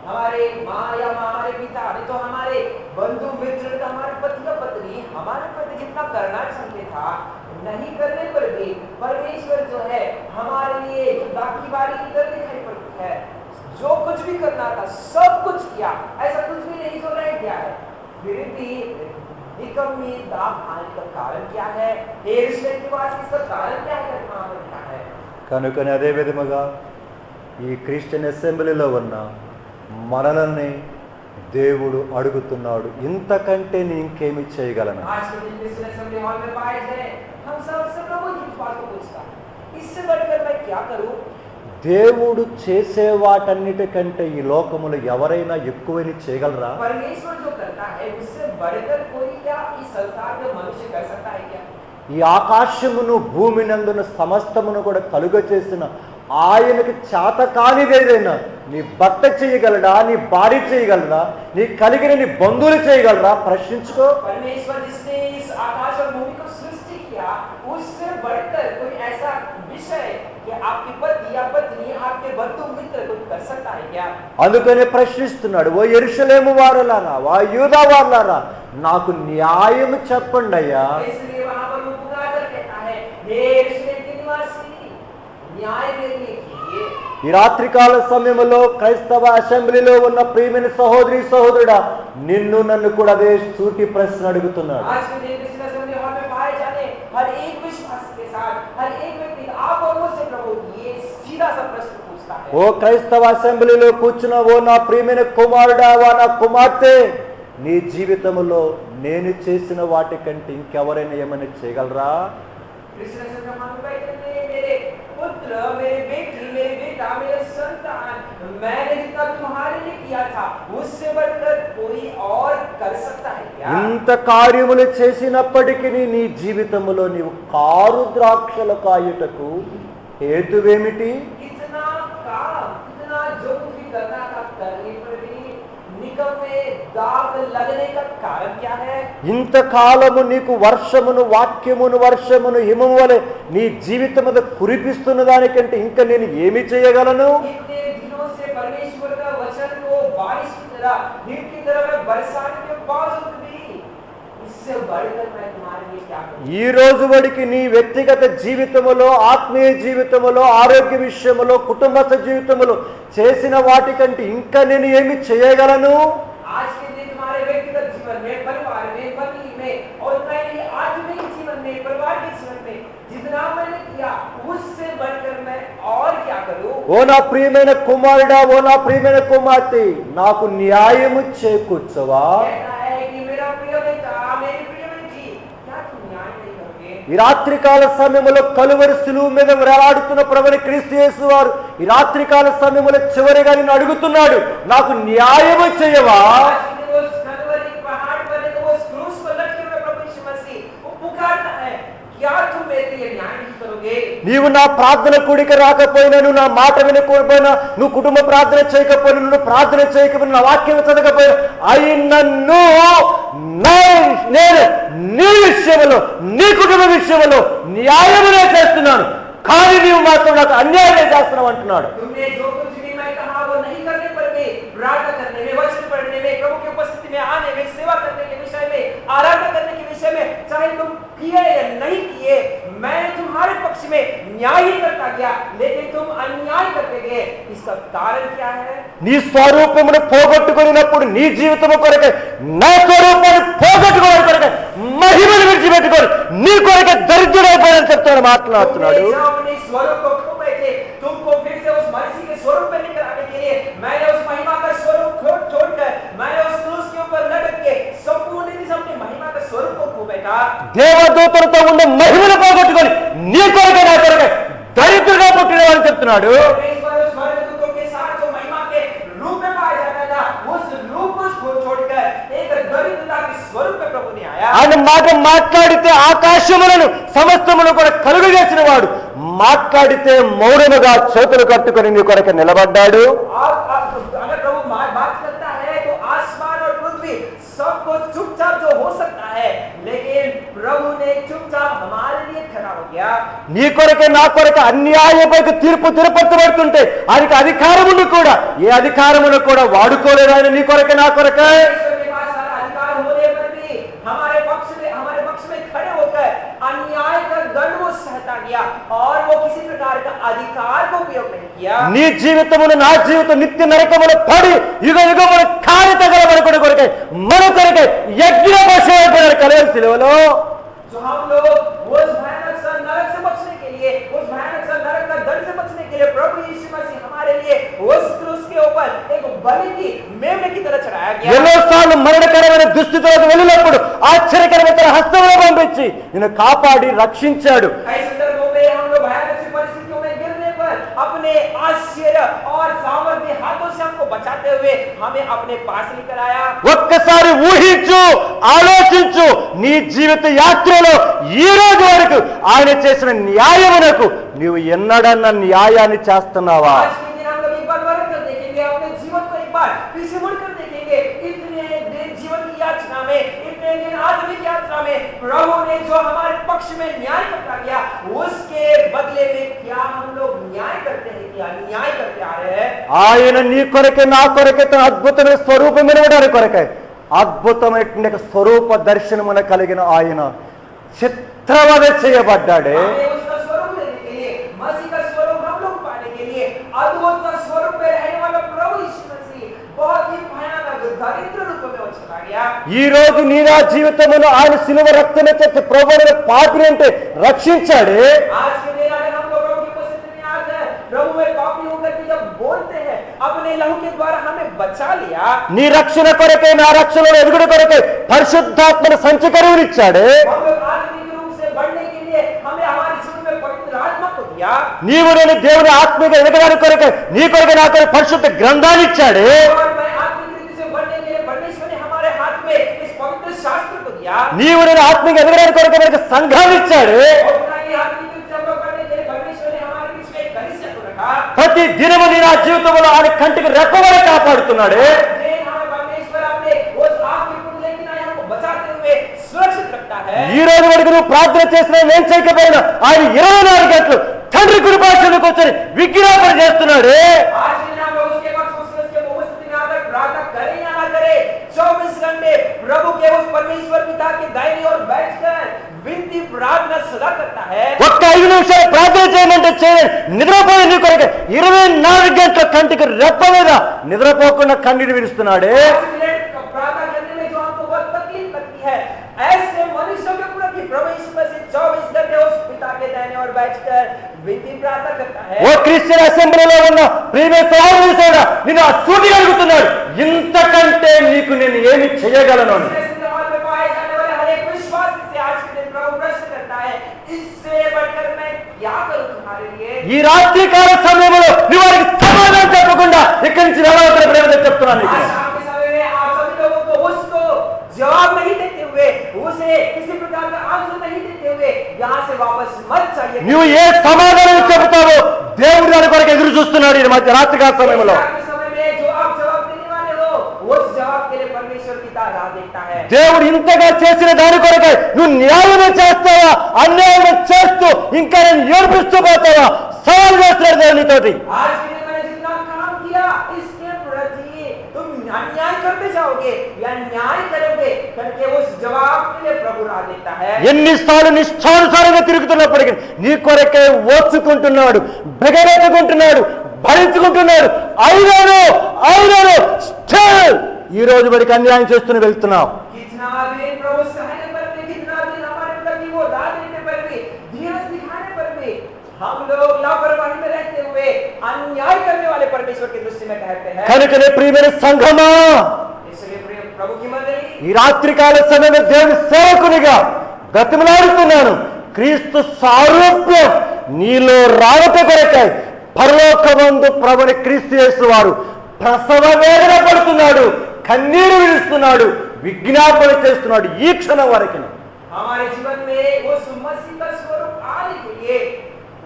हमारे माँ या हमारे पिता, नहीं तो हमारे बंधु मित्र, हमारे पति या पत्नी हमारे प्रति जितना करना चाहते था नहीं करने पर भी परमेश्वर जो है हमारे लिए दाग की बारी की तरह दिखाई पड़ती है। जो कुछ भी करना था सब कुछ किया, ऐसा कुछ भी नहीं जो रह गया है। फिर भी निकम्मी दाग आने का कारण क्या है? यरूशलेम के पास इसका कारण क्या है? क्या है? కనుకనే అదే విధముగా ఈ క్రిస్టియన్ అసెంబ్లీలో ఉన్న మనల్ని దేవుడు అడుగుతున్నాడు, ఇంతకంటే నేను ఇంకేమి చేయగలను? आज के दिन क्रिश्चियन असेंबली हॉल में पाए जाए हम सब से प्रभु जी इस बात को पूछता है, इससे बढ़कर मैं क्या करूं? దేవుడు చేసే వాటన్నిటికంటే ఈ లోకములో ఎవరైనా ఎక్కువని చేయగలరా? परमेश्वर जो करता है उससे बढ़कर कोई क्या इस संसार में मनुष्य कर सकता है क्या? ఈ ఆకాశమును భూమినందున సమస్తమును కూడా కలుగ చేసిన ఆయనకి చేత కానిదేదైనా నీ భర్త చేయగలడా? నీ భార్య చేయగలరా? నీ కలిగిన నీ బంధువులు చేయగలరా? ప్రశ్నించుకో. परमेश्वर जिसने इस आकाश और भूमि को सृष्टि किया उससे बढ़कर कोई ऐसा विषय कि आपकी पति या पत्नी, आपके बंधु मित्र कुछ कर सकता है क्या? అందుకనే ప్రశ్నిస్తున్నాడు, ఓ యెరూషలేము వారలారా, ఓ యూదా వారలారా, నాకు న్యాయం చెప్పండి అయ్యా. इसलिए वहां पर वो पुकार कर कहता है, हे यरूशलेम के निवासी, न्याय मेरे लिए कीजिए। ఈ రాత్రికాల సమయంలో క్రైస్తవ అసెంబ్లీలో ఉన్న ప్రియమైన సహోదరి సహోదరుడా, నిన్ను నన్ను కూడా అదే సూటి ప్రశ్న అడుగుతున్నాడు. आज के दिन क्रिश्चियन असेंबली हॉल में पाए जाने हर एक विश्वासी के साथ हर एक व्यक्ति आप और मुझसे प्रभु ये सीधा सा प्रश्न पूछता है। ఓ క్రైస్తవ అసెంబ్లీలో కూర్చున్న ఓ నా ప్రియమైన కుమారుడా, వా నా కుమార్తె, నీ జీవితంలో నేను చేసిన వాటికంటే ఇంకెవరైనా ఏమైనా చేయగలరా? क्रिश्चियन असेंबली हॉल में बैठे मेरे पुत्र, मेरे बेटी, मेरे बेटा, मेरे संतान, मैंने जितना तुम्हारे लिए किया था उससे बढ़कर कोई और कर सकता है क्या? ఇంత కార్యములు చేసినప్పటికీ నీ జీవితంలో నీవు కారు ద్రాక్షలు కాయుటకు హేతువేమిటి? कितना काम, कितना जो कुछ भी करना था करने पर भी निकम्मे दाग लगने का कारण क्या है? ఇంతకాలము నీకు వర్షమును, వాక్యమును, వర్షమును, హిమము వలె నీ జీవితం మీద కురిపిస్తున్న దానికంటే ఇంకా నేను ఏమి చేయగలను? इतने दिनों से परमेश्वर का वचन को बारिश की तरह, हिम की तरह मैं बरसाने के बावजूद भी इससे बढ़कर मैं तुम्हारे लिए क्या करूं? ఈ రోజు వరకు నీ వ్యక్తిగత జీవితములో, ఆత్మీయ జీవితములో, ఆరోగ్య విషయములో, కుటుంబ జీవితములో చేసిన వాటికంటే ఇంకా నేను ఏమి చేయగలను? आज के दिन तुम्हारे व्यक्तिगत जीवन में, परिवार में, पत्नी में और मेरे आत्मिक जीवन में, परिवार के जीवन में जितना मैंने किया उससे बढ़कर मैं और क्या करूं? ఓ నా ప్రియమైన కుమారుడా, ఓ నా ప్రియమైన కుమార్తె, నాకు న్యాయము చేకూర్చవా? कहता है कि मेरा प्रिय बेटा, मेरी प्रिय बेटी, क्या तुम न्याय नहीं करोगे? ఈ రాత్రికాల సమయంలో కలువరి శిలువ మీద వేలాడుతున్న ప్రభుని క్రీస్తు యేసు వారు ఈ రాత్రికాల సమయంలో చివరిగా నిన్ను అడుగుతున్నాడు, నాకు న్యాయము చేయవా? आज के दिन उस कलवरी पहाड़ पर है, तो वो क्रूस पर लटके हुए प्रभु यीशु मसीह वो पुकारता है, क्या तुम मेरे लिए न्याय नहीं करोगे? నీవు నా ప్రార్థన కూడిక రాకపోయినా, నువ్వు నా మాట వినకపోయినా, నువ్వు కుటుంబ ప్రార్థన చేయకపోయినా, నువ్వు ప్రార్థన చేయకపోయినా, నా వాక్యం చదవకపోయినా, అయినను నేను నీ విషయంలో, నీ కుటుంబ విషయంలో న్యాయమునే చేస్తున్నాను, కానీ నీవు మాత్రం నాకు అన్యాయమే చేస్తున్నావు అంటున్నాడు. तुमने जो कुछ भी मैं कहा वो नहीं करने पर भी, प्रार्थना करने में, वचन पढ़ने में, प्रभु की उपस्थिति में आने में, सेवा करने के विषय में, आराधना करने के विषय में, चाहे तुम किए या नहीं किए, मैं तुम्हारे पक्ष में न्याय ही करता गया, लेकिन तुम अन्याय करते गए। इसका कारण क्या है? నీ స్వరూపమును పోగొట్టుకున్నప్పుడు నీ జీవితము కొరకే, నా స్వరూపాన్ని పోగొట్టుకోవడం కొరకే మహిమను విడిచిపెట్టుకొని నీ కొరకే దరిద్రుడైపోయాడని చెప్తాడు, మాట్లాడుతున్నాడు. अपने स्वरूप को खो बैठे, तुमको फिर से उस मसीह के स्वरूप में लेकर आने के लिए मैंने उस महिमा का स्वरूप छोड़कर, मैंने उस क्रूस के ऊपर लटक के संपूर्ण अपने महिमा का स्वरूप को खो बैठा। దేవదూతలతో ఉండే మహిమను పోగొట్టుకొని నీ కొరకే నా కొరకే దరిద్రుడుగా పుట్టినవాడని చెప్తున్నాడు. स्वर्गदूतों के साथ जो महिमा के रूप में पाया जाता था, उस रूप को छोड़कर एक दरिद्रता के स्वरूप में प्रभु ने आया। ఆయన మాట మాట్లాడితే ఆకాశములను సమస్తమును కూడా కలుగు చేసిన వాడు, మాట్లాడితే మౌనముగా చేతులు కట్టుకొని నీ కొరకు నిలబడ్డాడు. अगर प्रभु बात करता है तो आसमान और पृथ्वी सबको चुपचाप जो हो सकता है, लेकिन प्रभु ने चुपचाप हमारे लिए खड़ा हो गया। నీ కొరకే నా కొరకే అన్యాయపైకి తీర్పు తిరపడుతుంటే ఆయనకి అధికారమును కూడా, ఏ అధికారమును కూడా వాడుకోలేదు ఆయన నీ కొరకే నా కొరకే. अधिकार होने पर भी हमारे पक्ष में खड़े होकर अन्याय का दंड वो सहता गया और वो किसी प्रकार का अधिकार को उपयोग नहीं किया। నీ జీవితమును నా జీవితం నిత్య నరకములో పడి యుగ యుగములు కాలి తగలబడుకునే కొరకే మన కొరకే యజ్ఞ పశువైపోయాడు కలవరి శిలువలో. जो हम लोग उस भयानक सा नरक से बचने के लिए, उस भयानक सा नरक का दंड से बचने के लिए प्रभु यीशु मसीह हमारे लिए उस क्रूस के ऊपर एक बलि की मेमने की तरह चढ़ाया गया। ఎన్నోసార్లు మరణకరమైన దుస్థితిలోకి వెళ్ళినప్పుడు ఆశ్చర్యకరమైన తన హస్తములో పంపించి నిన్ను కాపాడి రక్షించాడు. कई संदर्भों में हम लोग भयानक सी परिस्थितियों में गिरने पर अपने आश्चर्य और सामर्थ्य हाथों से हमको बचाते हुए हमें अपने पास लेकर आया। ఒక్కసారి ఊహించు, ఆలోచించు, నీ జీవిత యాత్రలో ఈ రోజు వరకు ఆయన చేసిన న్యాయమునకు నీవు ఎన్నడన్నా న్యాయాన్ని చేస్తున్నావా? आज के दिन हम लोग एक बार वर्णन कर देखेंगे, अपने जीवन को एक बार पीछे मुड़कर देखेंगे। इतने दिन जीवन की यात्रा में, इतने दिन आत्मिक यात्रा में प्रभु ने जो हमारे पक्ष में न्याय करता गया, उसके बदले में क्या हम लोग न्याय करते हैं, क्या अन्याय करते आ रहे हैं? ఆయన నీ కొరకే నా కొరకే తన అద్భుతమైన స్వరూపం ఇవ్వడానికి కొరకే అద్భుతమైన స్వరూప దర్శనమున కలిగిన ఆయన చిత్రవద చేయబడ్డాడే. हमें उसका स्वरूप लेने के लिए, मसीह का स्वरूप हम लोग पाने के लिए, अद्भुत सा स्वरूप में रहने वाला प्रभु यीशु मसीह बहुत ही भयानक दरिद्र रूप में वो चला गया। ఈ రోజు నీ నా జీవితమును ఆయన శిలువ రక్తమే చేత ప్రభువుని పాపిని అంటే రక్షించాడే. आज के दिन अगर हम लोग प्रभु की उपस्थिति में आकर प्रभु में पापी होकर के जब बोलते हैं, अपने लहू के द्वारा हमें बचा लिया। నీ రక్షణ కొరకే, నా రక్షణలో ఎదుగుడు కొరకే పరిశుద్ధాత్మను సంచకరువునిచ్చాడే. हम लोग आत्मिक रूप से बढ़ने के लिए हमें हमारे जीवन में पवित्र आत्मा को दिया। నీవు నేను దేవుని ఆత్మగా ఎదగడానికి కొరకే నీ కొరకే నా కొరకు పరిశుద్ధ గ్రంథాన్ని ఇచ్చాడే. और मैं आत्मिक रीति से बढ़ने के लिए परमेश्वर ने हमारे हाथ में इस पवित्र शास्त्र को दिया। నీవు నేను ఆత్మగా ఎదగడానికి కొరకే మనకు సంఘాన్ని ఇచ్చాడే. और उतना ही आत्मिक रूप से हम लोग बढ़ने के लिए परमेश्वर ने हमारे बीच में एक कलीसिया को रखा। ప్రతి దినము నీ నా జీవితంలో ఆయన కంటికి రెప్పవలే కాపాడుతున్నాడే. दिन हमें परमेश्वर अपने उस आँख की पुतले की नाई हमको बचाते हुए सुरक्षित रखता है। ఈ రోజు వరకు నువ్వు ప్రార్థన చేసినా నేను చేయకపోయినా ఆయన 24 గంటలు తండ్రి కృపాసనకు కూర్చొని విజ్ఞాపన చేస్తున్నాడే. आज दिन हम लोग उसके पास उसके उपस्थिति में आकर प्रार्थना करें या ना करें, 24 घंटे प्रभु के उस परमेश्वर पिता के दाहिनी ओर बैठकर विनती प्रार्थना सदा करता है। ఒక్క 5 నిమిషాలు ప్రార్థన చేయమంటే చేయండి. నిద్రపోయే నీ కొరకే 24 గంటల కంటికి రెప్ప మీద నిద్రపోకుండా కన్నీరు విడుస్తున్నాడే. 5 मिनट प्रार्थना करने में जो हमको बहुत तकलीफ लगती है, ऐसे मनुष्यों के प्रति प्रभु यीशु मसीह 24 घंटे उस पिता के दाहिने ओर बैठकर विनती प्रार्थना करता है। ఓ క్రిస్టియన్ అసెంబ్లీలో ఉన్న ప్రియమైన సహోదరుడు సోదరా, నిన్ను ఆ సూటి అడుగుతున్నాడు, ఇంతకంటే నీకు నేను ఏమి చేయగలను అని. समाज में पाए जाने वाले हर एक विश्वास से आज के दिन प्रभु प्रश्न करता है, इससे बढ़कर मैं क्या करूं तुम्हारे लिए? ఈ రాత్రి కాల సమయంలో నువ్వు వారికి సమాధానం చెప్పకుండా ఇక్కడి నుంచి వెళ్ళవలసిన ప్రేమతో చెప్తున్నాను నీకు. आज शाम के समय में आप सभी लोगों को उसको जवाब नहीं देते हुए उसे किसी प्रकार निकालकर आंसू नहीं देते हुए यहाँ से वापस मत जाइए। నువ్వు ఏ సమాధానం చెబుతావో దేవుడు దాని కొరకు ఎదురు చూస్తున్నాడు ఈ మధ్య రాత్రికాల సమయంలో. इस रात के समय में जो आप जवाब देने वाले हो, उस जवाब के लिए परमेश्वर पिता राह देखता है। దేవుడు ఇంతగా చేసిన దాని కొరకై నువ్వు న్యాయమే చేస్తావా, అన్యాయమే చేస్తూ ఇంకా నేను ఏడిపిస్తూ పోతావా? సవాల్ చేస్తున్నాడు దేవునితోటి. आज के दिन मैंने जितना काम किया, इसके प्रति तुम अन्याय करते जाओगे या न्याय करोगे करके उस जवाब के लिए प्रभु राह देखता है। ఎన్నిసార్లు నిష్ఠానుసారంగా తిరుగుతున్నప్పటికీ నీ కొరకే ఓర్చుకుంటున్నాడు, బెగరెట్టుకుంటున్నాడు, భరించుకుంటున్నాడు. అయినాను స్టిల్ ఈ రోజు బడికి అన్యాయం చేస్తూనే వెళ్తున్నావు. कितना दिन प्रभु सहने पर भी, कितना दिन हमारे प्रति वो राह देखने पर भी, धीरज दिखाने पर भी हम लोग लापरवाही में रहते हुए अन्याय करने वाले परमेश्वर की दृष्टि में ठहरते हैं। కనుకనే ప్రియమైన సంఘమా, इसलिए प्रिय प्रभु की मंडली, ఈ రాత్రికాల సమయంలో దేవుని సేవకునిగా బ్రతిమలాడుతున్నాను. క్రీస్తు సారూప్యం నీలో రావట కొరకై పరలోకమందు ప్రభుని క్రీస్తు యేసు వారు ప్రసవ వేదన పడుతున్నాడు, కన్నీరు విడుస్తున్నాడు, విజ్ఞాపన చేస్తున్నాడు ఈ క్షణం వరకు. हमारे जीवन में उस मसीह का स्वरूप आने के लिए,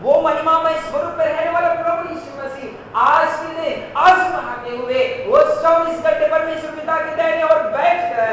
वो महिमामय स्वरूप में रहने वाला प्रभु यीशु मसीह आज के दिन आजमाते हुए वो 24 घंटे परमेश्वर पिता के दाहिने और बैठकर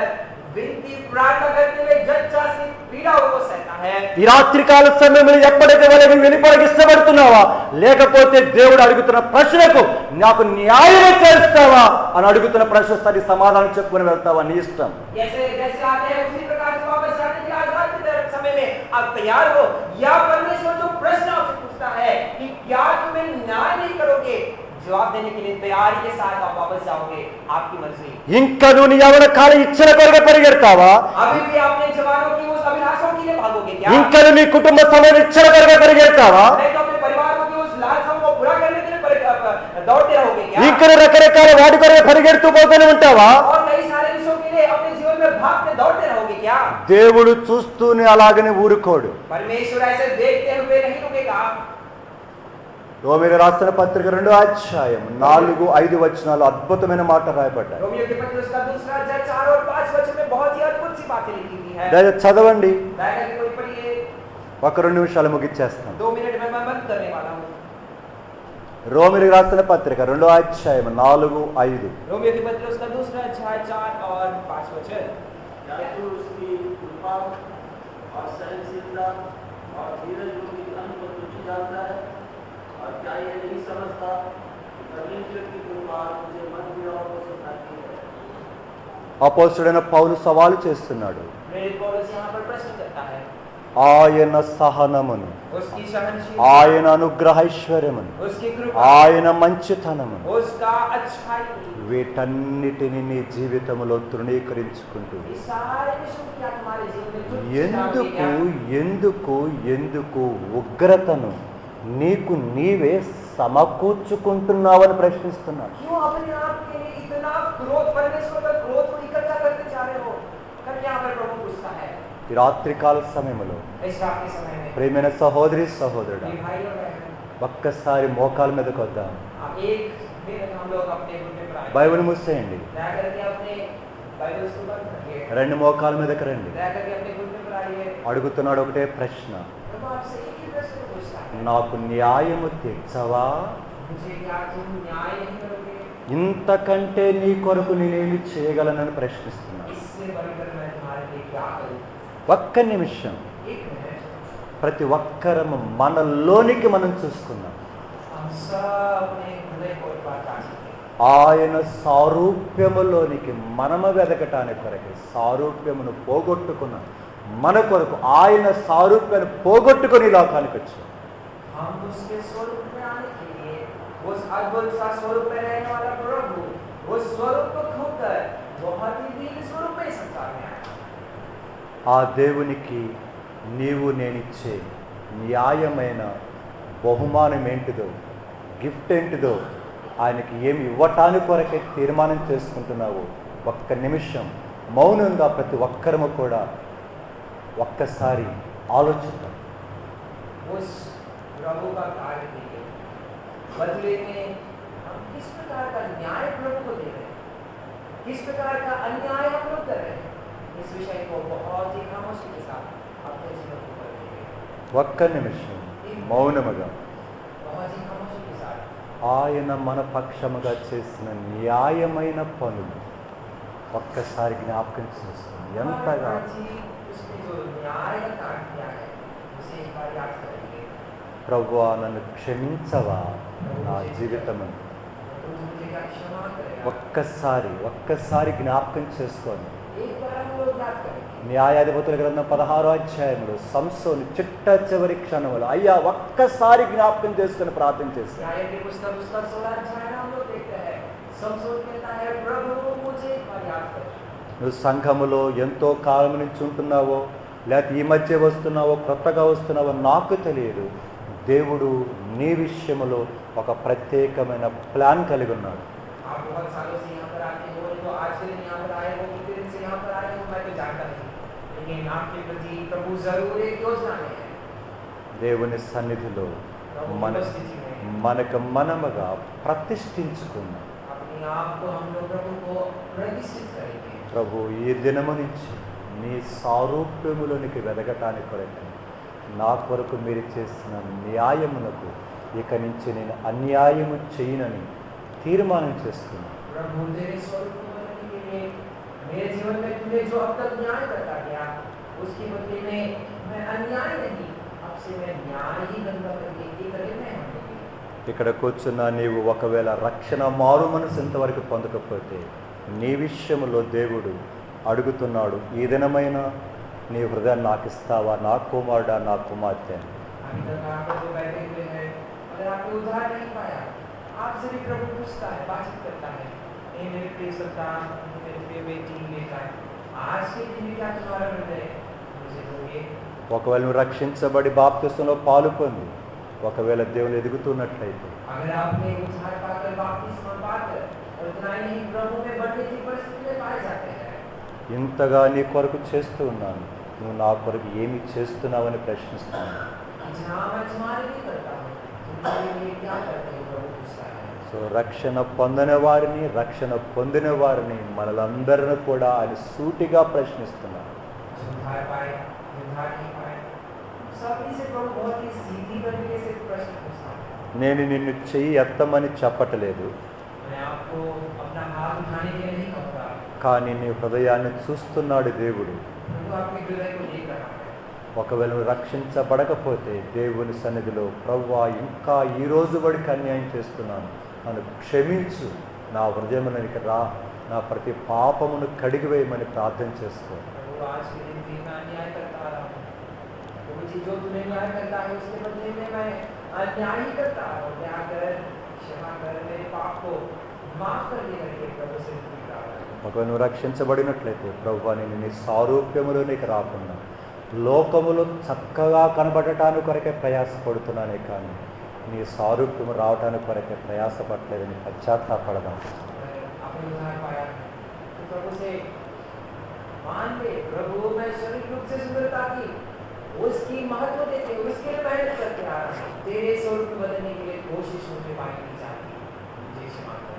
विनती प्रार्थना करते हुए जच्चा से पीड़ाओं को सहता है। ఈ రాత్రికాల సమయంలో ఎప్పటికీ వాళ్ళకి వెళ్ళిపోవడానికి ఇష్టపడుతున్నావా, లేకపోతే దేవుడు అడుగుతున్న ప్రశ్నకు నాకు న్యాయం చేస్తావా అని అడుగుతున్న ప్రశ్న సరి సమాధానం చెప్పుకొని వెళ్తావా, నీ ఇష్టం. जैसे जैसे आते हैं उसी प्रकार से वापस जाने के आज रात के समय में आप तैयार हो, या परमेश्वर जो प्रश्न आपसे पूछता है कि क्या तुम्हें न्याय नहीं करोगे, जवाब देने के लिए तैयारी के साथ आप वापस जाओगे, आपकी मर्जी। ఇంకా నువ్వు నీ యవన కాల ఇచ్చల కొరకు పరిగెడతావా, अभी भी अपने जवानों की उस अभिलाषाओं के लिए भागोगे क्या? ఇంకా నీ కుటుంబ సమయం ఇచ్చల కొరకు పరిగెడతావా, नहीं तो अपने परिवारों की उस लालसाओं को पूरा करने के लिए दौड़ते रहोगे क्या? ఇంకా రకరకాల వాటి కొరకు పరిగెడుతూ పోతూనే ఉంటావా? और कई सारे विषयों के लिए अपने जीवन में भागते दौड़ते रहोगे क्या? దేవుడు చూస్తూనే అలాగనే ఊరుకోడు. परमेश्वर ऐसे देखते हुए नहीं रुकेगा। రోమీయులకు రాసిన పత్రిక 2వ అధ్యాయం 4-5 వచనాలు అద్భుతమైన మాట రాయబడ్డాయి. रोमियो के पत्र उसका दूसरा अध्याय 4 और 5 वचन में बहुत ही अद्भुत सी बातें लिखी हुई है। దయచేసి చదవండి. दया करके कोई पढ़िए। ఒక 2 నిమిషాలు ముగిచ్చేస్తాను. 2 मिनट में मैं बंद करने वाला हूँ। రోమీయులకు రాసిన పత్రిక 2వ అధ్యాయం 4-5. रोमियो के पत्र उसका दूसरा अध्याय 4 और 5 वचन। या तो उसकी कृपा और सहनशीलता और धीरज को भी अनुभव तुझे जानता है, और क्या ये नहीं समझता कि परमेश्वर की कृपा मुझे मन विराम को सिखाती है। అపోస్తలుడైన పౌలు సవాలు చేస్తున్నాడు. प्रेरित पौलुस यहाँ पर प्रश्न करता है, ఆయన సహనమును, उसकी सहनशीलता, ఆయన అనుగ్రహైశ్వర్యమును, उसकी कृपा, ఆయన మంచితనమును, उसका अच्छाई, వీటన్నిటిని నీ జీవితంలో తృణీకరించుకుంటూ ये सारे विषयों की आप हमारे जीवन में तुच्छ ఎందుకు जाओगे ఎందుకు ఎందుకు ఉగ్రతను నీకు నీవే సమకూర్చుకుంటున్నావని ప్రశ్నిస్తున్నాడు. क्यों अपने आप के लिए इतना क्रोध, परमेश्वर का क्रोध को इकट्ठा करते जा रहे हो? करके यहाँ पर प्रभु पूछता है ఈ రాత్రికాల సమయంలో इस रात के समय में। ప్రియమైన సహోదరి సహోదరుడా, ये भाई और बहन, ఒక్కసారి మోకాల మీదకి వద్దాం. आप एक मिनट हम लोग अपने घुटने पर आए। బైబిల్ మూసేయండి, दया करके अपने बाइबल को बंद करिए। రెండు మోకాల మీదకి రండి. दया करके अपने घुटने पर आइए। అడుగుతున్నాడు ఒకటే ప్రశ్న, प्रभु आपसे एक ही प्रश्न पूछता है, నాకు న్యాయము తీర్చవా? मुझे क्या तुम न्याय नहीं करोगे? ఇంతకంటే నీ కొరకు నేనేమి చేయగలనని ప్రశ్నిస్తున్నాడు. इससे बढ़कर मैं तुम्हारे लिए क्या करूं? ఒక్క నిమిషం एक मिनट, ప్రతి ఒక్కరము మనలోనికి మనం చూసుకున్నాం. हम सब अपने हृदय को एक बार जांच लें। ఆయన సారూప్యములోనికి మనము వెదకటానికి కొరకు సారూప్యమును పోగొట్టుకున్నాం. మన కొరకు ఆయన సారూప్యాన్ని పోగొట్టుకుని ఈ లోకానికి వచ్చాం. हम उसके स्वरूप में आने के लिए, उस अद्भुत सा स्वरूप में रहने वाला प्रभु, उस स्वरूप को खोकर बहुत ही दिव्य स्वरूप में इस संसार में आया। ఆ దేవునికి నీవు నేనిచ్చే న్యాయమైన బహుమానం ఏంటిదో, గిఫ్ట్ ఏంటిదో, ఆయనకి ఏమి ఇవ్వటానికి కొరకే తీర్మానం చేసుకుంటున్నావు. ఒక్క నిమిషం మౌనంగా ప్రతి ఒక్కరము కూడా ఒక్కసారి ఆలోచిద్దాం. उस प्रभु का कार्य के लिए बदले में हम किस प्रकार का न्याय प्रभु को दे रहे हैं, किस प्रकार का अन्याय हम लोग कर रहे हैं, इस विषय को बहुत ही खामोशी के साथ आपके जीवन को बदलेंगे। ఒక్క నిమిషం మౌనముగా बहुत ही खामोशी के साथ ఆయన మన పక్షముగా చేసిన న్యాయమైన పనులు ఒక్కసారి జ్ఞాపకం చేస్తుంది. ఎంతగా उसने जो न्याय का काम किया है उसे एक बार याद करेंगे। ప్రభువా నన్ను క్షమించవా నా జీవితము. तो मुझे क्या क्षमा करेगा। ఒక్కసారి జ్ఞాపకం చేసుకోండి. एक बार हम लोग याद करेंगे। న్యాయాధిపతుల గ్రంథం 16వ అధ్యాయంలో సంసోను చిట్ట చివరి క్షణములు అయ్యా ఒక్కసారి జ్ఞాపకం చేసుకుని ప్రార్థన చేశాడు. न्याय के पुस्तक उसका 16 अध्याय में हम लोग देखते हैं समसोन कहता है प्रभु मुझे एक बार याद कर। నువ్వు సంఘములో ఎంతో కాలం నుంచి ఉంటున్నావో లేకపోతే ఈ మధ్య వస్తున్నావో కొత్తగా వస్తున్నావో నాకు తెలియదు. దేవుడు నీ విషయంలో ఒక ప్రత్యేకమైన ప్లాన్ కలిగి ఉన్నాడు. आप बहुत सालों से यहाँ पर आते हो तो आज के दिन यहाँ पर आए हो कितने दिन से यहाँ पर आए हो मैं तो जानता नहीं, लेकिन आपके प्रति प्रभु जरूर एक योजना में है। దేవుని సన్నిధిలో మనకు మనముగా ప్రతిష్ఠించుకున్నాం. अपने आप को हम लोग प्रभु को प्रतिष्ठित करेंगे। ప్రభు ఈ దినము నుంచి నీ సారూప్యములోనికి వెదగటానికి కొరకు నా కొరకు మీరు చేసిన న్యాయమునకు ఇక నుంచి నేను అన్యాయము చేయనని తీర్మానం చేసుకున్నాను. प्रभु तेरे स्वरूप को बनने के लिए मेरे जीवन में तूने जो अब तक न्याय करता गया उसके बदले में मैं अन्याय नहीं, अब से मैं न्याय ही बनकर करके एक निर्णय होंगे। ఇక్కడ కూర్చున్న నీవు ఒకవేళ రక్షణ మారు మనసు ఇంతవరకు పొందకపోతే నీ విషయంలో దేవుడు అడుగుతున్నాడు, ఈ దినమైన నీ హృదయాన్ని నాకు ఇస్తావా నా కుమారుడా నా కుమార్తె అని. अभी तक आप जो बैठे हुए हैं अगर आपने उद्धार नहीं पाया आपसे भी प्रभु पूछता है, बातचीत करता है, ए मेरे प्रिय संतान, मेरे प्रिय बेटी बेटा, आज के दिन में क्या तुम्हारा हृदय मुझे दोगे। ఒకవేళ నువ్వు రక్షించబడి బాప్తిస్మలో పాలు పొంది ఒకవేళ దేవుని ఎదుగుతున్నట్లయితే अगर आपने उद्धार पाकर बपतिस्मा पाकर और इतना ही नहीं प्रभु में बढ़ने की परिस्थिति में पाए जाते हैं, ఇంతగా నీ కొరకు చేస్తూ ఉన్నాను, నువ్వు నా కొరకు ఏమి చేస్తున్నావని ప్రశ్నిస్తున్నాను. इतना मैं तुम्हारे लिए करता हूँ, तुम्हारे लिए क्या करते हो प्रभु पूछता है। సో రక్షణ పొందిన వారిని రక్షణ పొందిన వారిని మనలందరిని కూడా ఆయన సూటిగా ప్రశ్నిస్తున్నారు. जो उद्धार पाए उद्धार नहीं पाए सभी से प्रभु बहुत ही सीधी तरीके से प्रश्न पूछता है। నేను నిన్ను చెయ్యి ఎత్తమని చెప్పట్లేదు, मैं आपको अपना हाथ उठाने के लिए नहीं कहूँगा, కానీ నీ హృదయాన్ని చూస్తున్నాడు దేవుడు. प्रभु आपके हृदय को देख रहा है। ఒకవేళ నువ్వు రక్షించబడకపోతే దేవుని సన్నిధిలో ప్రభువా ఇంకా ఈ రోజు వరకు అన్యాయం చేస్తున్నాను, నన్ను క్షమించు, నా హృదయమునకి రా, నా ప్రతి పాపమును కడిగివేయమని ప్రార్థన చేసుకో. प्रभु आज के दिन भी मैं अन्याय करता आ रहा हूँ, प्रभु जी जो तूने न्याय करता है उसके बदले में मैं अन्याय ही करता आ रहा हूँ, दया कर क्षमा कर मेरे पाप को माफ कर दे करके प्रभु से विनती कर रहा हूँ। ఒకవేళ నువ్వు రక్షించబడినట్లయితే ప్రభువా నేను నీ సారూప్యములోనికి రాకుండా లోకములో చక్కగా కనబడటానికి కొరకే ప్రయాసపడుతున్నానే కానీ నీ సారూప్యము రావటానికి కొరకే ప్రయాసపడలేదని పశ్చాత్తాపడదాం. आपने उद्धार पाया तो प्रभु से मान ले, प्रभु मैं शारीरिक रूप से सुंदरता की उसकी महत्व देते उसके लिए मेहनत करके आ रहा हूँ, तेरे स्वरूप को बदलने के लिए कोशिश मुझे पानी की जाती है, मुझे क्षमा कर।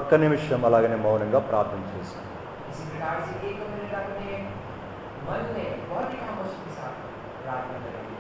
ఒక్క నిమిషం అలాగనే మౌనంగా ప్రార్థన చేస్తాం. इसी प्रकार से एक मिनट अपने मन में बहुत ही खामोशी के साथ प्रार्थना करेंगे।